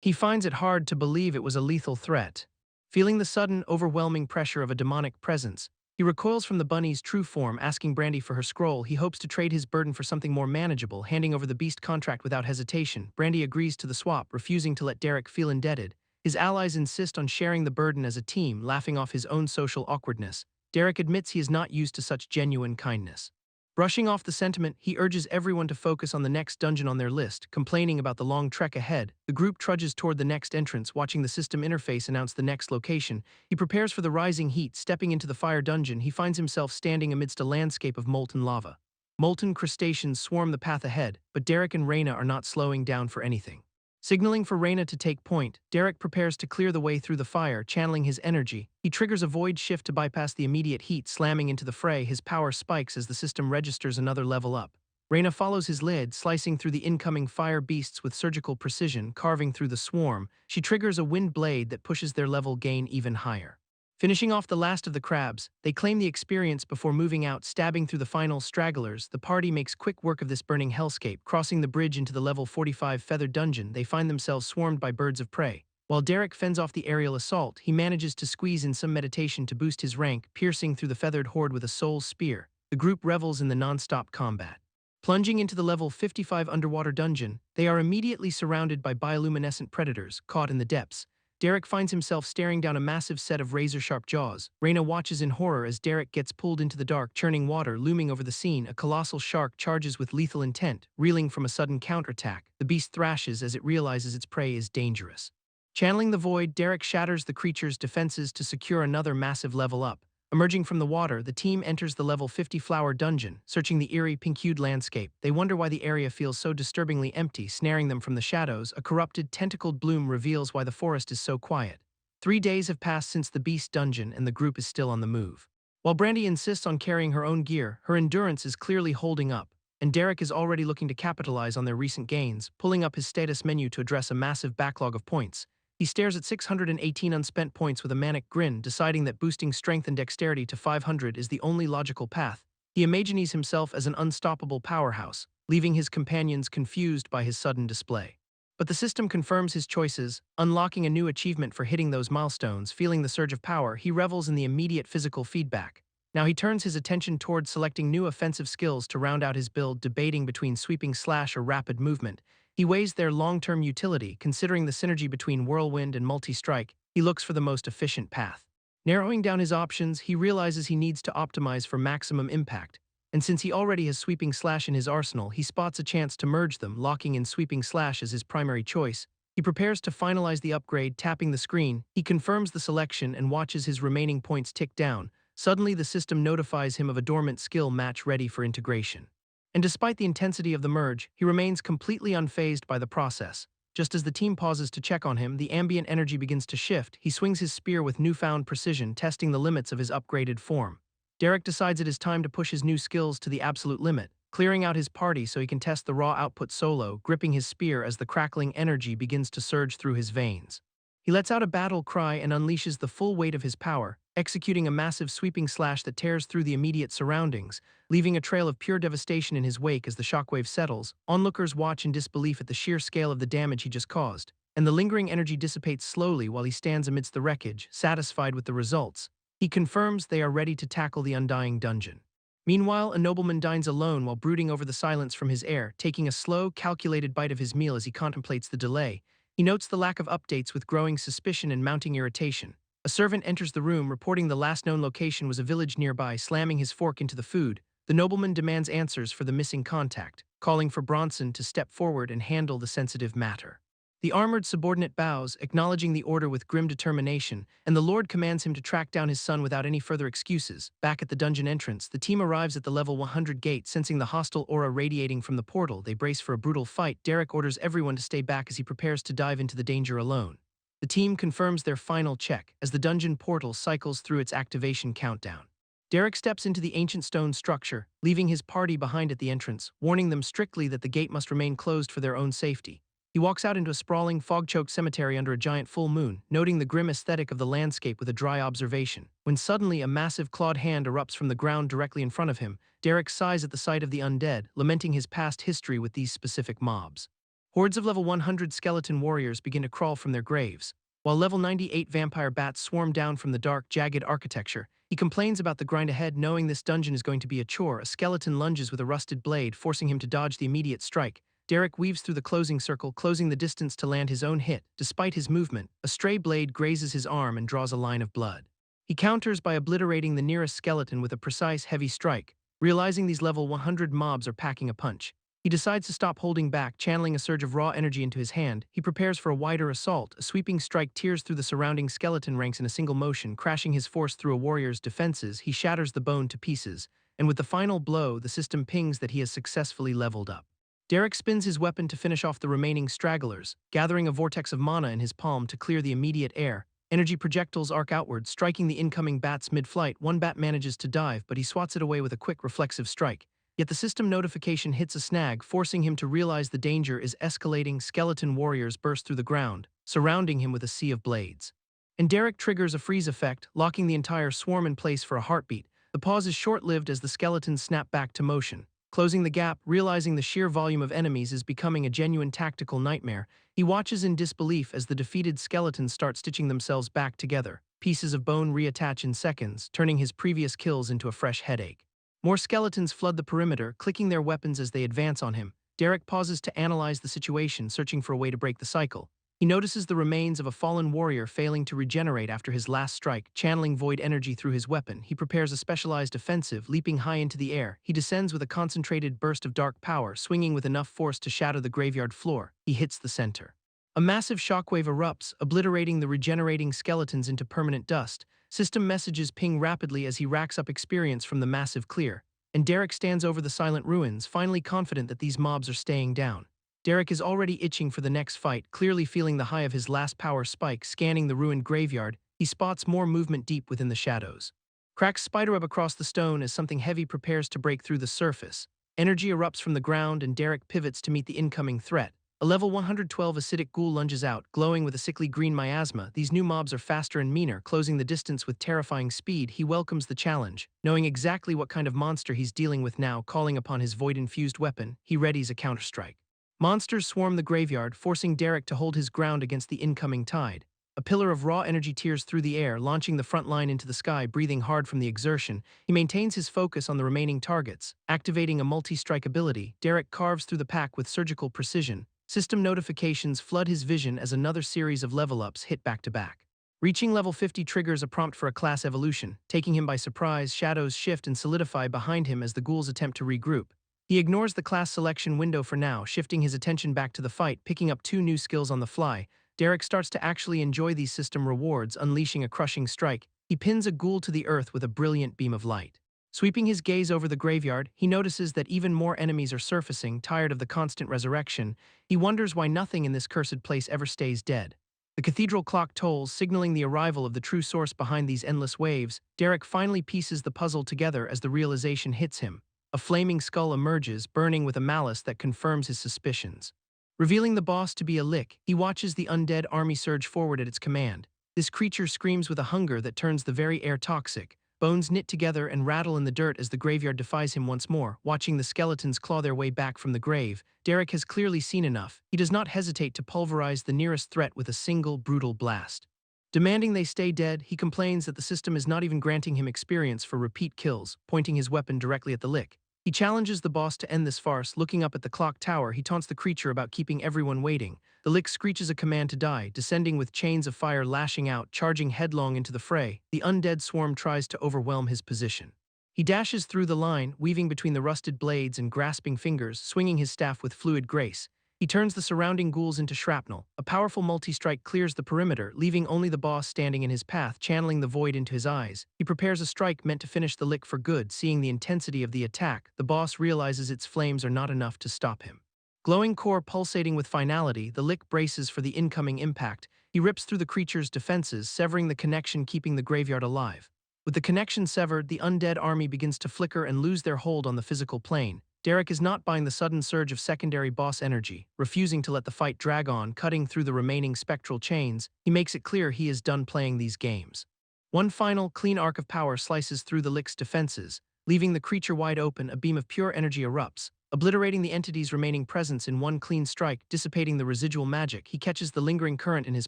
He finds it hard to believe it was a lethal threat. Feeling the sudden, overwhelming pressure of a demonic presence, he recoils from the bunny's true form, asking Brandy for her scroll. He hopes to trade his burden for something more manageable, handing over the beast contract without hesitation. Brandy agrees to the swap, refusing to let Derek feel indebted. His allies insist on sharing the burden as a team, laughing off his own social awkwardness. Derek admits he is not used to such genuine kindness. Brushing off the sentiment, he urges everyone to focus on the next dungeon on their list, complaining about the long trek ahead. The group trudges toward the next entrance, watching the system interface announce the next location. He prepares for the rising heat. Stepping into the fire dungeon, he finds himself standing amidst a landscape of molten lava. Molten crustaceans swarm the path ahead, but Derek and Reyna are not slowing down for anything. Signaling for Reyna to take point, Derek prepares to clear the way through the fire, channeling his energy. He triggers a void shift to bypass the immediate heat, slamming into the fray. His power spikes as the system registers another level up. Reyna follows his lead, slicing through the incoming fire beasts with surgical precision, carving through the swarm. She triggers a wind blade that pushes their level gain even higher. Finishing off the last of the crabs, they claim the experience before moving out, stabbing through the final stragglers. The party makes quick work of this burning hellscape. Crossing the bridge into the level 45 feathered dungeon, they find themselves swarmed by birds of prey. While Derek fends off the aerial assault, he manages to squeeze in some meditation to boost his rank, piercing through the feathered horde with a soul spear. The group revels in the non-stop combat. Plunging into the level 55 underwater dungeon, they are immediately surrounded by bioluminescent predators, caught in the depths. Derek finds himself staring down a massive set of razor-sharp jaws. Reyna watches in horror as Derek gets pulled into the dark, churning water looming over the scene. A colossal shark charges with lethal intent, reeling from a sudden counterattack. The beast thrashes as it realizes its prey is dangerous. Channeling the void, Derek shatters the creature's defenses to secure another massive level up. Emerging from the water, the team enters the level 50 flower dungeon, searching the eerie, pink-hued landscape. They wonder why the area feels so disturbingly empty, snaring them from the shadows. A corrupted, tentacled bloom reveals why the forest is so quiet. 3 days have passed since the beast dungeon, and the group is still on the move. While Brandy insists on carrying her own gear, her endurance is clearly holding up, and Derek is already looking to capitalize on their recent gains, pulling up his status menu to address a massive backlog of points. He stares at 618 unspent points with a manic grin, deciding that boosting strength and dexterity to 500 is the only logical path. He imagines himself as an unstoppable powerhouse, leaving his companions confused by his sudden display. But the system confirms his choices, unlocking a new achievement for hitting those milestones. Feeling the surge of power, he revels in the immediate physical feedback. Now he turns his attention towards selecting new offensive skills to round out his build, debating between sweeping slash or rapid movement. He weighs their long-term utility, considering the synergy between whirlwind and multi-strike. He looks for the most efficient path. Narrowing down his options, he realizes he needs to optimize for maximum impact. And since he already has sweeping slash in his arsenal, he spots a chance to merge them, locking in sweeping slash as his primary choice. He prepares to finalize the upgrade, tapping the screen. He confirms the selection and watches his remaining points tick down. Suddenly, the system notifies him of a dormant skill match ready for integration. And despite the intensity of the merge, he remains completely unfazed by the process. Just as the team pauses to check on him, the ambient energy begins to shift. He swings his spear with newfound precision, testing the limits of his upgraded form. Derek decides it is time to push his new skills to the absolute limit, clearing out his party so he can test the raw output solo, gripping his spear as the crackling energy begins to surge through his veins. He lets out a battle cry and unleashes the full weight of his power, executing a massive sweeping slash that tears through the immediate surroundings, leaving a trail of pure devastation in his wake. As the shockwave settles, onlookers watch in disbelief at the sheer scale of the damage he just caused, and the lingering energy dissipates slowly while he stands amidst the wreckage, satisfied with the results. He confirms they are ready to tackle the undying dungeon. Meanwhile, a nobleman dines alone while brooding over the silence from his heir, taking a slow, calculated bite of his meal as he contemplates the delay. He notes the lack of updates with growing suspicion and mounting irritation. A servant enters the room, reporting the last known location was a village nearby. Slamming his fork into the food, the nobleman demands answers for the missing contact, calling for Bronson to step forward and handle the sensitive matter. The armored subordinate bows, acknowledging the order with grim determination, and the Lord commands him to track down his son without any further excuses. Back at the dungeon entrance, the team arrives at the level 100 gate, sensing the hostile aura radiating from the portal. They brace for a brutal fight. Derek orders everyone to stay back as he prepares to dive into the danger alone. The team confirms their final check as the dungeon portal cycles through its activation countdown. Derek steps into the ancient stone structure, leaving his party behind at the entrance, warning them strictly that the gate must remain closed for their own safety. He walks out into a sprawling, fog-choked cemetery under a giant full moon, noting the grim aesthetic of the landscape with a dry observation. When suddenly a massive clawed hand erupts from the ground directly in front of him, Derek sighs at the sight of the undead, lamenting his past history with these specific mobs. Hordes of level 100 skeleton warriors begin to crawl from their graves, while level 98 vampire bats swarm down from the dark, jagged architecture. He complains about the grind ahead, knowing this dungeon is going to be a chore. A skeleton lunges with a rusted blade, forcing him to dodge the immediate strike. Derek weaves through the closing circle, closing the distance to land his own hit. Despite his movement, a stray blade grazes his arm and draws a line of blood. He counters by obliterating the nearest skeleton with a precise, heavy strike. Realizing these level 100 mobs are packing a punch, he decides to stop holding back, channeling a surge of raw energy into his hand. He prepares for a wider assault. A sweeping strike tears through the surrounding skeleton ranks in a single motion, crashing his force through a warrior's defenses. He shatters the bone to pieces, and with the final blow, the system pings that he has successfully leveled up. Derek spins his weapon to finish off the remaining stragglers, gathering a vortex of mana in his palm to clear the immediate air. Energy projectiles arc outward, striking the incoming bats mid-flight. One bat manages to dive, but he swats it away with a quick reflexive strike. Yet the system notification hits a snag, forcing him to realize the danger is escalating. Skeleton warriors burst through the ground, surrounding him with a sea of blades. And Derek triggers a freeze effect, locking the entire swarm in place for a heartbeat. The pause is short-lived as the skeletons snap back to motion. Closing the gap, realizing the sheer volume of enemies is becoming a genuine tactical nightmare, he watches in disbelief as the defeated skeletons start stitching themselves back together. Pieces of bone reattach in seconds, turning his previous kills into a fresh headache. More skeletons flood the perimeter, clicking their weapons as they advance on him. Derek pauses to analyze the situation, searching for a way to break the cycle. He notices the remains of a fallen warrior failing to regenerate after his last strike. Channeling void energy through his weapon, he prepares a specialized offensive. Leaping high into the air, he descends with a concentrated burst of dark power, swinging with enough force to shatter the graveyard floor. He hits the center. A massive shockwave erupts, obliterating the regenerating skeletons into permanent dust. System messages ping rapidly as he racks up experience from the massive clear, and Derek stands over the silent ruins, finally confident that these mobs are staying down. Derek is already itching for the next fight, clearly feeling the high of his last power spike. Scanning the ruined graveyard, he spots more movement deep within the shadows. Cracks spiderweb across the stone as something heavy prepares to break through the surface. Energy erupts from the ground and Derek pivots to meet the incoming threat. A level 112 acidic ghoul lunges out, glowing with a sickly green miasma. These new mobs are faster and meaner, closing the distance with terrifying speed. He welcomes the challenge, knowing exactly what kind of monster he's dealing with now. Calling upon his void-infused weapon, he readies a counterstrike. Monsters swarm the graveyard, forcing Derek to hold his ground against the incoming tide. A pillar of raw energy tears through the air, launching the front line into the sky. Breathing hard from the exertion, he maintains his focus on the remaining targets. Activating a multi-strike ability, Derek carves through the pack with surgical precision. System notifications flood his vision as another series of level-ups hit back-to-back. Reaching level 50 triggers a prompt for a class evolution. Taking him by surprise, shadows shift and solidify behind him as the ghouls attempt to regroup. He ignores the class selection window for now, shifting his attention back to the fight. Picking up 2 new skills on the fly, Derek starts to actually enjoy these system rewards. Unleashing a crushing strike, he pins a ghoul to the earth with a brilliant beam of light. Sweeping his gaze over the graveyard, he notices that even more enemies are surfacing. Tired of the constant resurrection, he wonders why nothing in this cursed place ever stays dead. The cathedral clock tolls, signaling the arrival of the true source behind these endless waves. Derek finally pieces the puzzle together as the realization hits him. A flaming skull emerges, burning with a malice that confirms his suspicions. Revealing the boss to be a Lick, he watches the undead army surge forward at its command. This creature screams with a hunger that turns the very air toxic. Bones knit together and rattle in the dirt as the graveyard defies him once more. Watching the skeletons claw their way back from the grave, Derek has clearly seen enough. He does not hesitate to pulverize the nearest threat with a single, brutal blast. Demanding they stay dead, he complains that the system is not even granting him experience for repeat kills, pointing his weapon directly at the Lick. He challenges the boss to end this farce. Looking up at the clock tower, he taunts the creature about keeping everyone waiting. The Lick screeches a command to die, descending with chains of fire lashing out, charging headlong into the fray. The undead swarm tries to overwhelm his position. He dashes through the line, weaving between the rusted blades and grasping fingers, swinging his staff with fluid grace. He turns the surrounding ghouls into shrapnel. A powerful multi-strike clears the perimeter, leaving only the boss standing in his path, channeling the void into his eyes. He prepares a strike meant to finish the lick for good. Seeing the intensity of the attack, the boss realizes its flames are not enough to stop him. Glowing core pulsating with finality, the lick braces for the incoming impact. He rips through the creature's defenses, severing the connection, keeping the graveyard alive. With the connection severed, the undead army begins to flicker and lose their hold on the physical plane. Derek is not buying the sudden surge of secondary boss energy, refusing to let the fight drag on. Cutting through the remaining spectral chains, he makes it clear he is done playing these games. One final, clean arc of power slices through the lick's defenses, leaving the creature wide open. A beam of pure energy erupts, obliterating the entity's remaining presence in one clean strike, dissipating the residual magic. He catches the lingering current in his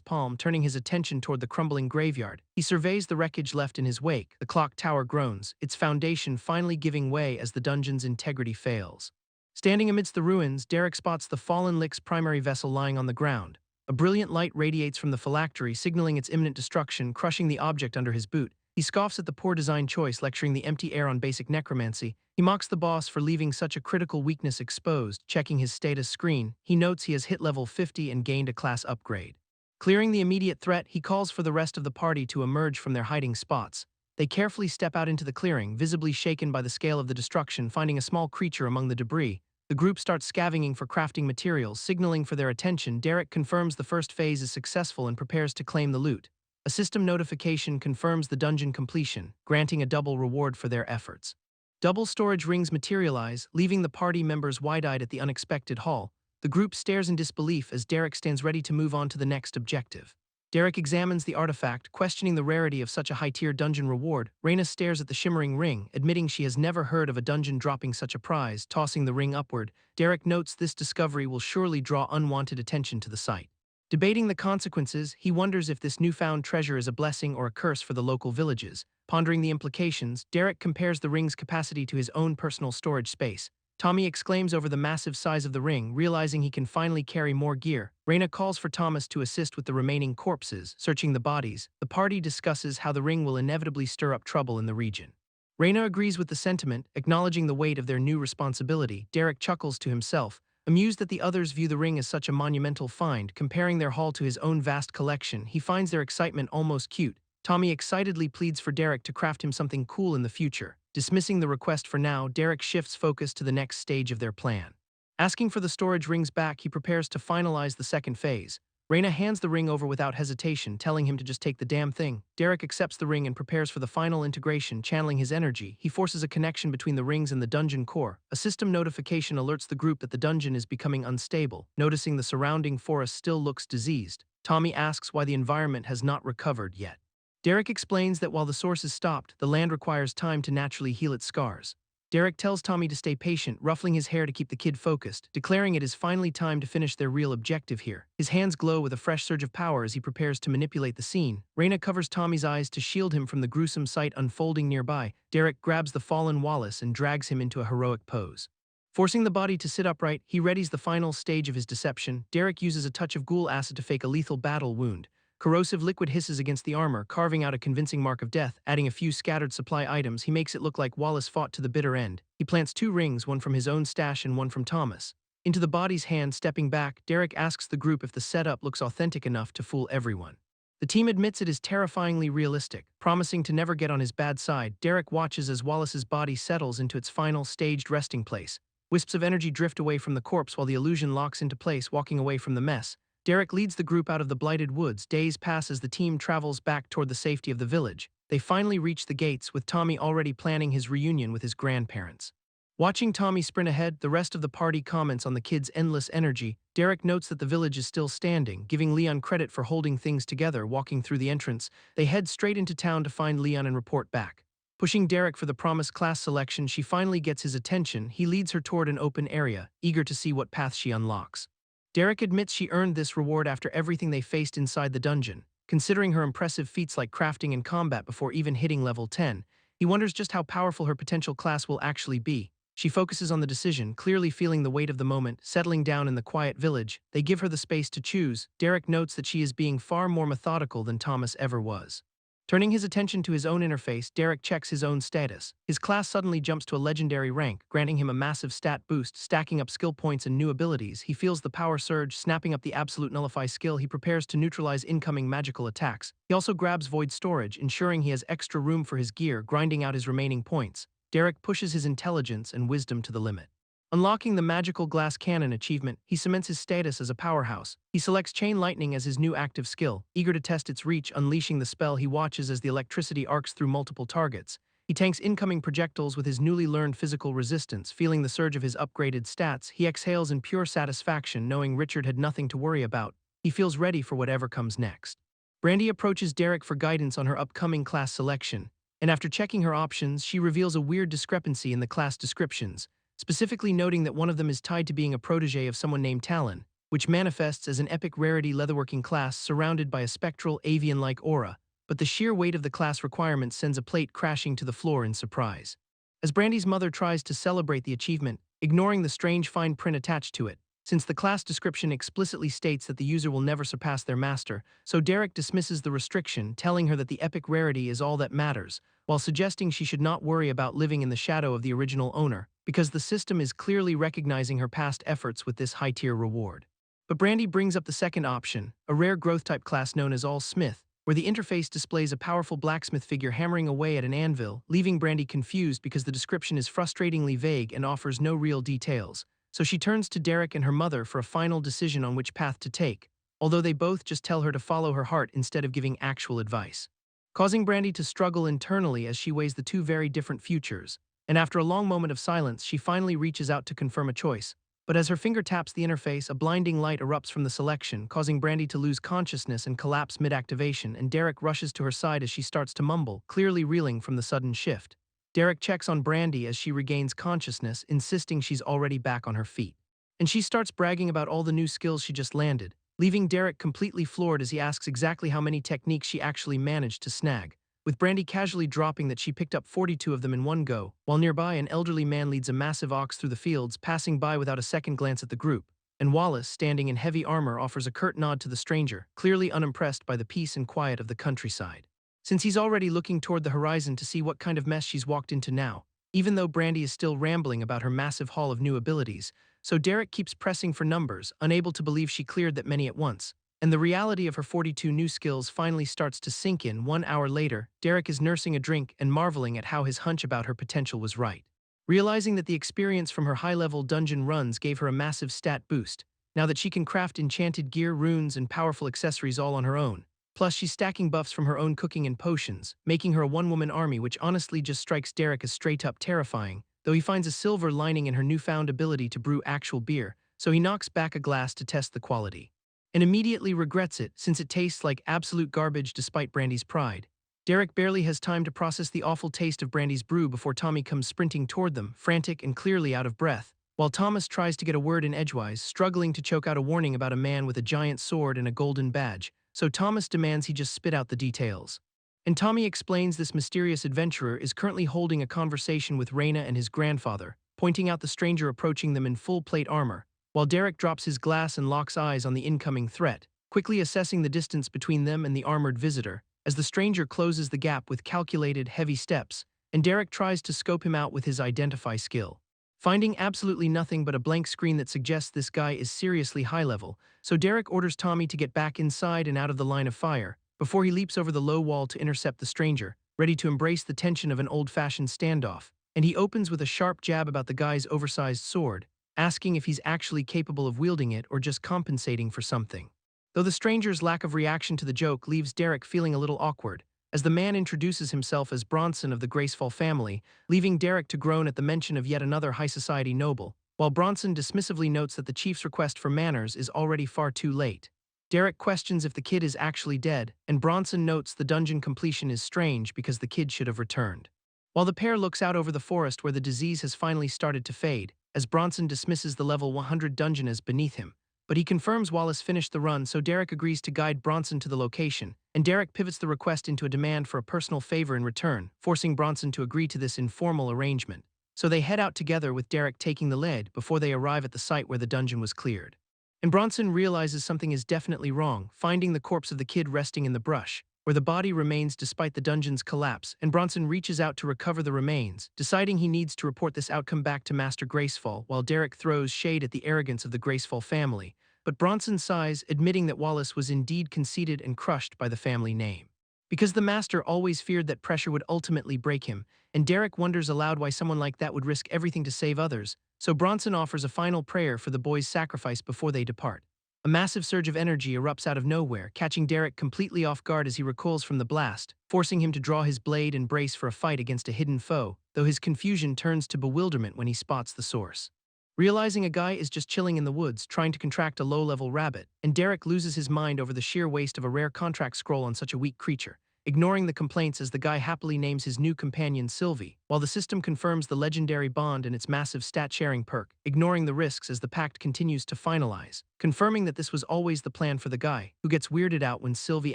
palm, turning his attention toward the crumbling graveyard. He surveys the wreckage left in his wake. The clock tower groans, its foundation finally giving way as the dungeon's integrity fails. Standing amidst the ruins, Derek spots the fallen lick's primary vessel lying on the ground. A brilliant light radiates from the phylactery, signaling its imminent destruction, crushing the object under his boot. He scoffs at the poor design choice, lecturing the empty air on basic necromancy. He mocks the boss for leaving such a critical weakness exposed. Checking his status screen, he notes he has hit level 50 and gained a class upgrade. Clearing the immediate threat, he calls for the rest of the party to emerge from their hiding spots. They carefully step out into the clearing, visibly shaken by the scale of the destruction. Finding a small creature among the debris, the group starts scavenging for crafting materials, signaling for their attention. Derek confirms the first phase is successful and prepares to claim the loot. A system notification confirms the dungeon completion, granting a double reward for their efforts. Double storage rings materialize, leaving the party members wide-eyed at the unexpected haul. The group stares in disbelief as Derek stands ready to move on to the next objective. Derek examines the artifact, questioning the rarity of such a high-tier dungeon reward. Reyna stares at the shimmering ring, admitting she has never heard of a dungeon dropping such a prize. Tossing the ring upward, Derek notes this discovery will surely draw unwanted attention to the site. Debating the consequences, he wonders if this newfound treasure is a blessing or a curse for the local villages. Pondering the implications, Derek compares the ring's capacity to his own personal storage space. Tommy exclaims over the massive size of the ring, realizing he can finally carry more gear. Reyna calls for Thomas to assist with the remaining corpses, searching the bodies. The party discusses how the ring will inevitably stir up trouble in the region. Reyna agrees with the sentiment, acknowledging the weight of their new responsibility. Derek chuckles to himself, amused that the others view the ring as such a monumental find. Comparing their haul to his own vast collection, he finds their excitement almost cute. Tommy excitedly pleads for Derek to craft him something cool in the future. Dismissing the request for now, Derek shifts focus to the next stage of their plan. Asking for the storage rings back, he prepares to finalize the second phase. Reyna hands the ring over without hesitation, telling him to just take the damn thing. Derek accepts the ring and prepares for the final integration. Channeling his energy, he forces a connection between the rings and the dungeon core. A system notification alerts the group that the dungeon is becoming unstable. Noticing the surrounding forest still looks diseased, Tommy asks why the environment has not recovered yet. Derek explains that while the source is stopped, the land requires time to naturally heal its scars. Derek tells Tommy to stay patient, ruffling his hair to keep the kid focused, declaring it is finally time to finish their real objective here. His hands glow with a fresh surge of power as he prepares to manipulate the scene. Reyna covers Tommy's eyes to shield him from the gruesome sight unfolding nearby. Derek grabs the fallen Wallace and drags him into a heroic pose. Forcing the body to sit upright, he readies the final stage of his deception. Derek uses a touch of ghoul acid to fake a lethal battle wound. Corrosive liquid hisses against the armor, carving out a convincing mark of death. Adding a few scattered supply items, he makes it look like Wallace fought to the bitter end. He plants 2 rings, one from his own stash and one from Thomas. Into the body's hand, stepping back, Derek asks the group if the setup looks authentic enough to fool everyone. The team admits it is terrifyingly realistic. Promising to never get on his bad side, Derek watches as Wallace's body settles into its final staged resting place. Wisps of energy drift away from the corpse while the illusion locks into place, walking away from the mess. Derek leads the group out of the blighted woods. Days pass as the team travels back toward the safety of the village. They finally reach the gates, with Tommy already planning his reunion with his grandparents. Watching Tommy sprint ahead, the rest of the party comments on the kid's endless energy. Derek notes that the village is still standing, giving Leon credit for holding things together. Walking through the entrance, they head straight into town to find Leon and report back. Pushing Derek for the promised class selection, she finally gets his attention. He leads her toward an open area, eager to see what path she unlocks. Derek admits she earned this reward after everything they faced inside the dungeon. Considering her impressive feats like crafting and combat before even hitting level 10, he wonders just how powerful her potential class will actually be. She focuses on the decision, clearly feeling the weight of the moment. Settling down in the quiet village, they give her the space to choose. Derek notes that she is being far more methodical than Thomas ever was. Turning his attention to his own interface, Derek checks his own status. His class suddenly jumps to a legendary rank, granting him a massive stat boost, stacking up skill points and new abilities. He feels the power surge, snapping up the absolute nullify skill. He prepares to neutralize incoming magical attacks. He also grabs void storage, ensuring he has extra room for his gear, grinding out his remaining points. Derek pushes his intelligence and wisdom to the limit. Unlocking the magical glass cannon achievement, he cements his status as a powerhouse. He selects chain lightning as his new active skill, eager to test its reach. Unleashing the spell, he watches as the electricity arcs through multiple targets. He tanks incoming projectiles with his newly learned physical resistance. Feeling the surge of his upgraded stats, he exhales in pure satisfaction, knowing Richard had nothing to worry about. He feels ready for whatever comes next. Brandy approaches Derek for guidance on her upcoming class selection, and after checking her options, she reveals a weird discrepancy in the class descriptions, specifically noting that one of them is tied to being a protege of someone named Talon, which manifests as an epic rarity leatherworking class surrounded by a spectral, avian-like aura, but the sheer weight of the class requirement sends a plate crashing to the floor in surprise. As Brandy's mother tries to celebrate the achievement, ignoring the strange fine print attached to it, since the class description explicitly states that the user will never surpass their master, so Derek dismisses the restriction, telling her that the epic rarity is all that matters, while suggesting she should not worry about living in the shadow of the original owner, because the system is clearly recognizing her past efforts with this high-tier reward. But Brandy brings up the second option, a rare growth-type class known as All Smith, where the interface displays a powerful blacksmith figure hammering away at an anvil, leaving Brandy confused because the description is frustratingly vague and offers no real details. So she turns to Derek and her mother for a final decision on which path to take, although they both just tell her to follow her heart instead of giving actual advice, causing Brandy to struggle internally as she weighs the two very different futures. And after a long moment of silence, she finally reaches out to confirm a choice. But as her finger taps the interface, a blinding light erupts from the selection, causing Brandy to lose consciousness and collapse mid-activation, and Derek rushes to her side as she starts to mumble, clearly reeling from the sudden shift. Derek checks on Brandy as she regains consciousness, insisting she's already back on her feet. And she starts bragging about all the new skills she just landed, leaving Derek completely floored as he asks exactly how many techniques she actually managed to snag, with Brandy casually dropping that she picked up 42 of them in one go, while nearby an elderly man leads a massive ox through the fields, passing by without a second glance at the group, and Wallace, standing in heavy armor, offers a curt nod to the stranger, clearly unimpressed by the peace and quiet of the countryside. Since he's already looking toward the horizon to see what kind of mess she's walked into now, even though Brandy is still rambling about her massive haul of new abilities, so Derek keeps pressing for numbers, unable to believe she cleared that many at once. And the reality of her 42 new skills finally starts to sink in. 1 hour later, Derek is nursing a drink and marveling at how his hunch about her potential was right. Realizing that the experience from her high-level dungeon runs gave her a massive stat boost, now that she can craft enchanted gear, runes, and powerful accessories all on her own. Plus, she's stacking buffs from her own cooking and potions, making her a one-woman army, which honestly just strikes Derek as straight-up terrifying, though he finds a silver lining in her newfound ability to brew actual beer, so he knocks back a glass to test the quality, and immediately regrets it since it tastes like absolute garbage despite Brandy's pride. Derek barely has time to process the awful taste of Brandy's brew before Tommy comes sprinting toward them, frantic and clearly out of breath, while Thomas tries to get a word in edgewise, struggling to choke out a warning about a man with a giant sword and a golden badge, so Thomas demands he just spit out the details. And Tommy explains this mysterious adventurer is currently holding a conversation with Raina and his grandfather, pointing out the stranger approaching them in full plate armor, while Derek drops his glass and locks eyes on the incoming threat, quickly assessing the distance between them and the armored visitor, as the stranger closes the gap with calculated, heavy steps, and Derek tries to scope him out with his identify skill, finding absolutely nothing but a blank screen that suggests this guy is seriously high-level, so Derek orders Tommy to get back inside and out of the line of fire, before he leaps over the low wall to intercept the stranger, ready to embrace the tension of an old-fashioned standoff, and he opens with a sharp jab about the guy's oversized sword, asking if he's actually capable of wielding it or just compensating for something. Though the stranger's lack of reaction to the joke leaves Derek feeling a little awkward, as the man introduces himself as Bronson of the Graceful family, leaving Derek to groan at the mention of yet another high society noble, while Bronson dismissively notes that the chief's request for manners is already far too late. Derek questions if the kid is actually dead, and Bronson notes the dungeon completion is strange because the kid should have returned. While the pair looks out over the forest where the disease has finally started to fade, as Bronson dismisses the level 100 dungeon as beneath him, but he confirms Wallace finished the run, so Derek agrees to guide Bronson to the location, and Derek pivots the request into a demand for a personal favor in return, forcing Bronson to agree to this informal arrangement. So they head out together with Derek taking the lead before they arrive at the site where the dungeon was cleared. And Bronson realizes something is definitely wrong, finding the corpse of the kid resting in the brush, where the body remains despite the dungeon's collapse, and Bronson reaches out to recover the remains, deciding he needs to report this outcome back to Master Gracefall, while Derek throws shade at the arrogance of the Gracefall family. But Bronson sighs, admitting that Wallace was indeed conceited and crushed by the family name. Because the Master always feared that pressure would ultimately break him, and Derek wonders aloud why someone like that would risk everything to save others, so Bronson offers a final prayer for the boys' sacrifice before they depart. A massive surge of energy erupts out of nowhere, catching Derek completely off guard as he recoils from the blast, forcing him to draw his blade and brace for a fight against a hidden foe, though his confusion turns to bewilderment when he spots the source. Realizing a guy is just chilling in the woods, trying to contract a low-level rabbit, and Derek loses his mind over the sheer waste of a rare contract scroll on such a weak creature, ignoring the complaints as the guy happily names his new companion Sylvie, while the system confirms the legendary bond and its massive stat-sharing perk, ignoring the risks as the pact continues to finalize, confirming that this was always the plan for the guy, who gets weirded out when Sylvie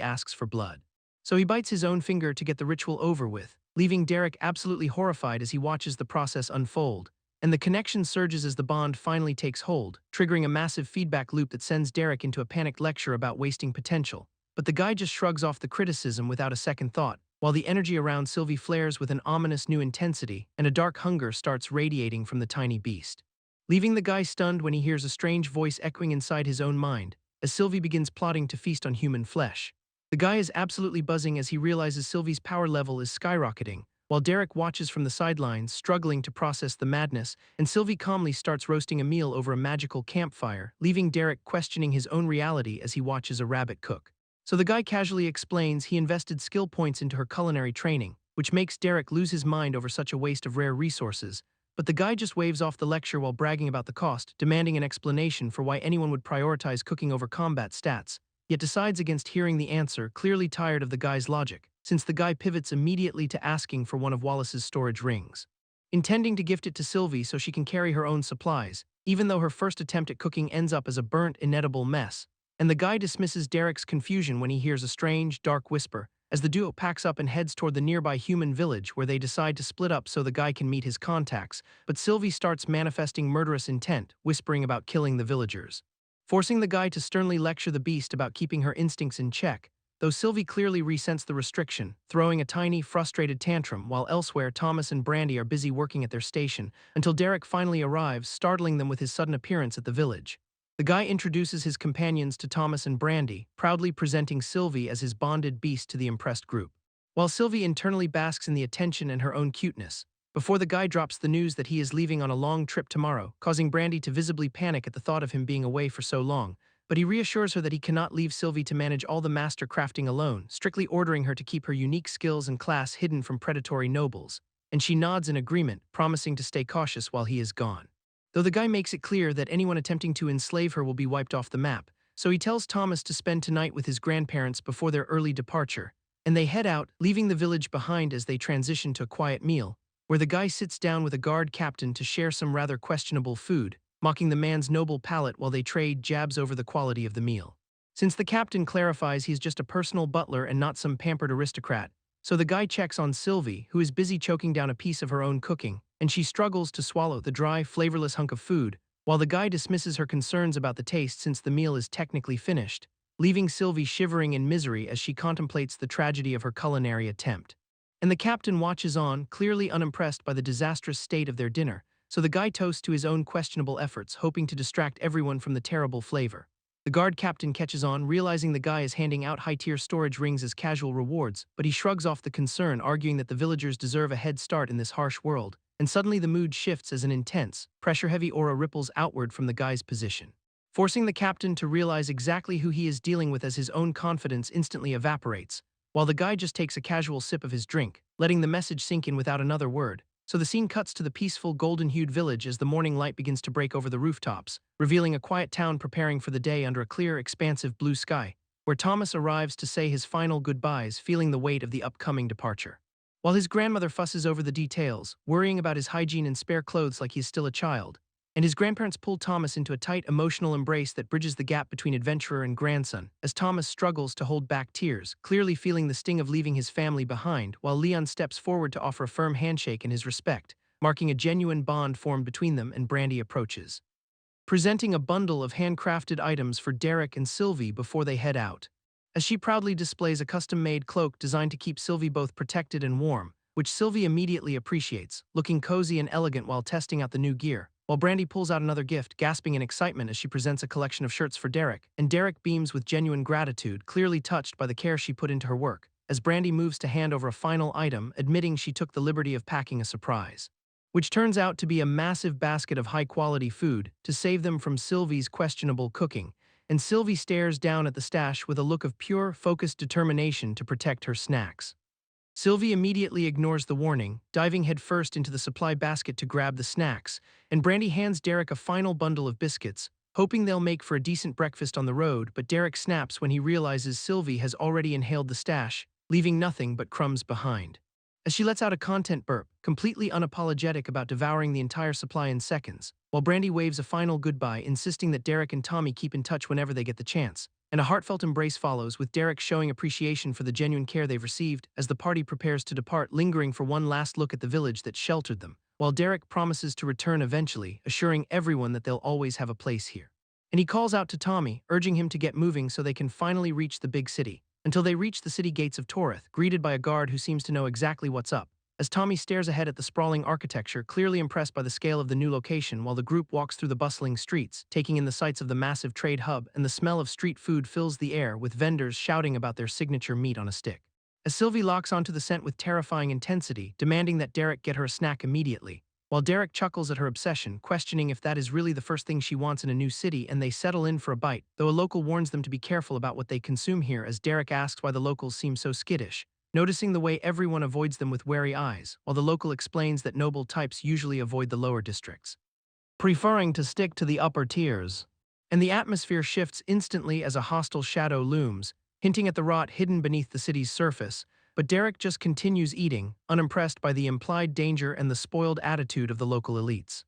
asks for blood. So he bites his own finger to get the ritual over with, leaving Derek absolutely horrified as he watches the process unfold, and the connection surges as the bond finally takes hold, triggering a massive feedback loop that sends Derek into a panicked lecture about wasting potential. But the guy just shrugs off the criticism without a second thought, while the energy around Sylvie flares with an ominous new intensity, and a dark hunger starts radiating from the tiny beast. Leaving the guy stunned when he hears a strange voice echoing inside his own mind, as Sylvie begins plotting to feast on human flesh. The guy is absolutely buzzing as he realizes Sylvie's power level is skyrocketing, while Derek watches from the sidelines, struggling to process the madness, and Sylvie calmly starts roasting a meal over a magical campfire, leaving Derek questioning his own reality as he watches a rabbit cook. So the guy casually explains he invested skill points into her culinary training, which makes Derek lose his mind over such a waste of rare resources, but the guy just waves off the lecture while bragging about the cost, demanding an explanation for why anyone would prioritize cooking over combat stats, yet decides against hearing the answer, clearly tired of the guy's logic, since the guy pivots immediately to asking for one of Wallace's storage rings, intending to gift it to Sylvie so she can carry her own supplies, even though her first attempt at cooking ends up as a burnt, inedible mess. And the guy dismisses Derek's confusion when he hears a strange, dark whisper, as the duo packs up and heads toward the nearby human village where they decide to split up so the guy can meet his contacts, but Sylvie starts manifesting murderous intent, whispering about killing the villagers, forcing the guy to sternly lecture the beast about keeping her instincts in check, though Sylvie clearly resents the restriction, throwing a tiny, frustrated tantrum, while elsewhere Thomas and Brandy are busy working at their station, until Derek finally arrives, startling them with his sudden appearance at the village. The guy introduces his companions to Thomas and Brandy, proudly presenting Sylvie as his bonded beast to the impressed group, while Sylvie internally basks in the attention and her own cuteness, before the guy drops the news that he is leaving on a long trip tomorrow, causing Brandy to visibly panic at the thought of him being away for so long, but he reassures her that he cannot leave Sylvie to manage all the master crafting alone, strictly ordering her to keep her unique skills and class hidden from predatory nobles, and she nods in agreement, promising to stay cautious while he is gone. Though the guy makes it clear that anyone attempting to enslave her will be wiped off the map, so he tells Thomas to spend tonight with his grandparents before their early departure, and they head out, leaving the village behind as they transition to a quiet meal, where the guy sits down with a guard captain to share some rather questionable food, mocking the man's noble palate while they trade jabs over the quality of the meal. Since the captain clarifies he's just a personal butler and not some pampered aristocrat, so the guy checks on Sylvie, who is busy choking down a piece of her own cooking, and she struggles to swallow the dry, flavorless hunk of food, while the guy dismisses her concerns about the taste since the meal is technically finished, leaving Sylvie shivering in misery as she contemplates the tragedy of her culinary attempt. And the captain watches on, clearly unimpressed by the disastrous state of their dinner, so the guy toasts to his own questionable efforts, hoping to distract everyone from the terrible flavor. The guard captain catches on, realizing the guy is handing out high-tier storage rings as casual rewards, but he shrugs off the concern, arguing that the villagers deserve a head start in this harsh world, and suddenly the mood shifts as an intense, pressure-heavy aura ripples outward from the guy's position, forcing the captain to realize exactly who he is dealing with as his own confidence instantly evaporates, while the guy just takes a casual sip of his drink, letting the message sink in without another word. So the scene cuts to the peaceful, golden-hued village as the morning light begins to break over the rooftops, revealing a quiet town preparing for the day under a clear, expansive blue sky, where Thomas arrives to say his final goodbyes, feeling the weight of the upcoming departure. While his grandmother fusses over the details, worrying about his hygiene and spare clothes like he is still a child, and his grandparents pull Thomas into a tight, emotional embrace that bridges the gap between adventurer and grandson, as Thomas struggles to hold back tears, clearly feeling the sting of leaving his family behind, while Leon steps forward to offer a firm handshake in his respect, marking a genuine bond formed between them, and Brandy approaches, presenting a bundle of handcrafted items for Derek and Sylvie before they head out. as she proudly displays a custom-made cloak designed to keep Sylvie both protected and warm, which Sylvie immediately appreciates, looking cozy and elegant while testing out the new gear, while Brandy pulls out another gift, gasping in excitement as she presents a collection of shirts for Derek, and Derek beams with genuine gratitude, clearly touched by the care she put into her work, as Brandy moves to hand over a final item, admitting she took the liberty of packing a surprise, which turns out to be a massive basket of high-quality food to save them from Sylvie's questionable cooking, and Sylvie stares down at the stash with a look of pure, focused determination to protect her snacks. Sylvie immediately ignores the warning, diving headfirst into the supply basket to grab the snacks, and Brandy hands Derek a final bundle of biscuits, hoping they'll make for a decent breakfast on the road, but Derek snaps when he realizes Sylvie has already inhaled the stash, leaving nothing but crumbs behind, as she lets out a content burp, completely unapologetic about devouring the entire supply in seconds, while Brandy waves a final goodbye, insisting that Derek and Tommy keep in touch whenever they get the chance, and a heartfelt embrace follows, with Derek showing appreciation for the genuine care they've received as the party prepares to depart, lingering for one last look at the village that sheltered them, while Derek promises to return eventually, assuring everyone that they'll always have a place here. And he calls out to Tommy, urging him to get moving so they can finally reach the big city, until they reach the city gates of Torith, greeted by a guard who seems to know exactly what's up, as Tommy stares ahead at the sprawling architecture, clearly impressed by the scale of the new location, while the group walks through the bustling streets, taking in the sights of the massive trade hub, and the smell of street food fills the air, with vendors shouting about their signature meat on a stick. As Sylvie locks onto the scent with terrifying intensity, demanding that Derek get her a snack immediately, while Derek chuckles at her obsession, questioning if that is really the first thing she wants in a new city, and they settle in for a bite, though a local warns them to be careful about what they consume here, as Derek asks why the locals seem so skittish, noticing the way everyone avoids them with wary eyes, while the local explains that noble types usually avoid the lower districts, preferring to stick to the upper tiers. And the atmosphere shifts instantly as a hostile shadow looms, hinting at the rot hidden beneath the city's surface, but Derek just continues eating, unimpressed by the implied danger and the spoiled attitude of the local elites.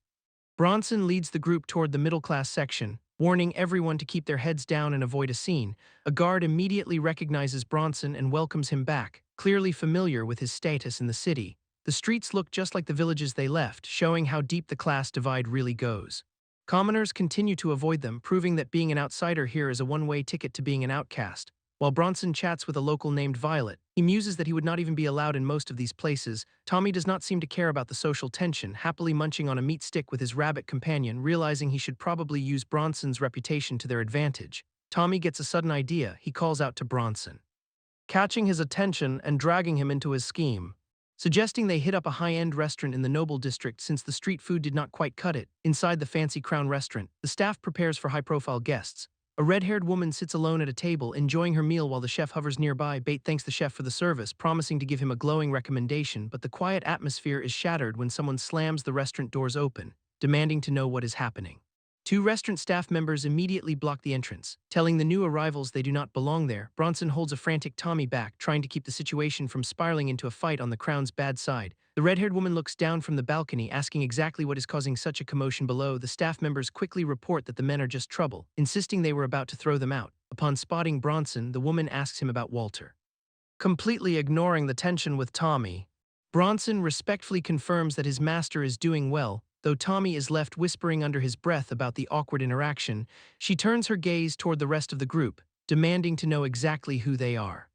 Bronson leads the group toward the middle-class section, warning everyone to keep their heads down and avoid a scene. A guard immediately recognizes Bronson and welcomes him back, clearly familiar with his status in the city. The streets look just like the villages they left, showing how deep the class divide really goes. Commoners continue to avoid them, proving that being an outsider here is a one-way ticket to being an outcast. While Bronson chats with a local named Violet, he muses that he would not even be allowed in most of these places. Tommy does not seem to care about the social tension, happily munching on a meat stick with his rabbit companion, realizing he should probably use Bronson's reputation to their advantage. Tommy gets a sudden idea. He calls out to Bronson, catching his attention and dragging him into his scheme, suggesting they hit up a high-end restaurant in the Noble District since the street food did not quite cut it. Inside the fancy Crown restaurant, the staff prepares for high-profile guests. A red-haired woman sits alone at a table, enjoying her meal while the chef hovers nearby. Bate thanks the chef for the service, promising to give him a glowing recommendation, but the quiet atmosphere is shattered when someone slams the restaurant doors open, demanding to know what is happening. Two restaurant staff members immediately block the entrance, telling the new arrivals they do not belong there. Bronson holds a frantic Tommy back, trying to keep the situation from spiraling into a fight on the Crown's bad side. The red-haired woman looks down from the balcony, asking exactly what is causing such a commotion below. The staff members quickly report that the men are just trouble, insisting they were about to throw them out. Upon spotting Bronson, the woman asks him about Walter. Completely ignoring the tension with Tommy, Bronson respectfully confirms that his master is doing well, though Tommy is left whispering under his breath about the awkward interaction. She turns her gaze toward the rest of the group, demanding to know exactly who they are.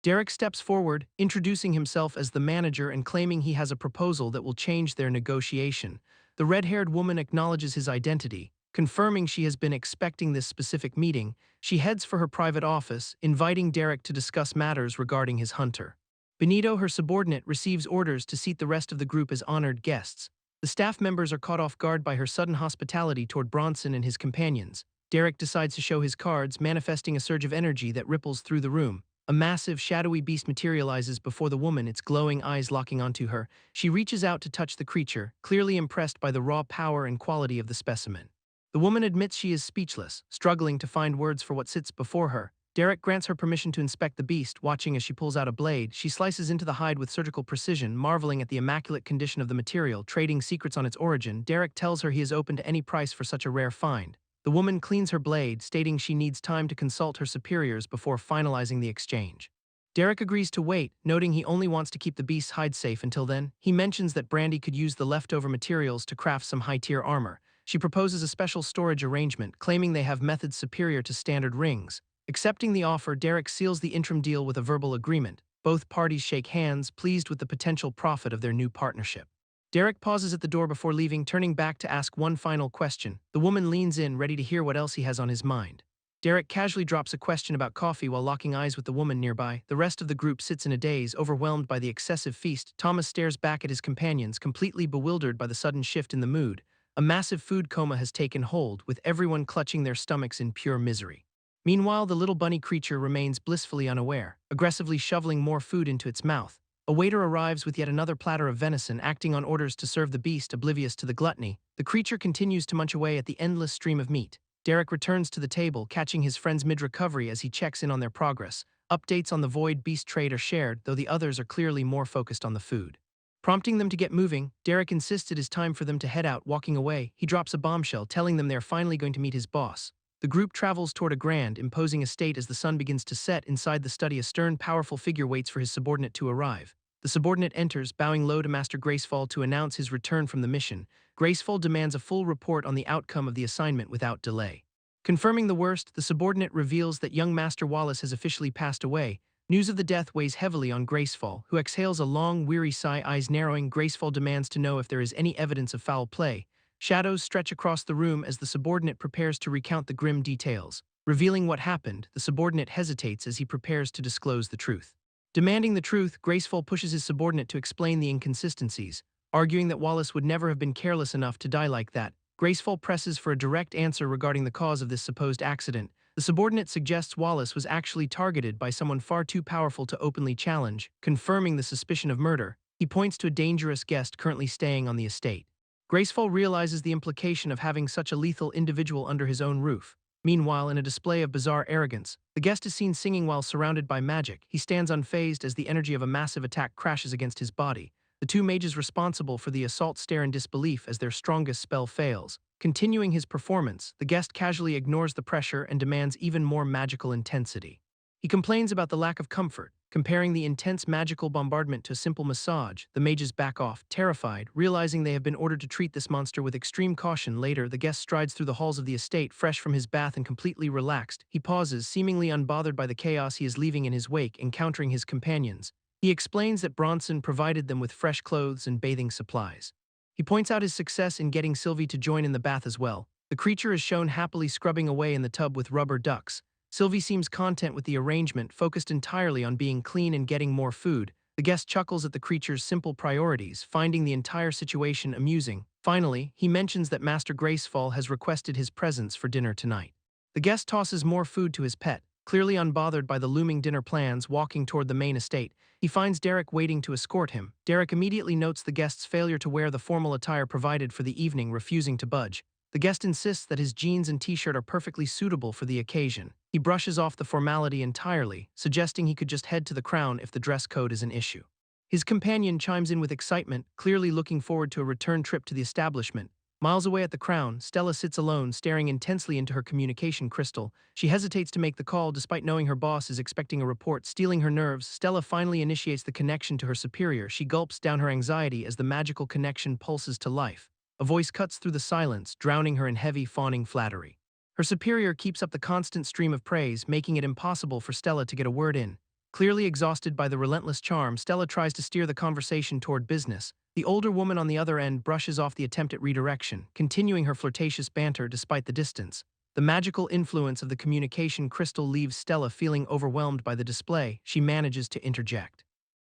Derek steps forward, introducing himself as the manager and claiming he has a proposal that will change their negotiation. The red-haired woman acknowledges his identity, confirming she has been expecting this specific meeting. She heads for her private office, inviting Derek to discuss matters regarding his hunter. Benito, her subordinate, receives orders to seat the rest of the group as honored guests. The staff members are caught off guard by her sudden hospitality toward Bronson and his companions. Derek decides to show his cards, manifesting a surge of energy that ripples through the room. A massive, shadowy beast materializes before the woman, its glowing eyes locking onto her. She reaches out to touch the creature, clearly impressed by the raw power and quality of the specimen. The woman admits she is speechless, struggling to find words for what sits before her. Derek grants her permission to inspect the beast, watching as she pulls out a blade. She slices into the hide with surgical precision, marveling at the immaculate condition of the material, trading secrets on its origin. Derek tells her he is open to any price for such a rare find. The woman cleans her blade, stating she needs time to consult her superiors before finalizing the exchange. Derek agrees to wait, noting he only wants to keep the beast's hide safe until then. He mentions that Brandy could use the leftover materials to craft some high-tier armor. She proposes a special storage arrangement, claiming they have methods superior to standard rings. Accepting the offer, Derek seals the interim deal with a verbal agreement. Both parties shake hands, pleased with the potential profit of their new partnership. Derek pauses at the door before leaving, turning back to ask one final question. The woman leans in, ready to hear what else he has on his mind. Derek casually drops a question about coffee while locking eyes with the woman nearby. The rest of the group sits in a daze, overwhelmed by the excessive feast. Thomas stares back at his companions, completely bewildered by the sudden shift in the mood. A massive food coma has taken hold, with everyone clutching their stomachs in pure misery. Meanwhile, the little bunny creature remains blissfully unaware, aggressively shoveling more food into its mouth. A waiter arrives with yet another platter of venison, acting on orders to serve the beast, oblivious to the gluttony. The creature continues to munch away at the endless stream of meat. Derek returns to the table, catching his friends mid-recovery as he checks in on their progress. Updates on the void beast trade are shared, though the others are clearly more focused on the food. Prompting them to get moving, Derek insists it is time for them to head out. Walking away, he drops a bombshell, telling them they're finally going to meet his boss. The group travels toward a grand, imposing estate as the sun begins to set. Inside the study, a stern, powerful figure waits for his subordinate to arrive. The subordinate enters, bowing low to Master Gracefall to announce his return from the mission. Gracefall demands a full report on the outcome of the assignment without delay. Confirming the worst, the subordinate reveals that young Master Wallace has officially passed away. News of the death weighs heavily on Gracefall, who exhales a long, weary sigh, eyes narrowing. Gracefall demands to know if there is any evidence of foul play. Shadows stretch across the room as the subordinate prepares to recount the grim details. Revealing what happened, the subordinate hesitates as he prepares to disclose the truth. Demanding the truth, Gracefall pushes his subordinate to explain the inconsistencies, arguing that Wallace would never have been careless enough to die like that. Gracefall presses for a direct answer regarding the cause of this supposed accident. The subordinate suggests Wallace was actually targeted by someone far too powerful to openly challenge, confirming the suspicion of murder. He points to a dangerous guest currently staying on the estate. Gracefall realizes the implication of having such a lethal individual under his own roof. Meanwhile, in a display of bizarre arrogance, the guest is seen singing while surrounded by magic. He stands unfazed as the energy of a massive attack crashes against his body. The two mages responsible for the assault stare in disbelief as their strongest spell fails. Continuing his performance, the guest casually ignores the pressure and demands even more magical intensity. He complains about the lack of comfort, comparing the intense magical bombardment to a simple massage. The mages back off, terrified, realizing they have been ordered to treat this monster with extreme caution. Later, the guest strides through the halls of the estate, fresh from his bath and completely relaxed. He pauses, seemingly unbothered by the chaos he is leaving in his wake, encountering his companions. He explains that Bronson provided them with fresh clothes and bathing supplies. He points out his success in getting Sylvie to join in the bath as well. The creature is shown happily scrubbing away in the tub with rubber ducks. Sylvie seems content with the arrangement, focused entirely on being clean and getting more food. The guest chuckles at the creature's simple priorities, finding the entire situation amusing. Finally, he mentions that Master Gracefall has requested his presence for dinner tonight. The guest tosses more food to his pet, clearly unbothered by the looming dinner plans. Walking toward the main estate, he finds Derek waiting to escort him. Derek immediately notes the guest's failure to wear the formal attire provided for the evening, refusing to budge. The guest insists that his jeans and t-shirt are perfectly suitable for the occasion. He brushes off the formality entirely, suggesting he could just head to the Crown if the dress code is an issue. His companion chimes in with excitement, clearly looking forward to a return trip to the establishment. Miles away at the Crown, Stella sits alone, staring intensely into her communication crystal. She hesitates to make the call despite knowing her boss is expecting a report. Stealing her nerves, Stella finally initiates the connection to her superior. She gulps down her anxiety as the magical connection pulses to life. A voice cuts through the silence, drowning her in heavy, fawning flattery. Her superior keeps up the constant stream of praise, making it impossible for Stella to get a word in. Clearly exhausted by the relentless charm, Stella tries to steer the conversation toward business. The older woman on the other end brushes off the attempt at redirection, continuing her flirtatious banter despite the distance. The magical influence of the communication crystal leaves Stella feeling overwhelmed by the display. She manages to interject,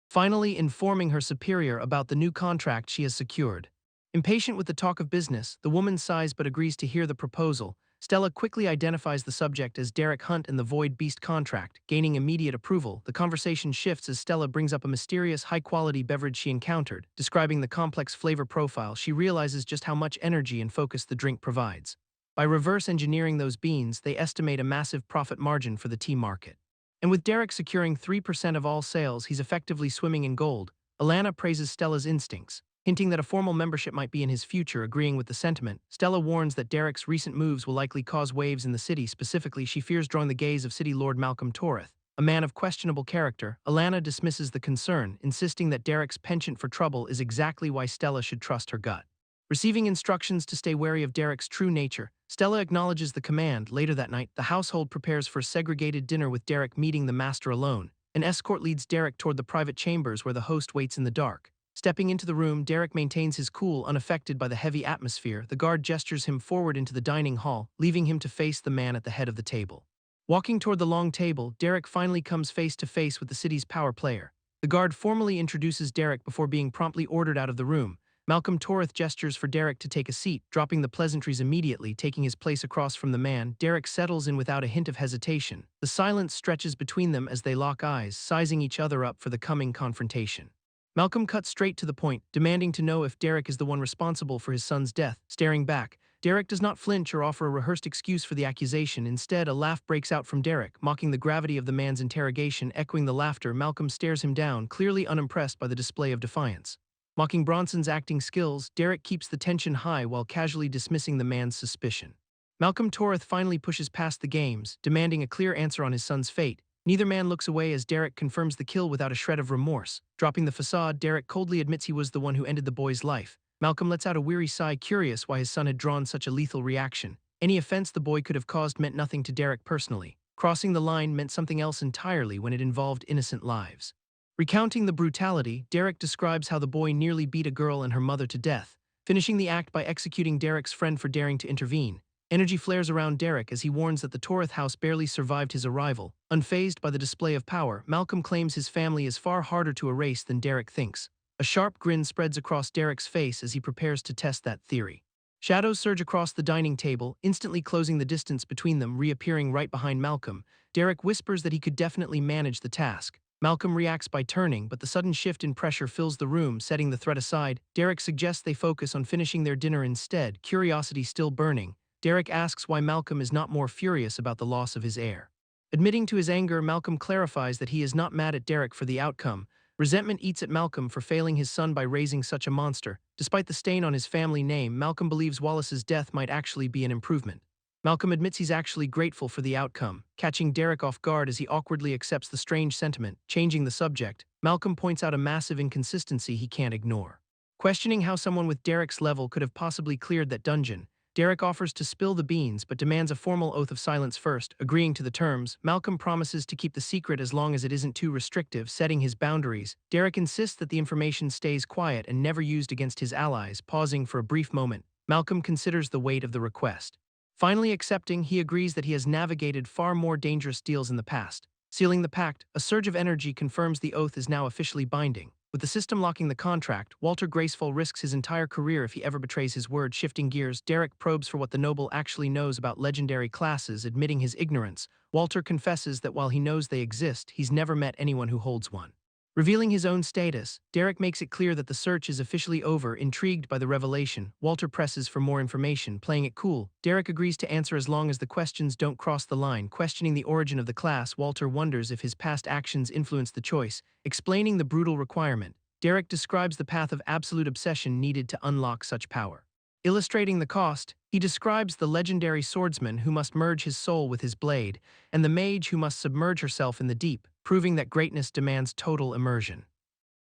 finally informing her superior about the new contract she has secured. Impatient with the talk of business, the woman sighs but agrees to hear the proposal. Stella quickly identifies the subject as Derek Hunt and the Void Beast contract, gaining immediate approval. The conversation shifts as Stella brings up a mysterious, high-quality beverage she encountered. Describing the complex flavor profile, she realizes just how much energy and focus the drink provides. By reverse engineering those beans, they estimate a massive profit margin for the tea market. And with Derek securing 3% of all sales, he's effectively swimming in gold. Alana praises Stella's instincts, hinting that a formal membership might be in his future. Agreeing with the sentiment, Stella warns that Derek's recent moves will likely cause waves in the city. Specifically, she fears drawing the gaze of City Lord Malcolm Toreth, a man of questionable character. Alana dismisses the concern, insisting that Derek's penchant for trouble is exactly why Stella should trust her gut. Receiving instructions to stay wary of Derek's true nature, Stella acknowledges the command. Later that night, the household prepares for a segregated dinner with Derek meeting the master alone. An escort leads Derek toward the private chambers where the host waits in the dark. Stepping into the room, Derek maintains his cool, unaffected by the heavy atmosphere. The guard gestures him forward into the dining hall, leaving him to face the man at the head of the table. Walking toward the long table, Derek finally comes face to face with the city's power player. The guard formally introduces Derek before being promptly ordered out of the room. Malcolm Torith gestures for Derek to take a seat, dropping the pleasantries immediately, taking his place across from the man. Derek settles in without a hint of hesitation. The silence stretches between them as they lock eyes, sizing each other up for the coming confrontation. Malcolm cuts straight to the point, demanding to know if Derek is the one responsible for his son's death. Staring back, Derek does not flinch or offer a rehearsed excuse for the accusation. Instead, a laugh breaks out from Derek, mocking the gravity of the man's interrogation. Echoing the laughter, Malcolm stares him down, clearly unimpressed by the display of defiance. Mocking Bronson's acting skills, Derek keeps the tension high while casually dismissing the man's suspicion. Malcolm Torith finally pushes past the games, demanding a clear answer on his son's fate. Neither man looks away as Derek confirms the kill without a shred of remorse. Dropping the facade, Derek coldly admits he was the one who ended the boy's life. Malcolm lets out a weary sigh, curious why his son had drawn such a lethal reaction. Any offense the boy could have caused meant nothing to Derek personally. Crossing the line meant something else entirely when it involved innocent lives. Recounting the brutality, Derek describes how the boy nearly beat a girl and her mother to death, finishing the act by executing Derek's friend for daring to intervene. Energy flares around Derek as he warns that the Torith house barely survived his arrival. Unfazed by the display of power, Malcolm claims his family is far harder to erase than Derek thinks. A sharp grin spreads across Derek's face as he prepares to test that theory. Shadows surge across the dining table, instantly closing the distance between them, reappearing right behind Malcolm. Derek whispers that he could definitely manage the task. Malcolm reacts by turning, but the sudden shift in pressure fills the room, setting the threat aside. Derek suggests they focus on finishing their dinner instead, curiosity still burning. Derek asks why Malcolm is not more furious about the loss of his heir. Admitting to his anger, Malcolm clarifies that he is not mad at Derek for the outcome. Resentment eats at Malcolm for failing his son by raising such a monster. Despite the stain on his family name, Malcolm believes Wallace's death might actually be an improvement. Malcolm admits he's actually grateful for the outcome, catching Derek off guard as he awkwardly accepts the strange sentiment. Changing the subject, Malcolm points out a massive inconsistency he can't ignore. Questioning how someone with Derek's level could have possibly cleared that dungeon, Derek offers to spill the beans but demands a formal oath of silence first. Agreeing to the terms, Malcolm promises to keep the secret as long as it isn't too restrictive, setting his boundaries. Derek insists that the information stays quiet and never used against his allies. Pausing for a brief moment, Malcolm considers the weight of the request. Finally accepting, he agrees that he has navigated far more dangerous deals in the past. Sealing the pact, a surge of energy confirms the oath is now officially binding. With the system locking the contract, Walter Graceful risks his entire career if he ever betrays his word. Shifting gears, Derek probes for what the noble actually knows about legendary classes. Admitting his ignorance, Walter confesses that while he knows they exist, he's never met anyone who holds one. Revealing his own status, Derek makes it clear that the search is officially over. Intrigued by the revelation, Walter presses for more information. Playing it cool, Derek agrees to answer as long as the questions don't cross the line. Questioning the origin of the class, Walter wonders if his past actions influenced the choice. Explaining the brutal requirement, Derek describes the path of absolute obsession needed to unlock such power. Illustrating the cost, he describes the legendary swordsman who must merge his soul with his blade, and the mage who must submerge herself in the deep, proving that greatness demands total immersion.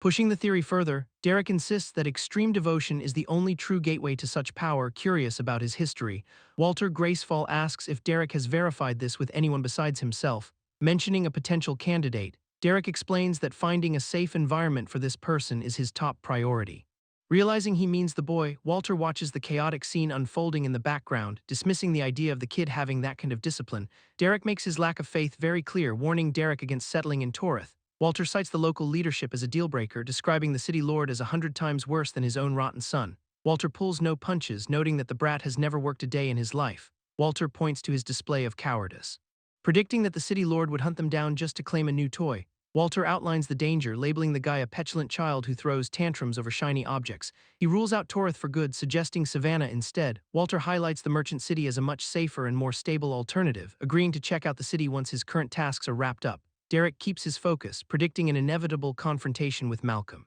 Pushing the theory further, Derek insists that extreme devotion is the only true gateway to such power. Curious about his history, Walter Gracefall asks if Derek has verified this with anyone besides himself. Mentioning a potential candidate, Derek explains that finding a safe environment for this person is his top priority. Realizing he means the boy, Walter watches the chaotic scene unfolding in the background, dismissing the idea of the kid having that kind of discipline. Derek makes his lack of faith very clear, warning Derek against settling in Torith. Walter cites the local leadership as a deal-breaker, describing the city lord as 100 times worse than his own rotten son. Walter pulls no punches, noting that the brat has never worked a day in his life. Walter points to his display of cowardice. Predicting that the city lord would hunt them down just to claim a new toy, Walter outlines the danger, labeling the guy a petulant child who throws tantrums over shiny objects. He rules out Torith for good, suggesting Savannah instead. Walter highlights the merchant city as a much safer and more stable alternative, agreeing to check out the city once his current tasks are wrapped up. Derek keeps his focus, predicting an inevitable confrontation with Malcolm.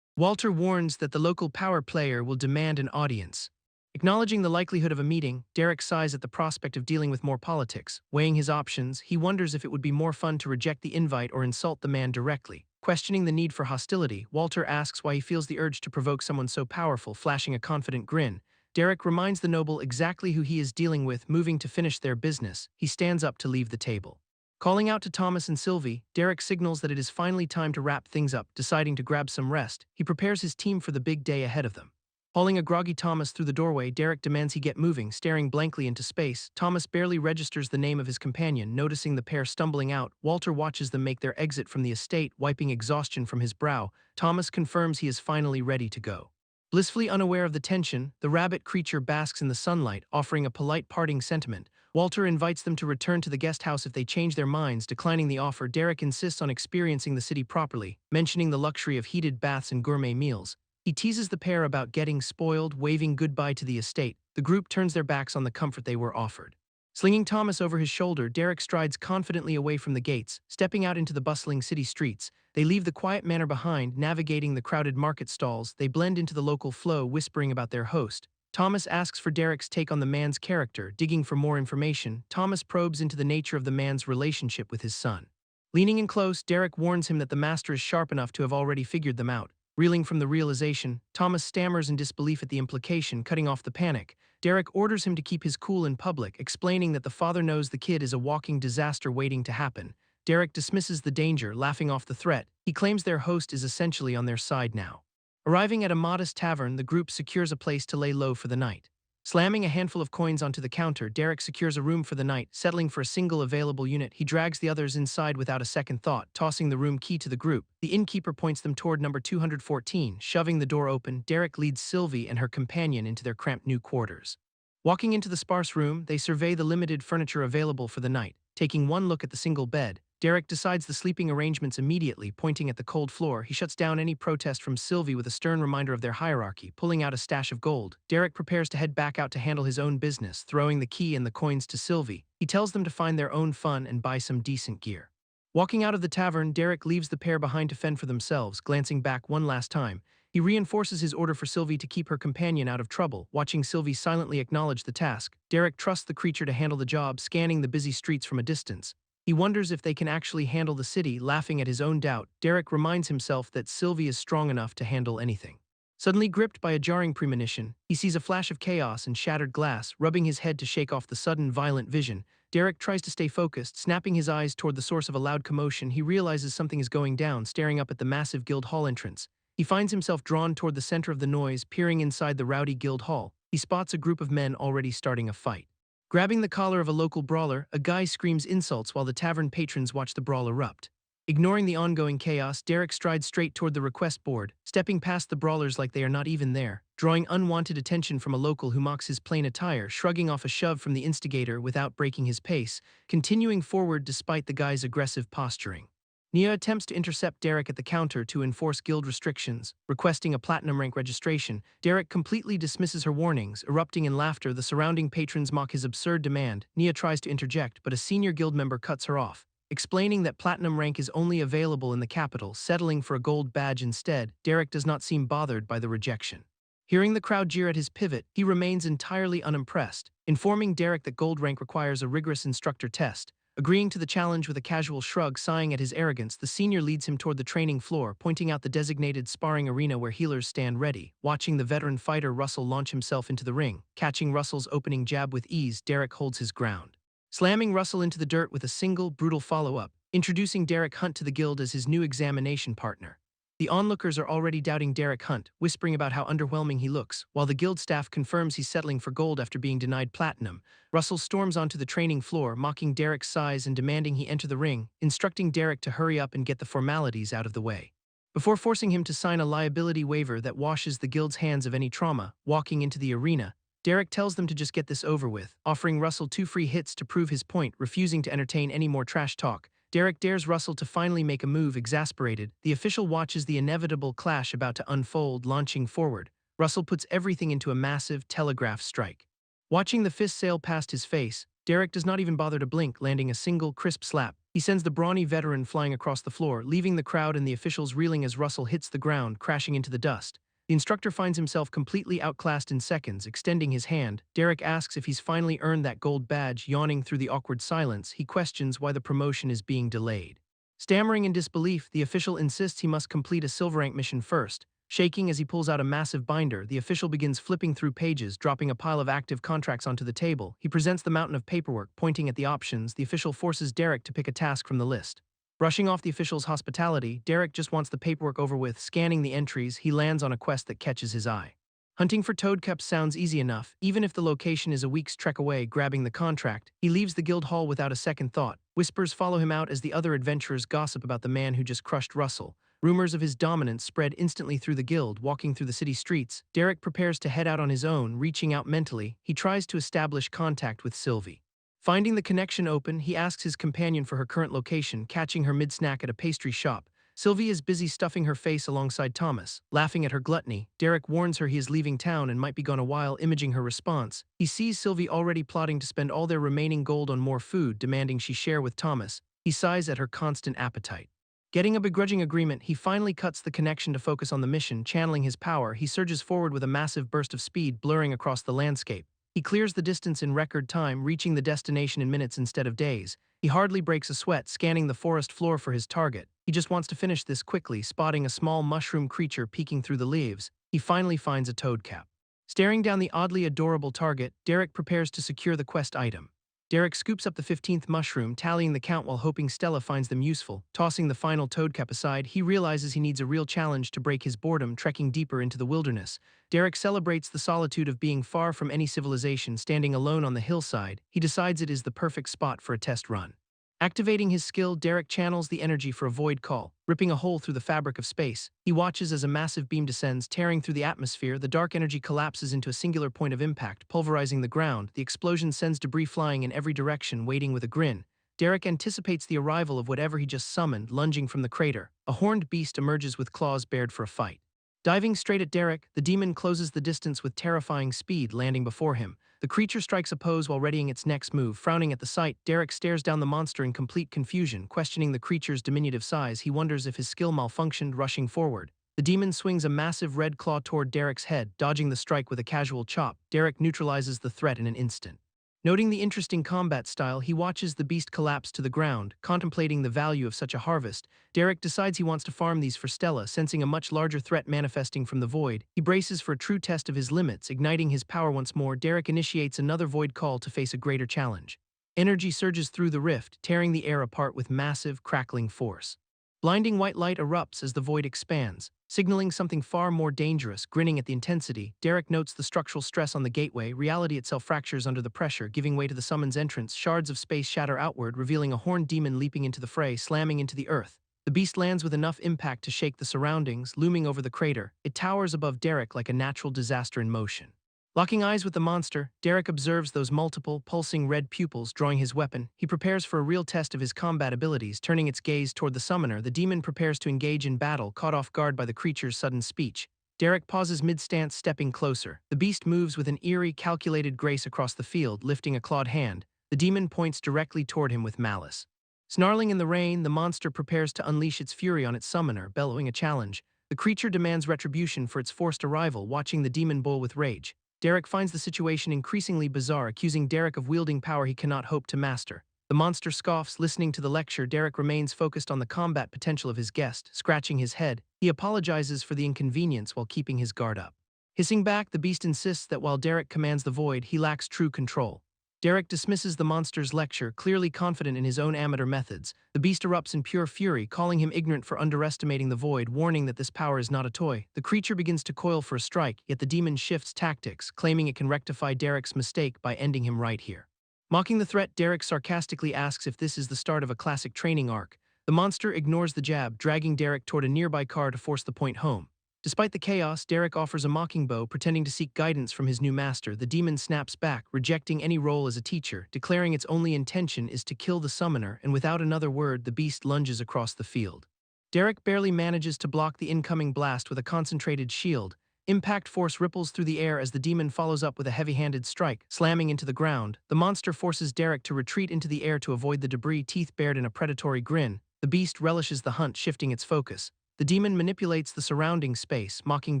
Walter warns that the local power player will demand an audience. Acknowledging the likelihood of a meeting, Derek sighs at the prospect of dealing with more politics. Weighing his options, he wonders if it would be more fun to reject the invite or insult the man directly. Questioning the need for hostility, Walter asks why he feels the urge to provoke someone so powerful, flashing a confident grin. Derek reminds the noble exactly who he is dealing with, moving to finish their business. He stands up to leave the table. Calling out to Thomas and Sylvie, Derek signals that it is finally time to wrap things up, deciding to grab some rest. He prepares his team for the big day ahead of them. Hauling a groggy Thomas through the doorway, Derek demands he get moving, staring blankly into space. Thomas barely registers the name of his companion. Noticing the pair stumbling out, Walter watches them make their exit from the estate, wiping exhaustion from his brow. Thomas confirms he is finally ready to go. Blissfully unaware of the tension, the rabbit creature basks in the sunlight, offering a polite parting sentiment. Walter invites them to return to the guest house if they change their minds. Declining the offer, Derek insists on experiencing the city properly, mentioning the luxury of heated baths and gourmet meals. He teases the pair about getting spoiled, waving goodbye to the estate. The group turns their backs on the comfort they were offered. Slinging Thomas over his shoulder, Derek strides confidently away from the gates, stepping out into the bustling city streets. They leave the quiet manor behind, navigating the crowded market stalls. They blend into the local flow, whispering about their host. Thomas asks for Derek's take on the man's character. Digging for more information, Thomas probes into the nature of the man's relationship with his son. Leaning in close, Derek warns him that the master is sharp enough to have already figured them out. Reeling from the realization, Thomas stammers in disbelief at the implication, cutting off the panic. Derek orders him to keep his cool in public, explaining that the father knows the kid is a walking disaster waiting to happen. Derek dismisses the danger, laughing off the threat. He claims their host is essentially on their side now. Arriving at a modest tavern, the group secures a place to lay low for the night. Slamming a handful of coins onto the counter, Derek secures a room for the night. Settling for a single available unit, he drags the others inside without a second thought, tossing the room key to the group. The innkeeper points them toward number 214. Shoving the door open, Derek leads Sylvie and her companion into their cramped new quarters. Walking into the sparse room, they survey the limited furniture available for the night. Taking one look at the single bed, Derek decides the sleeping arrangements immediately. Pointing at the cold floor, he shuts down any protest from Sylvie with a stern reminder of their hierarchy. Pulling out a stash of gold, Derek prepares to head back out to handle his own business, throwing the key and the coins to Sylvie. He tells them to find their own fun and buy some decent gear. Walking out of the tavern, Derek leaves the pair behind to fend for themselves. Glancing back one last time, he reinforces his order for Sylvie to keep her companion out of trouble. Watching Sylvie silently acknowledge the task, Derek trusts the creature to handle the job, scanning the busy streets from a distance. He wonders if they can actually handle the city. Laughing at his own doubt, Derek reminds himself that Sylvie is strong enough to handle anything. Suddenly gripped by a jarring premonition, he sees a flash of chaos and shattered glass. Rubbing his head to shake off the sudden violent vision, Derek tries to stay focused. Snapping his eyes toward the source of a loud commotion, he realizes something is going down. Staring up at the massive guild hall entrance, he finds himself drawn toward the center of the noise. Peering inside the rowdy guild hall, he spots a group of men already starting a fight. Grabbing the collar of a local brawler, a guy screams insults while the tavern patrons watch the brawl erupt. Ignoring the ongoing chaos, Derek strides straight toward the request board, stepping past the brawlers like they are not even there, drawing unwanted attention from a local who mocks his plain attire. Shrugging off a shove from the instigator without breaking his pace, continuing forward despite the guy's aggressive posturing. Nia attempts to intercept Derek at the counter to enforce guild restrictions, requesting a platinum rank registration. Derek completely dismisses her warnings, erupting in laughter. The surrounding patrons mock his absurd demand. Nia tries to interject, but a senior guild member cuts her off, explaining that platinum rank is only available in the capital. Settling for a gold badge instead, Derek does not seem bothered by the rejection. Hearing the crowd jeer at his pivot, he remains entirely unimpressed, informing Derek that gold rank requires a rigorous instructor test. Agreeing to the challenge with a casual shrug, sighing at his arrogance, the senior leads him toward the training floor, pointing out the designated sparring arena where healers stand ready. Watching the veteran fighter Russell launch himself into the ring, catching Russell's opening jab with ease, Derek holds his ground. Slamming Russell into the dirt with a single, brutal follow-up, introducing Derek Hunt to the guild as his new examination partner. The onlookers are already doubting Derek Hunt, whispering about how underwhelming he looks. While the guild staff confirms he's settling for gold after being denied platinum, Russell storms onto the training floor, mocking Derek's size and demanding he enter the ring, instructing Derek to hurry up and get the formalities out of the way. Before forcing him to sign a liability waiver that washes the guild's hands of any trauma, walking into the arena, Derek tells them to just get this over with, offering Russell 2 free hits to prove his point. Refusing to entertain any more trash talk, Derek dares Russell to finally make a move. Exasperated, the official watches the inevitable clash about to unfold. Launching forward, Russell puts everything into a massive telegraph strike. Watching the fist sail past his face, Derek does not even bother to blink, landing a single crisp slap. He sends the brawny veteran flying across the floor, leaving the crowd and the officials reeling as Russell hits the ground, crashing into the dust. The instructor finds himself completely outclassed in seconds, extending his hand. Derek asks if he's finally earned that gold badge. Yawning through the awkward silence, he questions why the promotion is being delayed. Stammering in disbelief, the official insists he must complete a silver rank mission first. Shaking as he pulls out a massive binder, the official begins flipping through pages, dropping a pile of active contracts onto the table. He presents the mountain of paperwork, pointing at the options. The official forces Derek to pick a task from the list. Brushing off the official's hospitality, Derek just wants the paperwork over with. Scanning the entries, he lands on a quest that catches his eye. Hunting for toadcaps sounds easy enough, even if the location is a week's trek away. Grabbing the contract, he leaves the guild hall without a second thought. Whispers follow him out as the other adventurers gossip about the man who just crushed Russell. Rumors of his dominance spread instantly through the guild. Walking through the city streets, Derek prepares to head out on his own. Reaching out mentally, he tries to establish contact with Sylvie. Finding the connection open, he asks his companion for her current location, catching her mid-snack at a pastry shop. Sylvie is busy stuffing her face alongside Thomas. Laughing at her gluttony, Derek warns her he is leaving town and might be gone a while. Imaging her response, he sees Sylvie already plotting to spend all their remaining gold on more food, demanding she share with Thomas. He sighs at her constant appetite. Getting a begrudging agreement, he finally cuts the connection to focus on the mission. Channeling his power, he surges forward with a massive burst of speed, blurring across the landscape. He clears the distance in record time, reaching the destination in minutes instead of days. He hardly breaks a sweat, scanning the forest floor for his target. He just wants to finish this quickly. Spotting a small mushroom creature peeking through the leaves, he finally finds a toadcap. Staring down the oddly adorable target, Derek prepares to secure the quest item. Derek scoops up the 15th mushroom, tallying the count while hoping Stella finds them useful. Tossing the final toadcap aside, he realizes he needs a real challenge to break his boredom. Trekking deeper into the wilderness, Derek celebrates the solitude of being far from any civilization. Standing alone on the hillside, he decides it is the perfect spot for a test run. Activating his skill, Derek channels the energy for a void call, ripping a hole through the fabric of space. He watches as a massive beam descends, tearing through the atmosphere. The dark energy collapses into a singular point of impact, pulverizing the ground. The explosion sends debris flying in every direction. Waiting with a grin, Derek anticipates the arrival of whatever he just summoned. Lunging from the crater, a horned beast emerges with claws bared for a fight. Diving straight at Derek, the demon closes the distance with terrifying speed, landing before him. The creature strikes a pose while readying its next move. Frowning at the sight, Derek stares down the monster in complete confusion. Questioning the creature's diminutive size, he wonders if his skill malfunctioned. Rushing forward, the demon swings a massive red claw toward Derek's head. Dodging the strike with a casual chop, Derek neutralizes the threat in an instant. Noting the interesting combat style, he watches the beast collapse to the ground. Contemplating the value of such a harvest, Derek decides he wants to farm these for Stella. Sensing a much larger threat manifesting from the void, he braces for a true test of his limits. Igniting his power once more, Derek initiates another void call to face a greater challenge. Energy surges through the rift, tearing the air apart with massive, crackling force. Blinding white light erupts as the void expands, signaling something far more dangerous. Grinning at the intensity, Derek notes the structural stress on the gateway. Reality itself fractures under the pressure, giving way to the summon's entrance. Shards of space shatter outward, revealing a horned demon leaping into the fray, slamming into the earth. The beast lands with enough impact to shake the surroundings. Looming over the crater, it towers above Derek like a natural disaster in motion. Locking eyes with the monster, Derek observes those multiple, pulsing red pupils. Drawing his weapon, he prepares for a real test of his combat abilities. Turning its gaze toward the summoner, the demon prepares to engage in battle. Caught off guard by the creature's sudden speech, Derek pauses mid-stance, stepping closer. The beast moves with an eerie, calculated grace across the field. Lifting a clawed hand, the demon points directly toward him with malice. Snarling in the rain, the monster prepares to unleash its fury on its summoner. Bellowing a challenge, the creature demands retribution for its forced arrival. Watching the demon boil with rage, Derek finds the situation increasingly bizarre, accusing Derek of wielding power he cannot hope to master. The monster scoffs. Listening to the lecture, Derek remains focused on the combat potential of his guest. Scratching his head, he apologizes for the inconvenience while keeping his guard up. Hissing back, the beast insists that while Derek commands the void, he lacks true control. Derek dismisses the monster's lecture, clearly confident in his own amateur methods. The beast erupts in pure fury, calling him ignorant for underestimating the void, warning that this power is not a toy. The creature begins to coil for a strike, yet the demon shifts tactics, claiming it can rectify Derek's mistake by ending him right here. Mocking the threat, Derek sarcastically asks if this is the start of a classic training arc. The monster ignores the jab, dragging Derek toward a nearby car to force the point home. Despite the chaos, Derek offers a mocking bow, pretending to seek guidance from his new master. The demon snaps back, rejecting any role as a teacher, declaring its only intention is to kill the summoner, and without another word, the beast lunges across the field. Derek barely manages to block the incoming blast with a concentrated shield. Impact force ripples through the air as the demon follows up with a heavy-handed strike, slamming into the ground. The monster forces Derek to retreat into the air to avoid the debris, teeth bared in a predatory grin. The beast relishes the hunt, shifting its focus. The demon manipulates the surrounding space, mocking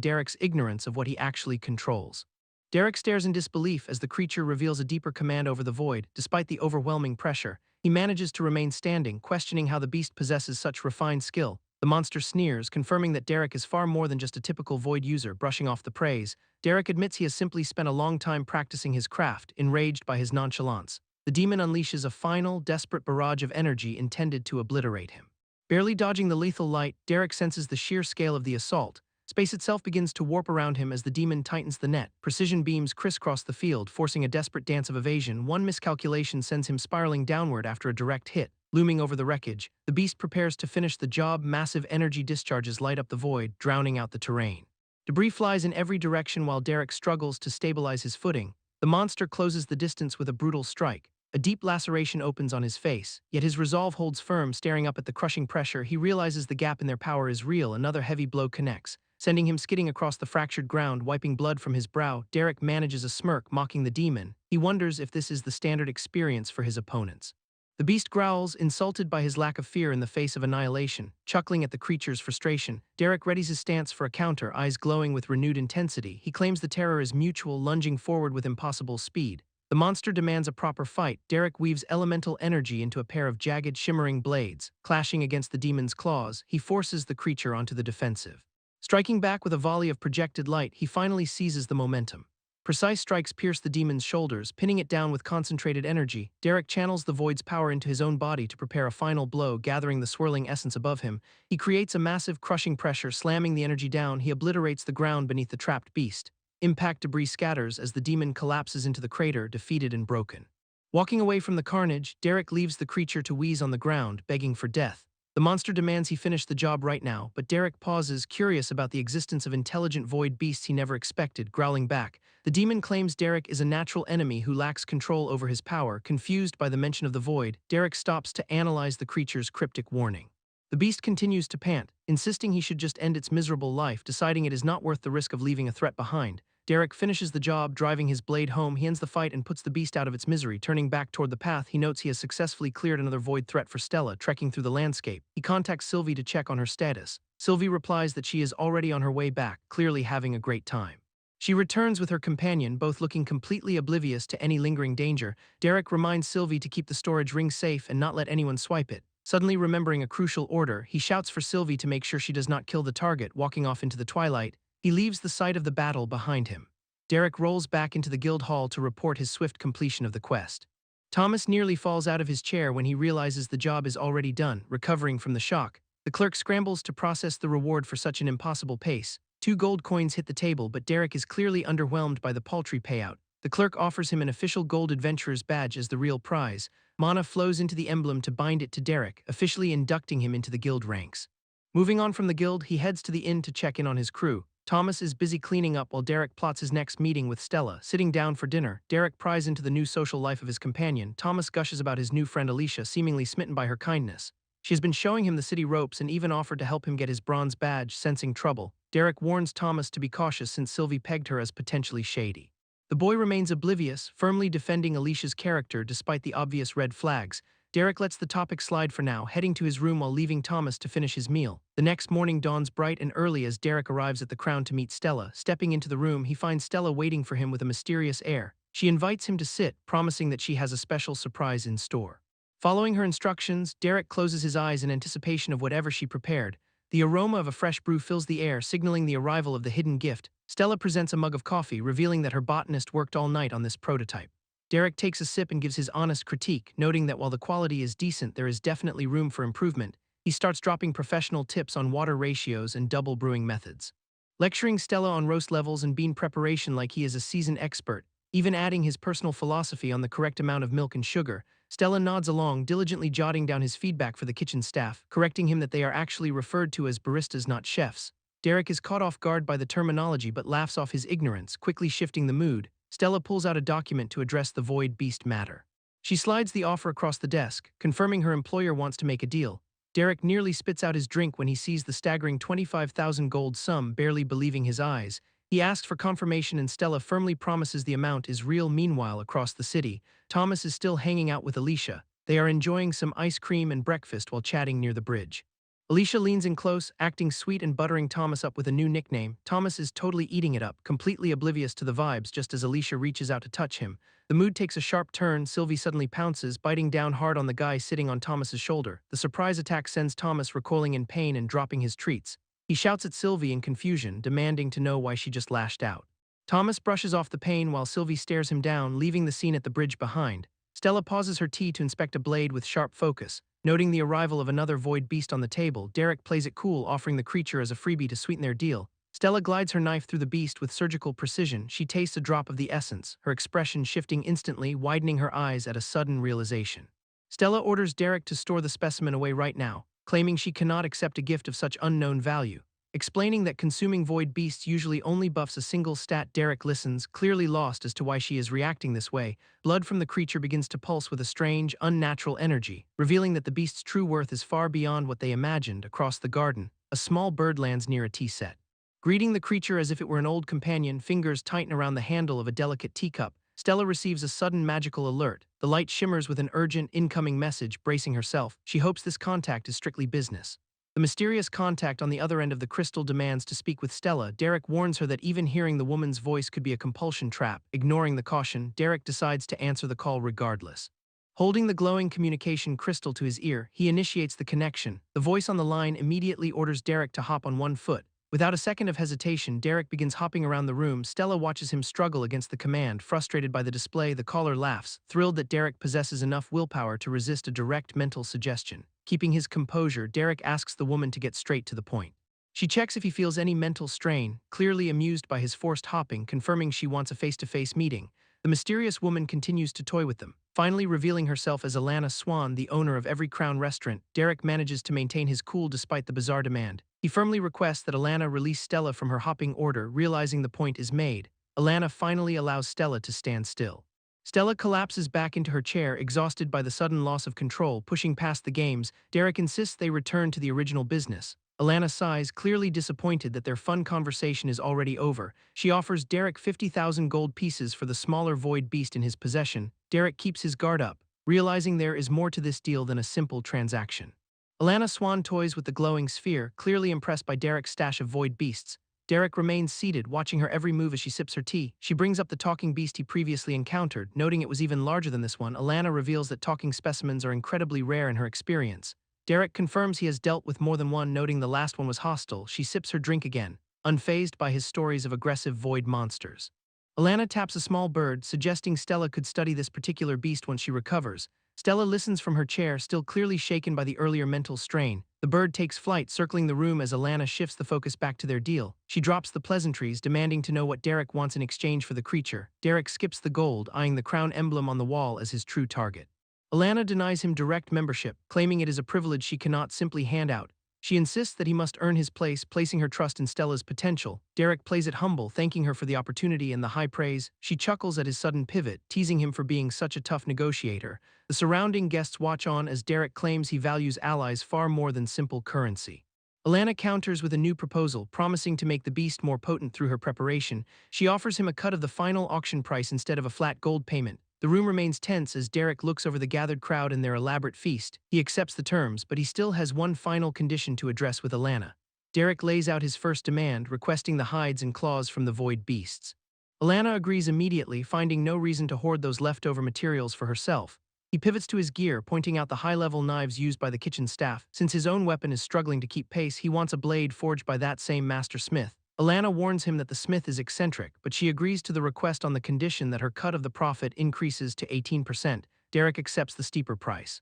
Derek's ignorance of what he actually controls. Derek stares in disbelief as the creature reveals a deeper command over the void. Despite the overwhelming pressure, he manages to remain standing, questioning how the beast possesses such refined skill. The monster sneers, confirming that Derek is far more than just a typical void user. Brushing off the praise, Derek admits he has simply spent a long time practicing his craft, enraged by his nonchalance. The demon unleashes a final, desperate barrage of energy intended to obliterate him. Barely dodging the lethal light, Derek senses the sheer scale of the assault. Space itself begins to warp around him as the demon tightens the net. Precision beams crisscross the field, forcing a desperate dance of evasion. One miscalculation sends him spiraling downward after a direct hit. Looming over the wreckage, the beast prepares to finish the job. Massive energy discharges light up the void, drowning out the terrain. Debris flies in every direction while Derek struggles to stabilize his footing. The monster closes the distance with a brutal strike. A deep laceration opens on his face, yet his resolve holds firm. Staring up at the crushing pressure, he realizes the gap in their power is real. Another heavy blow connects, sending him skidding across the fractured ground. Wiping blood from his brow, Derek manages a smirk, mocking the demon. He wonders if this is the standard experience for his opponents. The beast growls, insulted by his lack of fear in the face of annihilation. Chuckling at the creature's frustration, Derek readies his stance for a counter, eyes glowing with renewed intensity. He claims the terror is mutual, lunging forward with impossible speed. The monster demands a proper fight. Derek weaves elemental energy into a pair of jagged, shimmering blades. Clashing against the demon's claws, he forces the creature onto the defensive. Striking back with a volley of projected light, he finally seizes the momentum. Precise strikes pierce the demon's shoulders, pinning it down with concentrated energy. Derek channels the void's power into his own body to prepare a final blow. Gathering the swirling essence above him, he creates a massive crushing pressure. Slamming the energy down, he obliterates the ground beneath the trapped beast. Impact debris scatters as the demon collapses into the crater, defeated and broken. Walking away from the carnage, Derek leaves the creature to wheeze on the ground, begging for death. The monster demands he finish the job right now, but Derek pauses, curious about the existence of intelligent void beasts he never expected. Growling back, the demon claims Derek is a natural enemy who lacks control over his power. Confused by the mention of the void, Derek stops to analyze the creature's cryptic warning. The beast continues to pant, insisting he should just end its miserable life. Deciding it is not worth the risk of leaving a threat behind, Derek finishes the job, driving his blade home. He ends the fight and puts the beast out of its misery. Turning back toward the path, he notes he has successfully cleared another void threat for Stella. Trekking through the landscape, he contacts Sylvie to check on her status. Sylvie replies that she is already on her way back, clearly having a great time. She returns with her companion, both looking completely oblivious to any lingering danger. Derek reminds Sylvie to keep the storage ring safe and not let anyone swipe it. Suddenly remembering a crucial order, he shouts for Sylvie to make sure she does not kill the target. Walking off into the twilight, he leaves the site of the battle behind him. Derek rolls back into the guild hall to report his swift completion of the quest. Thomas nearly falls out of his chair when he realizes the job is already done. Recovering from the shock, the clerk scrambles to process the reward for such an impossible pace. 2 gold coins hit the table, but Derek is clearly underwhelmed by the paltry payout. The clerk offers him an official gold adventurer's badge as the real prize. Mana flows into the emblem to bind it to Derek, officially inducting him into the guild ranks. Moving on from the guild, he heads to the inn to check in on his crew. Thomas is busy cleaning up while Derek plots his next meeting with Stella. Sitting down for dinner, Derek pries into the new social life of his companion. Thomas gushes about his new friend Alicia, seemingly smitten by her kindness. She has been showing him the city ropes and even offered to help him get his bronze badge. Sensing trouble, Derek warns Thomas to be cautious since Sylvie pegged her as potentially shady. The boy remains oblivious, firmly defending Alicia's character despite the obvious red flags. Derek lets the topic slide for now, heading to his room while leaving Thomas to finish his meal. The next morning dawns bright and early as Derek arrives at the Crown to meet Stella. Stepping into the room, he finds Stella waiting for him with a mysterious air. She invites him to sit, promising that she has a special surprise in store. Following her instructions, Derek closes his eyes in anticipation of whatever she prepared. The aroma of a fresh brew fills the air, signaling the arrival of the hidden gift. Stella presents a mug of coffee, revealing that her botanist worked all night on this prototype. Derek takes a sip and gives his honest critique, noting that while the quality is decent, there is definitely room for improvement. He starts dropping professional tips on water ratios and double brewing methods. Lecturing Stella on roast levels and bean preparation like he is a seasoned expert, even adding his personal philosophy on the correct amount of milk and sugar. Stella nods along, diligently jotting down his feedback for the kitchen staff, correcting him that they are actually referred to as baristas, not chefs. Derek is caught off guard by the terminology but laughs off his ignorance, quickly shifting the mood. Stella pulls out a document to address the void beast matter. She slides the offer across the desk, confirming her employer wants to make a deal. Derek nearly spits out his drink when he sees the staggering 25,000 gold sum, barely believing his eyes. He asks for confirmation and Stella firmly promises the amount is real. Meanwhile, across the city, Thomas is still hanging out with Alicia. They are enjoying some ice cream and breakfast while chatting near the bridge. Alicia leans in close, acting sweet and buttering Thomas up with a new nickname. Thomas is totally eating it up, completely oblivious to the vibes just as Alicia reaches out to touch him. The mood takes a sharp turn. Sylvie suddenly pounces, biting down hard on the guy sitting on Thomas's shoulder. The surprise attack sends Thomas recoiling in pain and dropping his treats. He shouts at Sylvie in confusion, demanding to know why she just lashed out. Thomas brushes off the pain while Sylvie stares him down, leaving the scene at the bridge behind. Stella pauses her tea to inspect a blade with sharp focus. Noting the arrival of another void beast on the table, Derek plays it cool, offering the creature as a freebie to sweeten their deal. Stella glides her knife through the beast with surgical precision. She tastes a drop of the essence, her expression shifting instantly, widening her eyes at a sudden realization. Stella orders Derek to store the specimen away right now, claiming she cannot accept a gift of such unknown value. Explaining that consuming void beasts usually only buffs a single stat, Derek listens, clearly lost as to why she is reacting this way. Blood from the creature begins to pulse with a strange, unnatural energy, revealing that the beast's true worth is far beyond what they imagined. Across the garden, a small bird lands near a tea set. Greeting the creature as if it were an old companion, fingers tighten around the handle of a delicate teacup. Stella receives a sudden magical alert. The light shimmers with an urgent, incoming message. Bracing herself, she hopes this contact is strictly business. The mysterious contact on the other end of the crystal demands to speak with Stella. Derek warns her that even hearing the woman's voice could be a compulsion trap. Ignoring the caution, Derek decides to answer the call regardless. Holding the glowing communication crystal to his ear, he initiates the connection. The voice on the line immediately orders Derek to hop on one foot. Without a second of hesitation, Derek begins hopping around the room. Stella watches him struggle against the command. Frustrated by the display, the caller laughs, thrilled that Derek possesses enough willpower to resist a direct mental suggestion. Keeping his composure, Derek asks the woman to get straight to the point. She checks if he feels any mental strain, clearly amused by his forced hopping, confirming she wants a face-to-face meeting. The mysterious woman continues to toy with them. Finally revealing herself as Alana Swan, the owner of Every Crown restaurant, Derek manages to maintain his cool despite the bizarre demand. He firmly requests that Alana release Stella from her hopping order. Realizing the point is made, Alana finally allows Stella to stand still. Stella collapses back into her chair, exhausted by the sudden loss of control. Pushing past the games, Derek insists they return to the original business. Alana sighs, clearly disappointed that their fun conversation is already over. She offers Derek 50,000 gold pieces for the smaller void beast in his possession. Derek keeps his guard up, realizing there is more to this deal than a simple transaction. Alana Swan toys with the glowing sphere, clearly impressed by Derek's stash of void beasts. Derek remains seated, watching her every move as she sips her tea. She brings up the talking beast he previously encountered, noting it was even larger than this one. Alana reveals that talking specimens are incredibly rare in her experience. Derek confirms he has dealt with more than one, noting the last one was hostile. She sips her drink again, unfazed by his stories of aggressive void monsters. Alana taps a small bird, suggesting Stella could study this particular beast once she recovers. Stella listens from her chair, still clearly shaken by the earlier mental strain. The bird takes flight, circling the room as Alana shifts the focus back to their deal. She drops the pleasantries, demanding to know what Derek wants in exchange for the creature. Derek skips the gold, eyeing the crown emblem on the wall as his true target. Alana denies him direct membership, claiming it is a privilege she cannot simply hand out. She insists that he must earn his place, placing her trust in Stella's potential. Derek plays it humble, thanking her for the opportunity and the high praise. She chuckles at his sudden pivot, teasing him for being such a tough negotiator. The surrounding guests watch on as Derek claims he values allies far more than simple currency. Alana counters with a new proposal, promising to make the beast more potent through her preparation. She offers him a cut of the final auction price instead of a flat gold payment. The room remains tense as Derek looks over the gathered crowd and their elaborate feast. He accepts the terms, but he still has one final condition to address with Alana. Derek lays out his first demand, requesting the hides and claws from the void beasts. Alana agrees immediately, finding no reason to hoard those leftover materials for herself. He pivots to his gear, pointing out the high-level knives used by the kitchen staff. Since his own weapon is struggling to keep pace, he wants a blade forged by that same master smith. Alana warns him that the smith is eccentric, but she agrees to the request on the condition that her cut of the profit increases to 18%. Derek accepts the steeper price,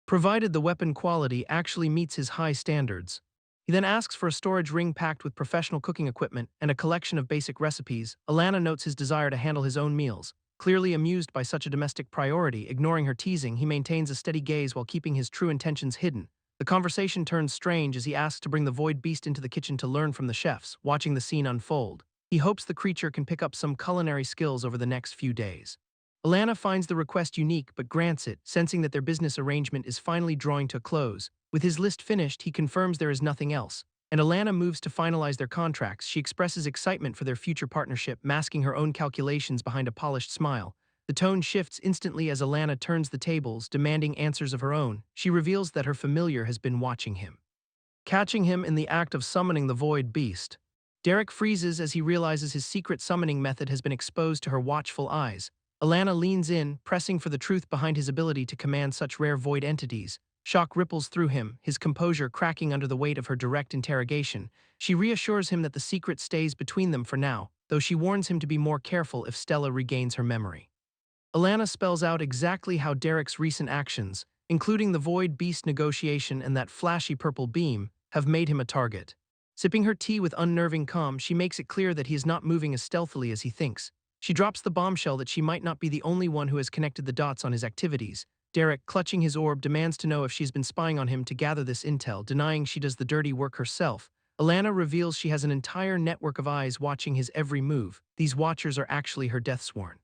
provided the weapon quality actually meets his high standards. He then asks for a storage ring packed with professional cooking equipment and a collection of basic recipes. Alana notes his desire to handle his own meals. Clearly amused by such a domestic priority, ignoring her teasing, he maintains a steady gaze while keeping his true intentions hidden. The conversation turns strange as he asks to bring the void beast into the kitchen to learn from the chefs. Watching the scene unfold, he hopes the creature can pick up some culinary skills over the next few days. Alana finds the request unique but grants it, sensing that their business arrangement is finally drawing to a close. With his list finished, he confirms there is nothing else, and Alana moves to finalize their contracts. She expresses excitement for their future partnership, masking her own calculations behind a polished smile. The tone shifts instantly as Alana turns the tables, demanding answers of her own. She reveals that her familiar has been watching him. catching him in the act of summoning the void beast. Derek freezes as he realizes his secret summoning method has been exposed to her watchful eyes. Alana leans in, pressing for the truth behind his ability to command such rare void entities. Shock ripples through him, his composure cracking under the weight of her direct interrogation. She reassures him that the secret stays between them for now, though she warns him to be more careful if Stella regains her memory. Alana spells out exactly how Derek's recent actions, including the Void Beast negotiation and that flashy purple beam, have made him a target. Sipping her tea with unnerving calm, she makes it clear that he is not moving as stealthily as he thinks. She drops the bombshell that she might not be the only one who has connected the dots on his activities. Derek, clutching his orb, demands to know if she's been spying on him to gather this intel, denying she does the dirty work herself. Alana reveals she has an entire network of eyes watching his every move. These watchers are actually her deathsworn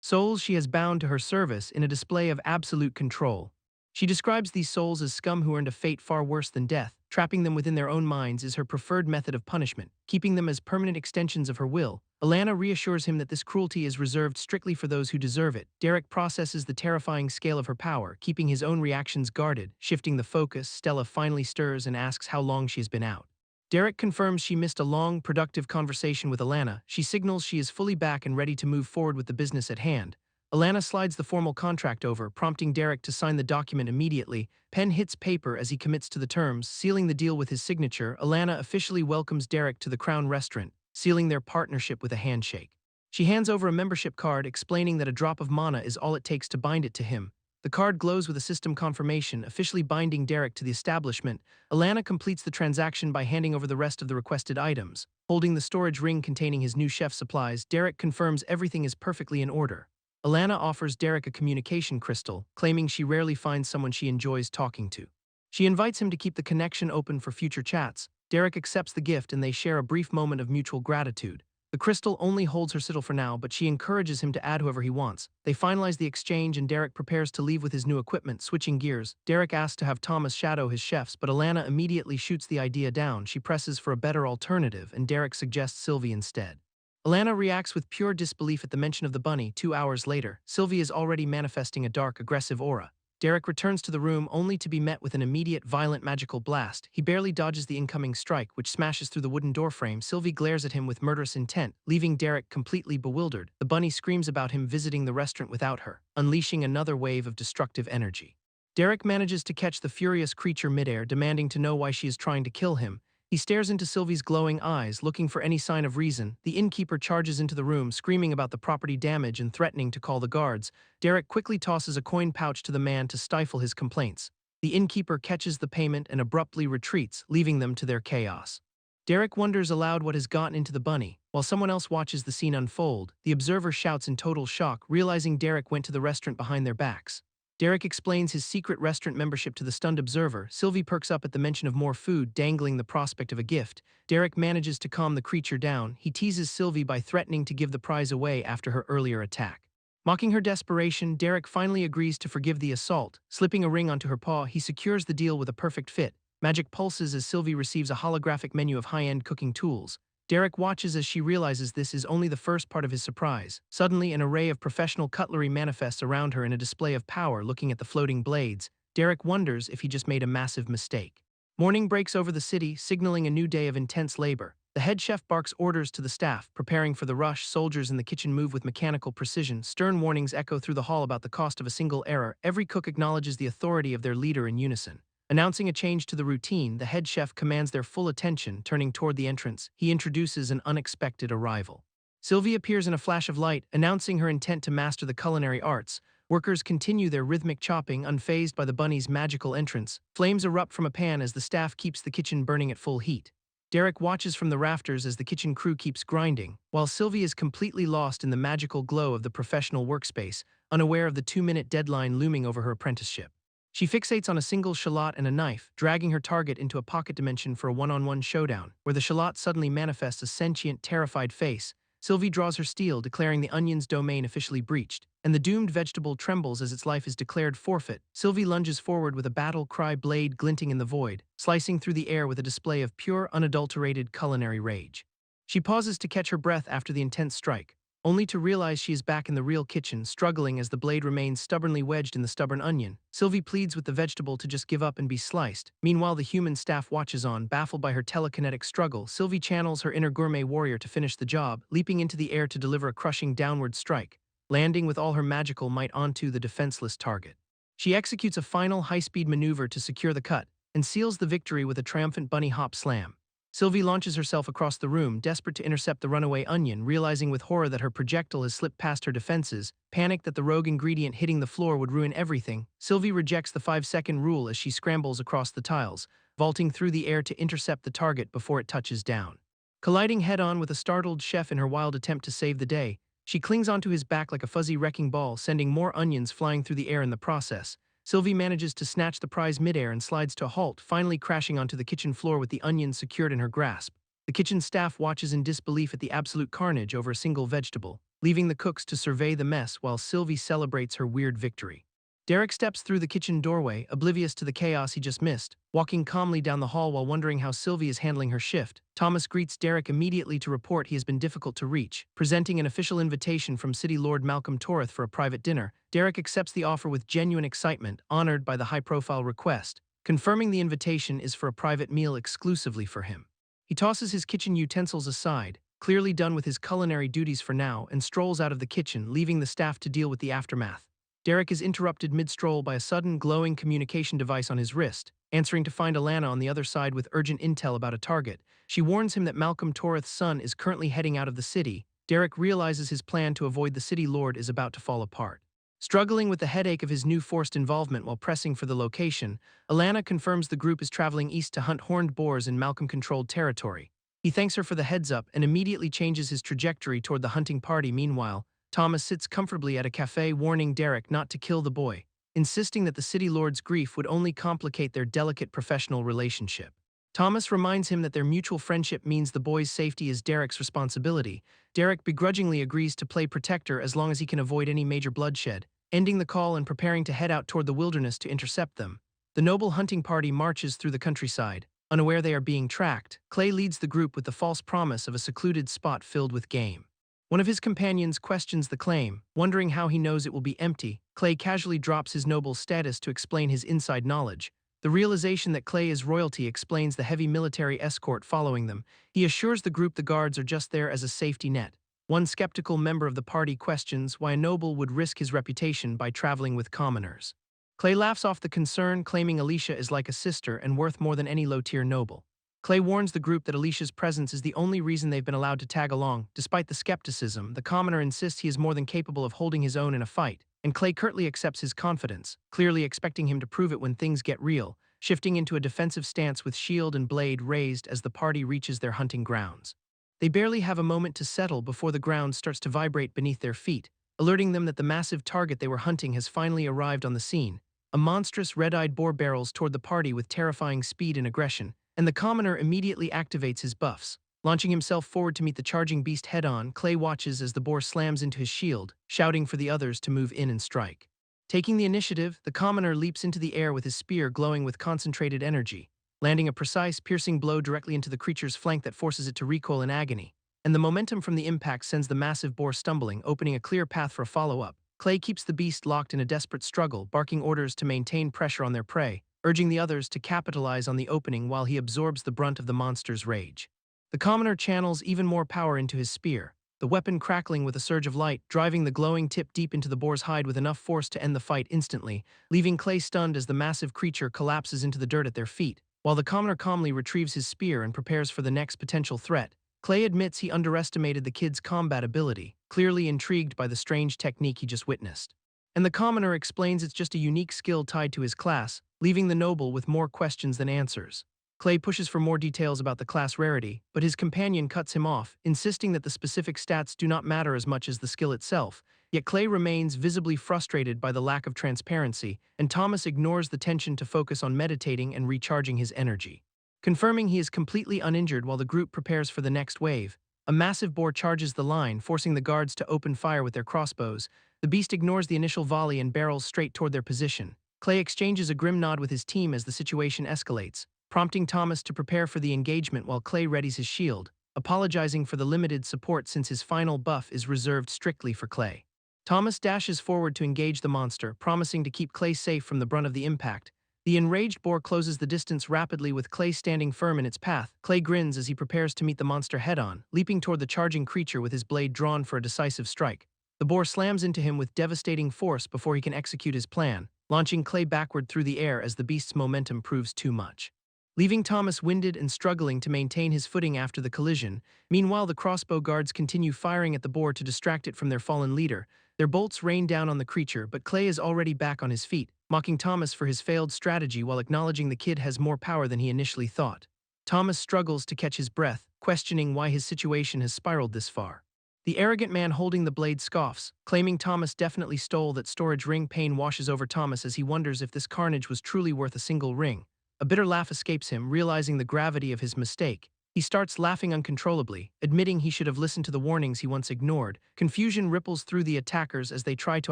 souls she has bound to her service in a display of absolute control. She describes these souls as scum who earned a fate far worse than death. Trapping them within their own minds is her preferred method of punishment, keeping them as permanent extensions of her will. Alana reassures him that this cruelty is reserved strictly for those who deserve it. Derek processes the terrifying scale of her power, keeping his own reactions guarded. Shifting the focus, Stella finally stirs and asks how long she has been out. Derek confirms she missed a long, productive conversation with Alana. She signals she is fully back and ready to move forward with the business at hand. Alana slides the formal contract over, prompting Derek to sign the document immediately. Pen hits paper as he commits to the terms, sealing the deal with his signature. Alana officially welcomes Derek to the Crown Restaurant, sealing their partnership with a handshake. She hands over a membership card, explaining that a drop of mana is all it takes to bind it to him. The card glows with a system confirmation, officially binding Derek to the establishment. Alana completes the transaction by handing over the rest of the requested items. Holding the storage ring containing his new chef supplies, Derek confirms everything is perfectly in order. Alana offers Derek a communication crystal, claiming she rarely finds someone she enjoys talking to. She invites him to keep the connection open for future chats. Derek accepts the gift and they share a brief moment of mutual gratitude. The crystal only holds her sigil for now, but she encourages him to add whoever he wants. They finalize the exchange and Derek prepares to leave with his new equipment. Switching gears, Derek asks to have Thomas shadow his chefs, but Alana immediately shoots the idea down. She presses for a better alternative, and Derek suggests Sylvie instead. Alana reacts with pure disbelief at the mention of the bunny. 2 hours later, Sylvie is already manifesting a dark, aggressive aura. Derek returns to the room only to be met with an immediate, violent magical blast. He barely dodges the incoming strike, which smashes through the wooden doorframe. Sylvie glares at him with murderous intent, leaving Derek completely bewildered. The bunny screams about him visiting the restaurant without her, unleashing another wave of destructive energy. Derek manages to catch the furious creature midair, demanding to know why she is trying to kill him. He stares into Sylvie's glowing eyes, looking for any sign of reason. The innkeeper charges into the room, screaming about the property damage and threatening to call the guards. Derek quickly tosses a coin pouch to the man to stifle his complaints. The innkeeper catches the payment and abruptly retreats, leaving them to their chaos. Derek wonders aloud what has gotten into the bunny. While someone else watches the scene unfold, the observer shouts in total shock, realizing Derek went to the restaurant behind their backs. Derek explains his secret restaurant membership to the stunned observer. Sylvie perks up at the mention of more food, dangling the prospect of a gift. Derek manages to calm the creature down. He teases Sylvie by threatening to give the prize away after her earlier attack. Mocking her desperation, Derek finally agrees to forgive the assault. Slipping a ring onto her paw, he secures the deal with a perfect fit. Magic pulses as Sylvie receives a holographic menu of high-end cooking tools. Derek watches as she realizes this is only the first part of his surprise. Suddenly, an array of professional cutlery manifests around her in a display of power. Looking at the floating blades, Derek wonders if he just made a massive mistake. Morning breaks over the city, signaling a new day of intense labor. The head chef barks orders to the staff, preparing for the rush. Soldiers in the kitchen move with mechanical precision. Stern warnings echo through the hall about the cost of a single error. Every cook acknowledges the authority of their leader in unison. Announcing a change to the routine, the head chef commands their full attention. Turning toward the entrance, he introduces an unexpected arrival. Sylvie appears in a flash of light, announcing her intent to master the culinary arts. Workers continue their rhythmic chopping, unfazed by the bunny's magical entrance. Flames erupt from a pan as the staff keeps the kitchen burning at full heat. Derek watches from the rafters as the kitchen crew keeps grinding, while Sylvie is completely lost in the magical glow of the professional workspace, unaware of the 2-minute deadline looming over her apprenticeship. She fixates on a single shallot and a knife, dragging her target into a pocket dimension for a one-on-one showdown, where the shallot suddenly manifests a sentient, terrified face. Sylvie draws her steel, declaring the onion's domain officially breached, and the doomed vegetable trembles as its life is declared forfeit. Sylvie lunges forward with a battle cry blade glinting in the void, slicing through the air with a display of pure, unadulterated culinary rage. She pauses to catch her breath after the intense strike. only to realize she is back in the real kitchen, struggling as the blade remains stubbornly wedged in the stubborn onion. Sylvie pleads with the vegetable to just give up and be sliced. Meanwhile, the human staff watches on, baffled by her telekinetic struggle. Sylvie channels her inner gourmet warrior to finish the job, leaping into the air to deliver a crushing downward strike, landing with all her magical might onto the defenseless target. She executes a final high-speed maneuver to secure the cut, and seals the victory with a triumphant bunny hop slam. Sylvie launches herself across the room, desperate to intercept the runaway onion, realizing with horror that her projectile has slipped past her defenses. Panicked that the rogue ingredient hitting the floor would ruin everything, Sylvie rejects the 5-second rule as she scrambles across the tiles, vaulting through the air to intercept the target before it touches down. Colliding head-on with a startled chef in her wild attempt to save the day, she clings onto his back like a fuzzy wrecking ball, sending more onions flying through the air in the process. Sylvie manages to snatch the prize midair and slides to a halt, finally crashing onto the kitchen floor with the onions secured in her grasp. The kitchen staff watches in disbelief at the absolute carnage over a single vegetable, leaving the cooks to survey the mess while Sylvie celebrates her weird victory. Derek steps through the kitchen doorway, oblivious to the chaos he just missed, walking calmly down the hall while wondering how Sylvie is handling her shift. Thomas greets Derek immediately to report he has been difficult to reach, presenting an official invitation from City Lord Malcolm Toreth for a private dinner. Derek accepts the offer with genuine excitement, honored by the high-profile request, confirming the invitation is for a private meal exclusively for him. He tosses his kitchen utensils aside, clearly done with his culinary duties for now, and strolls out of the kitchen, leaving the staff to deal with the aftermath. Derek is interrupted mid-stroll by a sudden glowing communication device on his wrist, answering to find Alana on the other side with urgent intel about a target. She warns him that Malcolm Toreth's son is currently heading out of the city. Derek realizes his plan to avoid the city lord is about to fall apart. Struggling with the headache of his new forced involvement while pressing for the location, Alana confirms the group is traveling east to hunt horned boars in Malcolm-controlled territory. He thanks her for the heads-up and immediately changes his trajectory toward the hunting party. Meanwhile, Thomas sits comfortably at a cafe, warning Derek not to kill the boy, insisting that the city lord's grief would only complicate their delicate professional relationship. Thomas reminds him that their mutual friendship means the boy's safety is Derek's responsibility. Derek begrudgingly agrees to play protector as long as he can avoid any major bloodshed, ending the call and preparing to head out toward the wilderness to intercept them. The noble hunting party marches through the countryside, unaware they are being tracked. Clay leads the group with the false promise of a secluded spot filled with game. One of his companions questions the claim, wondering how he knows it will be empty. Clay casually drops his noble status to explain his inside knowledge. The realization that Clay is royalty explains the heavy military escort following them. He assures the group the guards are just there as a safety net. One skeptical member of the party questions why a noble would risk his reputation by traveling with commoners. Clay laughs off the concern, claiming Alicia is like a sister and worth more than any low-tier noble. Clay warns the group that Alicia's presence is the only reason they've been allowed to tag along. Despite the skepticism, the commoner insists he is more than capable of holding his own in a fight, and Clay curtly accepts his confidence, clearly expecting him to prove it when things get real, shifting into a defensive stance with shield and blade raised as the party reaches their hunting grounds. They barely have a moment to settle before the ground starts to vibrate beneath their feet, alerting them that the massive target they were hunting has finally arrived on the scene. A monstrous red-eyed boar barrels toward the party with terrifying speed and aggression, and the commoner immediately activates his buffs. Launching himself forward to meet the charging beast head-on, Clay watches as the boar slams into his shield, shouting for the others to move in and strike. Taking the initiative, the commoner leaps into the air with his spear glowing with concentrated energy, landing a precise, piercing blow directly into the creature's flank that forces it to recoil in agony. And the momentum from the impact sends the massive boar stumbling, opening a clear path for follow-up. Clay keeps the beast locked in a desperate struggle, barking orders to maintain pressure on their prey, urging the others to capitalize on the opening while he absorbs the brunt of the monster's rage. The commoner channels even more power into his spear, the weapon crackling with a surge of light, driving the glowing tip deep into the boar's hide with enough force to end the fight instantly, leaving Clay stunned as the massive creature collapses into the dirt at their feet. While the commoner calmly retrieves his spear and prepares for the next potential threat, Clay admits he underestimated the kid's combat ability, clearly intrigued by the strange technique he just witnessed. And the commoner explains it's just a unique skill tied to his class, leaving the noble with more questions than answers. Clay pushes for more details about the class rarity, but his companion cuts him off, insisting that the specific stats do not matter as much as the skill itself. Yet Clay remains visibly frustrated by the lack of transparency, and Thomas ignores the tension to focus on meditating and recharging his energy. Confirming he is completely uninjured while the group prepares for the next wave, a massive boar charges the line, forcing the guards to open fire with their crossbows. The beast ignores the initial volley and barrels straight toward their position. Clay exchanges a grim nod with his team as the situation escalates, prompting Thomas to prepare for the engagement while Clay readies his shield. apologizing for the limited support since his final buff is reserved strictly for Clay. Thomas dashes forward to engage the monster, promising to keep Clay safe from the brunt of the impact. The enraged boar closes the distance rapidly with Clay standing firm in its path. Clay grins as he prepares to meet the monster head-on, leaping toward the charging creature with his blade drawn for a decisive strike. The boar slams into him with devastating force before he can execute his plan, launching Clay backward through the air as the beast's momentum proves too much. Leaving Thomas winded and struggling to maintain his footing after the collision, meanwhile the crossbow guards continue firing at the boar to distract it from their fallen leader. Their bolts rain down on the creature, but Clay is already back on his feet, mocking Thomas for his failed strategy while acknowledging the kid has more power than he initially thought. Thomas struggles to catch his breath, questioning why his situation has spiraled this far. The arrogant man holding the blade scoffs, claiming Thomas definitely stole that storage ring. Pain washes over Thomas as he wonders if this carnage was truly worth a single ring. A bitter laugh escapes him, realizing the gravity of his mistake. He starts laughing uncontrollably, admitting he should have listened to the warnings he once ignored. Confusion ripples through the attackers as they try to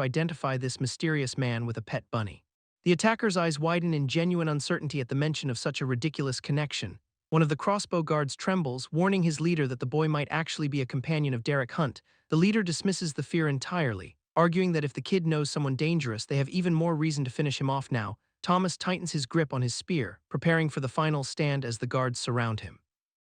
identify this mysterious man with a pet bunny. The attackers' eyes widen in genuine uncertainty at the mention of such a ridiculous connection. One of the crossbow guards trembles, warning his leader that the boy might actually be a companion of Derek Hunt. The leader dismisses the fear entirely, arguing that if the kid knows someone dangerous, they have even more reason to finish him off now. Thomas tightens his grip on his spear, preparing for the final stand as the guards surround him.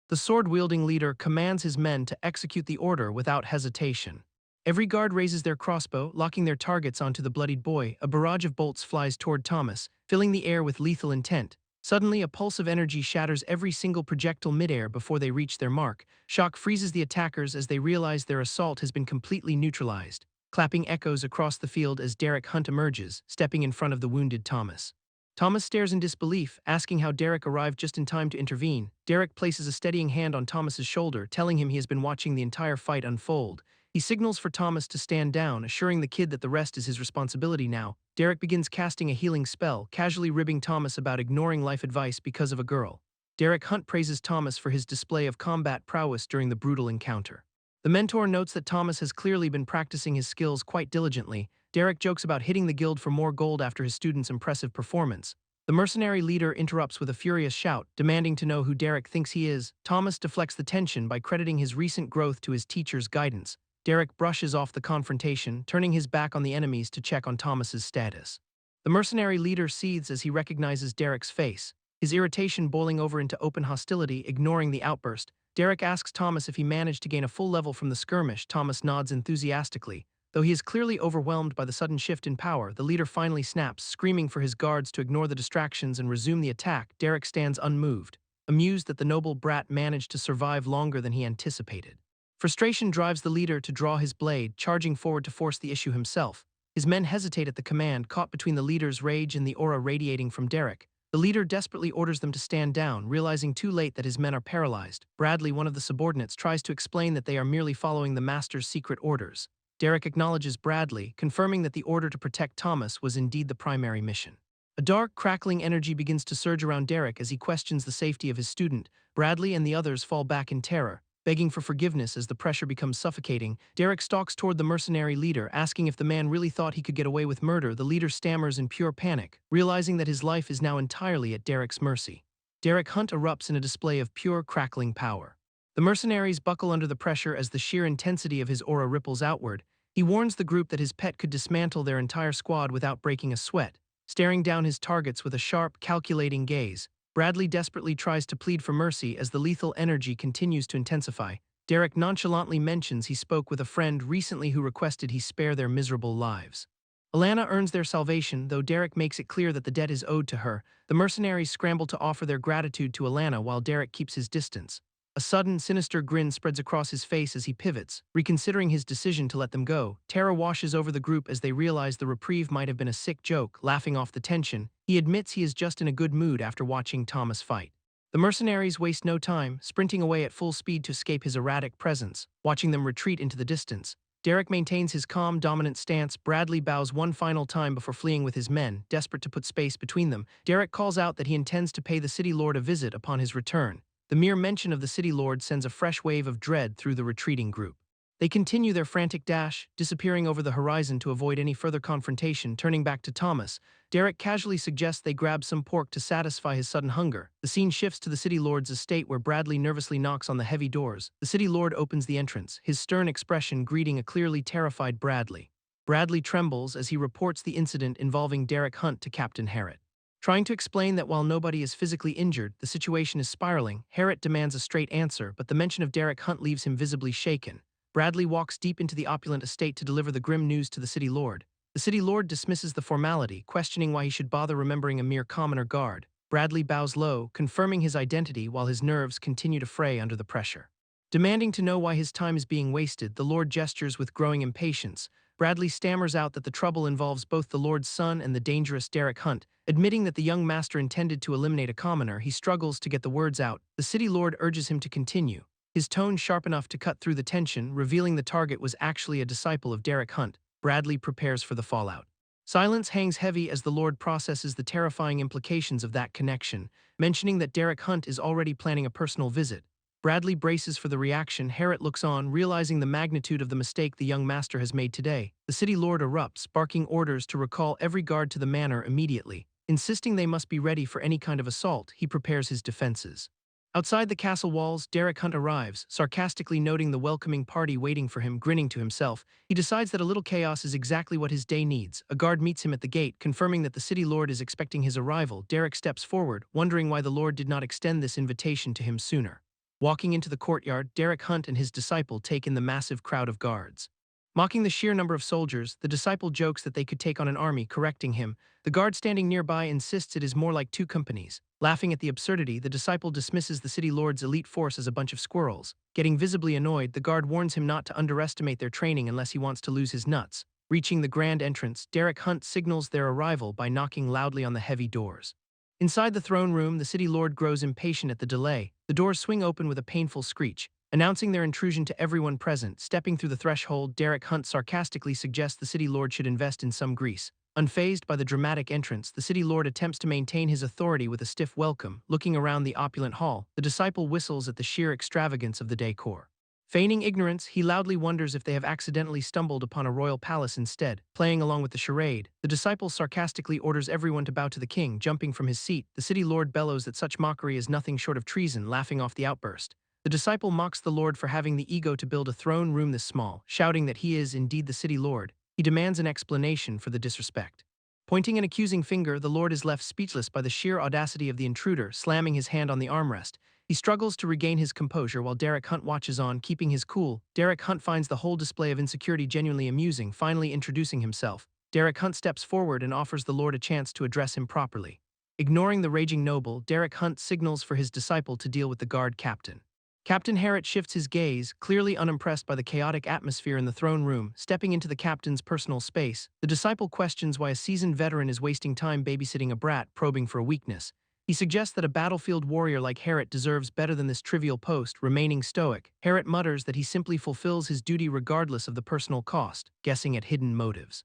The sword-wielding leader commands his men to execute the order without hesitation. Every guard raises their crossbow, locking their targets onto the bloodied boy. A barrage of bolts flies toward Thomas, filling the air with lethal intent. Suddenly, a pulse of energy shatters every single projectile midair before they reach their mark. Shock freezes the attackers as they realize their assault has been completely neutralized. Clapping echoes across the field as Derek Hunt emerges, stepping in front of the wounded Thomas. Thomas stares in disbelief, asking how Derek arrived just in time to intervene. Derek places a steadying hand on Thomas's shoulder, telling him he has been watching the entire fight unfold. He signals for Thomas to stand down, assuring the kid that the rest is his responsibility now. Derek begins casting a healing spell, casually ribbing Thomas about ignoring life advice because of a girl. Derek Hunt praises Thomas for his display of combat prowess during the brutal encounter. The mentor notes that Thomas has clearly been practicing his skills quite diligently. Derek jokes about hitting the guild for more gold after his student's impressive performance. The mercenary leader interrupts with a furious shout, demanding to know who Derek thinks he is. Thomas deflects the tension by crediting his recent growth to his teacher's guidance. Derek brushes off the confrontation, turning his back on the enemies to check on Thomas's status. The mercenary leader seethes as he recognizes Derek's face, his irritation boiling over into open hostility. Ignoring the outburst, Derek asks Thomas if he managed to gain a full level from the skirmish. Thomas nods enthusiastically. Though he is clearly overwhelmed by the sudden shift in power, the leader finally snaps, screaming for his guards to ignore the distractions and resume the attack. Derek stands unmoved, amused that the noble brat managed to survive longer than he anticipated. Frustration drives the leader to draw his blade, charging forward to force the issue himself. His men hesitate at the command, caught between the leader's rage and the aura radiating from Derek. The leader desperately orders them to stand down, realizing too late that his men are paralyzed. Bradley, one of the subordinates, tries to explain that they are merely following the master's secret orders. Derek acknowledges Bradley, confirming that the order to protect Thomas was indeed the primary mission. A dark, crackling energy begins to surge around Derek as he questions the safety of his student. Bradley and the others fall back in terror, begging for forgiveness as the pressure becomes suffocating. Derek stalks toward the mercenary leader, asking if the man really thought he could get away with murder. The leader stammers in pure panic, realizing that his life is now entirely at Derek's mercy. Derek Hunt erupts in a display of pure, crackling power. The mercenaries buckle under the pressure as the sheer intensity of his aura ripples outward. He warns the group that his pet could dismantle their entire squad without breaking a sweat. Staring down his targets with a sharp, calculating gaze, Bradley desperately tries to plead for mercy as the lethal energy continues to intensify. Derek nonchalantly mentions he spoke with a friend recently who requested he spare their miserable lives. Alana earns their salvation, though Derek makes it clear that the debt is owed to her. The mercenaries scramble to offer their gratitude to Alana while Derek keeps his distance. A sudden, sinister grin spreads across his face as he pivots, reconsidering his decision to let them go. Terror washes over the group as they realize the reprieve might have been a sick joke. Laughing off the tension, he admits he is just in a good mood after watching Thomas fight. The mercenaries waste no time, sprinting away at full speed to escape his erratic presence, watching them retreat into the distance. Derek maintains his calm, dominant stance. Bradley bows one final time before fleeing with his men, desperate to put space between them. Derek calls out that he intends to pay the city lord a visit upon his return. The mere mention of the city lord sends a fresh wave of dread through the retreating group. They continue their frantic dash, disappearing over the horizon to avoid any further confrontation. Turning back to Thomas, Derek casually suggests they grab some pork to satisfy his sudden hunger. The scene shifts to the city lord's estate where Bradley nervously knocks on the heavy doors. The city lord opens the entrance, his stern expression greeting a clearly terrified Bradley. Bradley trembles as he reports the incident involving Derek Hunt to Captain Harrod. Trying to explain that while nobody is physically injured, the situation is spiraling, Harrod demands a straight answer, but the mention of Derek Hunt leaves him visibly shaken. Bradley walks deep into the opulent estate to deliver the grim news to the city lord. The city lord dismisses the formality, questioning why he should bother remembering a mere commoner guard. Bradley bows low, confirming his identity while his nerves continue to fray under the pressure. Demanding to know why his time is being wasted, the lord gestures with growing impatience. Bradley stammers out that the trouble involves both the lord's son and the dangerous Derek Hunt. Admitting that the young master intended to eliminate a commoner, he struggles to get the words out. The city lord urges him to continue, his tone sharp enough to cut through the tension, revealing the target was actually a disciple of Derek Hunt. Bradley prepares for the fallout. Silence hangs heavy as the Lord processes the terrifying implications of that connection, mentioning that Derek Hunt is already planning a personal visit. Bradley braces for the reaction. Harrod looks on, realizing the magnitude of the mistake the young master has made today. The city lord erupts, barking orders to recall every guard to the manor immediately. Insisting they must be ready for any kind of assault, he prepares his defenses. Outside the castle walls, Derek Hunt arrives, sarcastically noting the welcoming party waiting for him. Grinning to himself, he decides that a little chaos is exactly what his day needs. A guard meets him at the gate, confirming that the city lord is expecting his arrival. Derek steps forward, wondering why the lord did not extend this invitation to him sooner. Walking into the courtyard, Derek Hunt and his disciple take in the massive crowd of guards. Mocking the sheer number of soldiers, the disciple jokes that they could take on an army, correcting him. The guard standing nearby insists it is more like 2 companies. Laughing at the absurdity, the disciple dismisses the city lord's elite force as a bunch of squirrels. Getting visibly annoyed, the guard warns him not to underestimate their training unless he wants to lose his nuts. Reaching the grand entrance, Derek Hunt signals their arrival by knocking loudly on the heavy doors. Inside the throne room, the city lord grows impatient at the delay. The doors swing open with a painful screech, announcing their intrusion to everyone present. Stepping through the threshold, Derek Hunt sarcastically suggests the city lord should invest in some grease. Unfazed by the dramatic entrance, the city lord attempts to maintain his authority with a stiff welcome. Looking around the opulent hall, the disciple whistles at the sheer extravagance of the decor. Feigning ignorance, he loudly wonders if they have accidentally stumbled upon a royal palace instead. Playing along with the charade, the disciple sarcastically orders everyone to bow to the king. Jumping from his seat, the city lord bellows that such mockery is nothing short of treason, laughing off the outburst. The disciple mocks the lord for having the ego to build a throne room this small, shouting that he is indeed the city lord. He demands an explanation for the disrespect. Pointing an accusing finger, the lord is left speechless by the sheer audacity of the intruder, slamming his hand on the armrest. He struggles to regain his composure while Derek Hunt watches on, keeping his cool. Derek Hunt finds the whole display of insecurity genuinely amusing. Finally introducing himself, Derek Hunt steps forward and offers the lord a chance to address him properly. Ignoring the raging noble, Derek Hunt signals for his disciple to deal with the guard captain. Captain Harrod shifts his gaze, clearly unimpressed by the chaotic atmosphere in the throne room. Stepping into the captain's personal space, the disciple questions why a seasoned veteran is wasting time babysitting a brat, probing for a weakness. He suggests that a battlefield warrior like Harrod deserves better than this trivial post. Remaining stoic, Harrod mutters that he simply fulfills his duty regardless of the personal cost, guessing at hidden motives.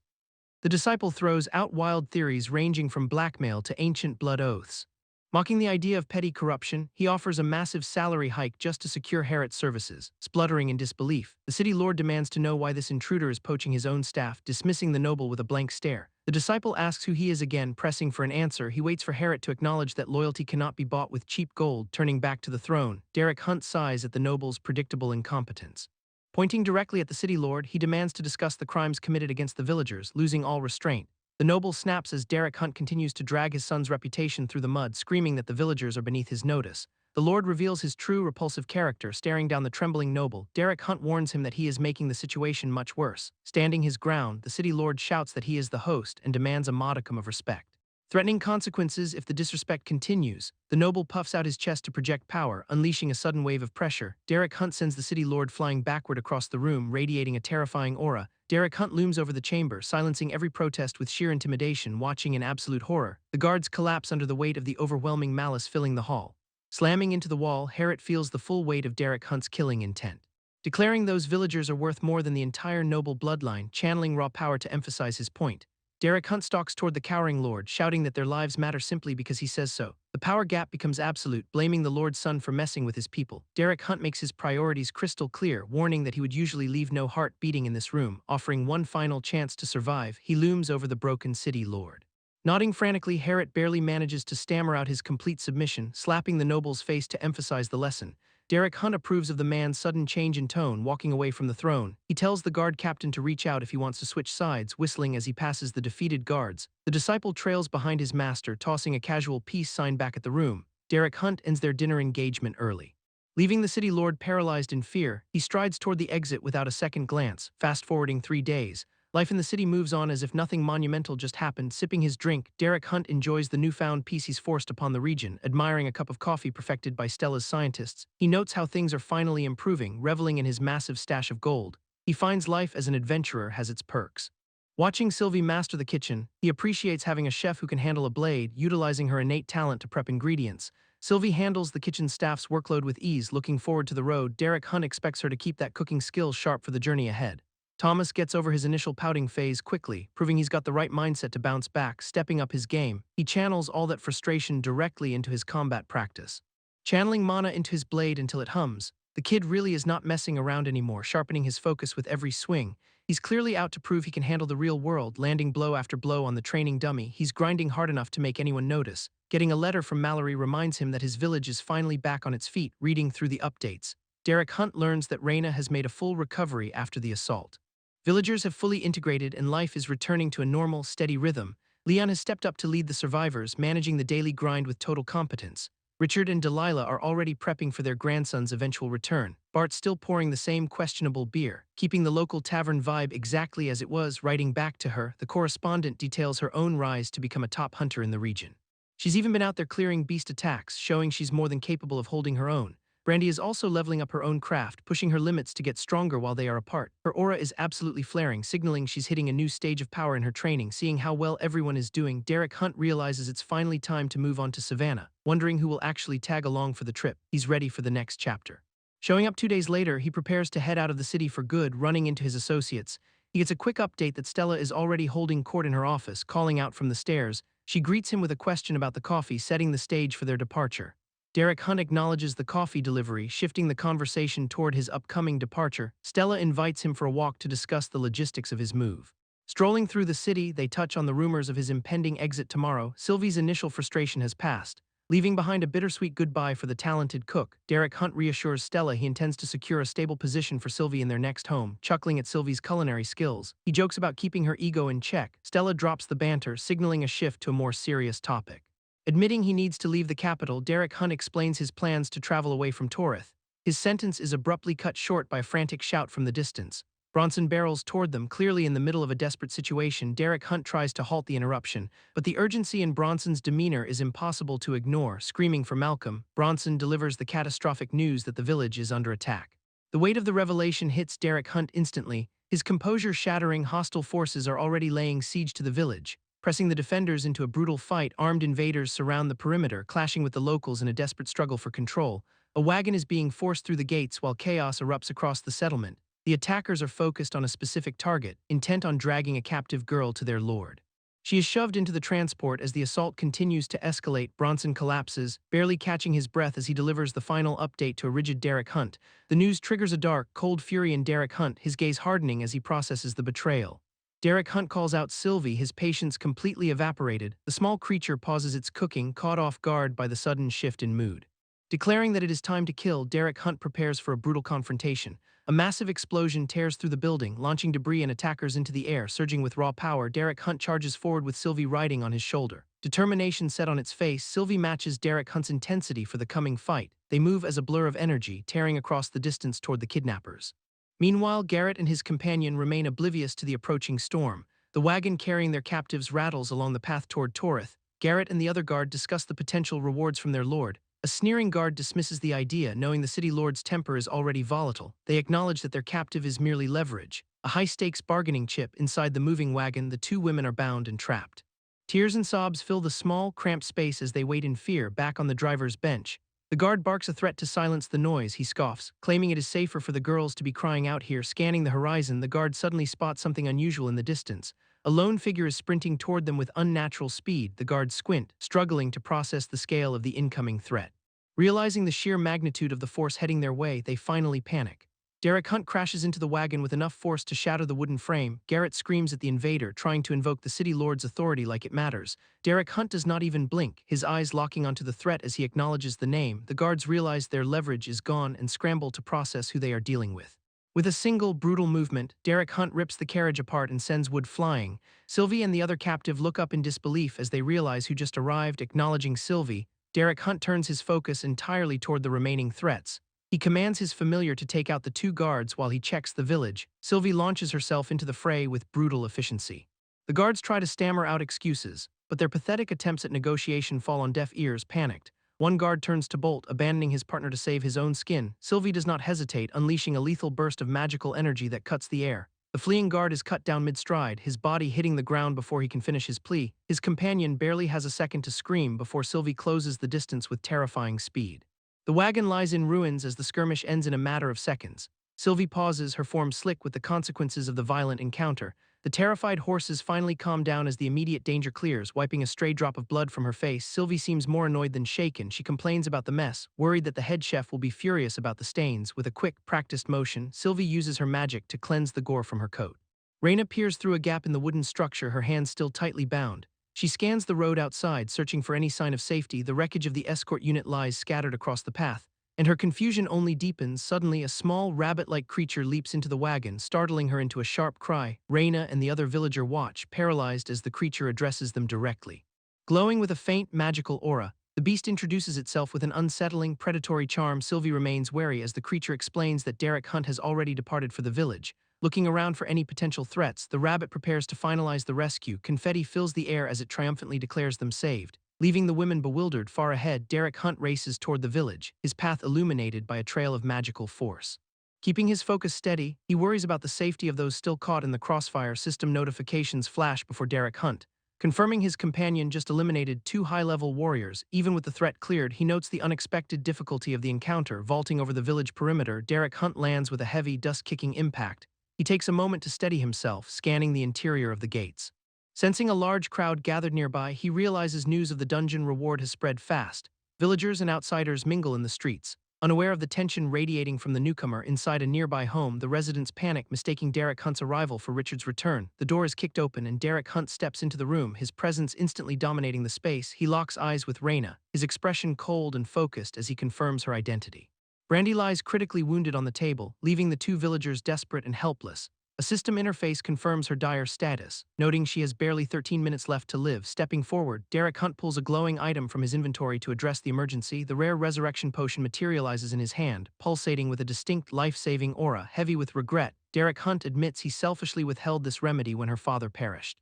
The disciple throws out wild theories ranging from blackmail to ancient blood oaths. Mocking the idea of petty corruption, he offers a massive salary hike just to secure Harrod's services. Spluttering in disbelief, the city lord demands to know why this intruder is poaching his own staff, dismissing the noble with a blank stare. The disciple asks who he is again, pressing for an answer. He waits for Harrod to acknowledge that loyalty cannot be bought with cheap gold. Turning back to the throne, Derek Hunt sighs at the noble's predictable incompetence. Pointing directly at the city lord, he demands to discuss the crimes committed against the villagers, losing all restraint. The noble snaps as Derek Hunt continues to drag his son's reputation through the mud, screaming that the villagers are beneath his notice. The lord reveals his true repulsive character, staring down the trembling noble. Derek Hunt warns him that he is making the situation much worse. Standing his ground, the city lord shouts that he is the host and demands a modicum of respect. Threatening consequences if the disrespect continues, the noble puffs out his chest to project power, unleashing a sudden wave of pressure. Derek Hunt sends the city lord flying backward across the room, radiating a terrifying aura. Derek Hunt looms over the chamber, silencing every protest with sheer intimidation. Watching in absolute horror, the guards collapse under the weight of the overwhelming malice filling the hall. Slamming into the wall, Harrod feels the full weight of Derek Hunt's killing intent. Declaring those villagers are worth more than the entire noble bloodline, channeling raw power to emphasize his point, Derek Hunt stalks toward the cowering Lord, shouting that their lives matter simply because he says so. The power gap becomes absolute, blaming the Lord's son for messing with his people. Derek Hunt makes his priorities crystal clear, warning that he would usually leave no heart beating in this room. Offering one final chance to survive, he looms over the broken city Lord. Nodding frantically, Harriet barely manages to stammer out his complete submission, slapping the noble's face to emphasize the lesson. Derek Hunt approves of the man's sudden change in tone, walking away from the throne. He tells the guard captain to reach out if he wants to switch sides, whistling as he passes the defeated guards. The disciple trails behind his master, tossing a casual peace sign back at the room. Derek Hunt ends their dinner engagement early. Leaving the city lord paralyzed in fear, he strides toward the exit without a second glance. Fast-forwarding 3 days. Life in the city moves on as if nothing monumental just happened. Sipping his drink, Derek Hunt enjoys the newfound peace he's forced upon the region, admiring a cup of coffee perfected by Stella's scientists. He notes how things are finally improving, reveling in his massive stash of gold. He finds life as an adventurer has its perks. Watching Sylvie master the kitchen, he appreciates having a chef who can handle a blade, utilizing her innate talent to prep ingredients. Sylvie handles the kitchen staff's workload with ease, looking forward to the road. Derek Hunt expects her to keep that cooking skill sharp for the journey ahead. Thomas gets over his initial pouting phase quickly, proving he's got the right mindset to bounce back, stepping up his game. He channels all that frustration directly into his combat practice. Channeling mana into his blade until it hums, the kid really is not messing around anymore, sharpening his focus with every swing. He's clearly out to prove he can handle the real world, landing blow after blow on the training dummy. He's grinding hard enough to make anyone notice. Getting a letter from Mallory reminds him that his village is finally back on its feet. Reading through the updates, Derek Hunt learns that Reyna has made a full recovery after the assault. Villagers have fully integrated and life is returning to a normal, steady rhythm. Leon has stepped up to lead the survivors, managing the daily grind with total competence. Richard and Delilah are already prepping for their grandson's eventual return. Bart's still pouring the same questionable beer, keeping the local tavern vibe exactly as it was. Writing back to her, the correspondent details her own rise to become a top hunter in the region. She's even been out there clearing beast attacks, showing she's more than capable of holding her own. Brandy is also leveling up her own craft, pushing her limits to get stronger while they are apart. Her aura is absolutely flaring, signaling she's hitting a new stage of power in her training. Seeing how well everyone is doing, Derek Hunt realizes it's finally time to move on to Savannah. Wondering who will actually tag along for the trip, he's ready for the next chapter. Showing up 2 days later, he prepares to head out of the city for good, running into his associates. He gets a quick update that Stella is already holding court in her office, calling out from the stairs. She greets him with a question about the coffee, setting the stage for their departure. Derek Hunt acknowledges the coffee delivery, shifting the conversation toward his upcoming departure. Stella invites him for a walk to discuss the logistics of his move. Strolling through the city, they touch on the rumors of his impending exit tomorrow. Sylvie's initial frustration has passed. Leaving behind a bittersweet goodbye for the talented cook, Derek Hunt reassures Stella he intends to secure a stable position for Sylvie in their next home. Chuckling at Sylvie's culinary skills, he jokes about keeping her ego in check. Stella drops the banter, signaling a shift to a more serious topic. Admitting he needs to leave the capital, Derek Hunt explains his plans to travel away from Torith. His sentence is abruptly cut short by a frantic shout from the distance. Bronson barrels toward them, clearly in the middle of a desperate situation. Derek Hunt tries to halt the interruption, but the urgency in Bronson's demeanor is impossible to ignore. Screaming for Malcolm, Bronson delivers the catastrophic news that the village is under attack. The weight of the revelation hits Derek Hunt instantly. His composure shattering, hostile forces are already laying siege to the village. Pressing the defenders into a brutal fight, armed invaders surround the perimeter, clashing with the locals in a desperate struggle for control. A wagon is being forced through the gates while chaos erupts across the settlement. The attackers are focused on a specific target, intent on dragging a captive girl to their lord. She is shoved into the transport as the assault continues to escalate. Bronson collapses, barely catching his breath as he delivers the final update to a rigid Derek Hunt. The news triggers a dark, cold fury in Derek Hunt, his gaze hardening as he processes the betrayal. Derek Hunt calls out Sylvie, his patience completely evaporated. The small creature pauses its cooking, caught off guard by the sudden shift in mood. Declaring that it is time to kill, Derek Hunt prepares for a brutal confrontation. A massive explosion tears through the building, launching debris and attackers into the air. Surging with raw power, Derek Hunt charges forward with Sylvie riding on his shoulder. Determination set on its face, Sylvie matches Derek Hunt's intensity for the coming fight. They move as a blur of energy, tearing across the distance toward the kidnappers. Meanwhile, Garrett and his companion remain oblivious to the approaching storm. The wagon carrying their captives rattles along the path toward Torith. Garrett and the other guard discuss the potential rewards from their lord. A sneering guard dismisses the idea, knowing the city lord's temper is already volatile. They acknowledge that their captive is merely leverage. A high-stakes bargaining chip inside the moving wagon, the two women are bound and trapped. Tears and sobs fill the small, cramped space as they wait in fear back on the driver's bench. The guard barks a threat to silence the noise. He scoffs, claiming it is safer for the girls to be crying out here. Scanning the horizon, the guard suddenly spots something unusual in the distance. A lone figure is sprinting toward them with unnatural speed. The guards squint, struggling to process the scale of the incoming threat. Realizing the sheer magnitude of the force heading their way, they finally panic. Derek Hunt crashes into the wagon with enough force to shatter the wooden frame. Garrett screams at the invader, trying to invoke the city lord's authority like it matters. Derek Hunt does not even blink, his eyes locking onto the threat as he acknowledges the name. The guards realize their leverage is gone and scramble to process who they are dealing with. With a single, brutal movement, Derek Hunt rips the carriage apart and sends Wood flying. Sylvie and the other captive look up in disbelief as they realize who just arrived. Acknowledging Sylvie, Derek Hunt turns his focus entirely toward the remaining threats. He commands his familiar to take out the two guards while he checks the village. Sylvie launches herself into the fray with brutal efficiency. The guards try to stammer out excuses, but their pathetic attempts at negotiation fall on deaf ears. Panicked, one guard turns to bolt, abandoning his partner to save his own skin. Sylvie does not hesitate, unleashing a lethal burst of magical energy that cuts the air. The fleeing guard is cut down mid-stride, his body hitting the ground before he can finish his plea. His companion barely has a second to scream before Sylvie closes the distance with terrifying speed. The wagon lies in ruins as the skirmish ends in a matter of seconds. Sylvie pauses, her form slick with the consequences of the violent encounter. The terrified horses finally calm down as the immediate danger clears, wiping a stray drop of blood from her face. Sylvie seems more annoyed than shaken. She complains about the mess, worried that the head chef will be furious about the stains. With a quick, practiced motion, Sylvie uses her magic to cleanse the gore from her coat. Raina peers through a gap in the wooden structure, her hands still tightly bound. She scans the road outside, searching for any sign of safety. The wreckage of the escort unit lies scattered across the path, and her confusion only deepens. Suddenly, a small rabbit-like creature leaps into the wagon, startling her into a sharp cry. Raina and the other villager watch, paralyzed as the creature addresses them directly. Glowing with a faint, magical aura, the beast introduces itself with an unsettling, predatory charm. Sylvie remains wary as the creature explains that Derek Hunt has already departed for the village. Looking around for any potential threats, the rabbit prepares to finalize the rescue. Confetti fills the air as it triumphantly declares them saved. Leaving the women bewildered, far ahead, Derek Hunt races toward the village, his path illuminated by a trail of magical force. Keeping his focus steady, he worries about the safety of those still caught in the crossfire. System notifications flash before Derek Hunt, confirming his companion just eliminated two high-level warriors. Even with the threat cleared, he notes the unexpected difficulty of the encounter. Vaulting over the village perimeter, Derek Hunt lands with a heavy, dust-kicking impact. He takes a moment to steady himself, scanning the interior of the gates. Sensing a large crowd gathered nearby, he realizes news of the dungeon reward has spread fast. Villagers and outsiders mingle in the streets. Unaware of the tension radiating from the newcomer inside a nearby home, the residents panic, mistaking Derek Hunt's arrival for Richard's return. The door is kicked open and Derek Hunt steps into the room, his presence instantly dominating the space. He locks eyes with Raina, his expression cold and focused as he confirms her identity. Brandy lies critically wounded on the table, leaving the two villagers desperate and helpless. A system interface confirms her dire status, noting she has barely 13 minutes left to live. Stepping forward, Derek Hunt pulls a glowing item from his inventory to address the emergency. The rare resurrection potion materializes in his hand, pulsating with a distinct life-saving aura. Heavy with regret, Derek Hunt admits he selfishly withheld this remedy when her father perished.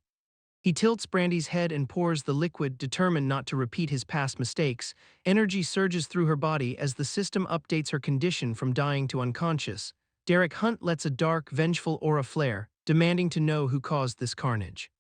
He tilts Brandy's head and pours the liquid, determined not to repeat his past mistakes. Energy surges through her body as the system updates her condition from dying to unconscious. Derek Hunt lets a dark, vengeful aura flare, demanding to know who caused this carnage.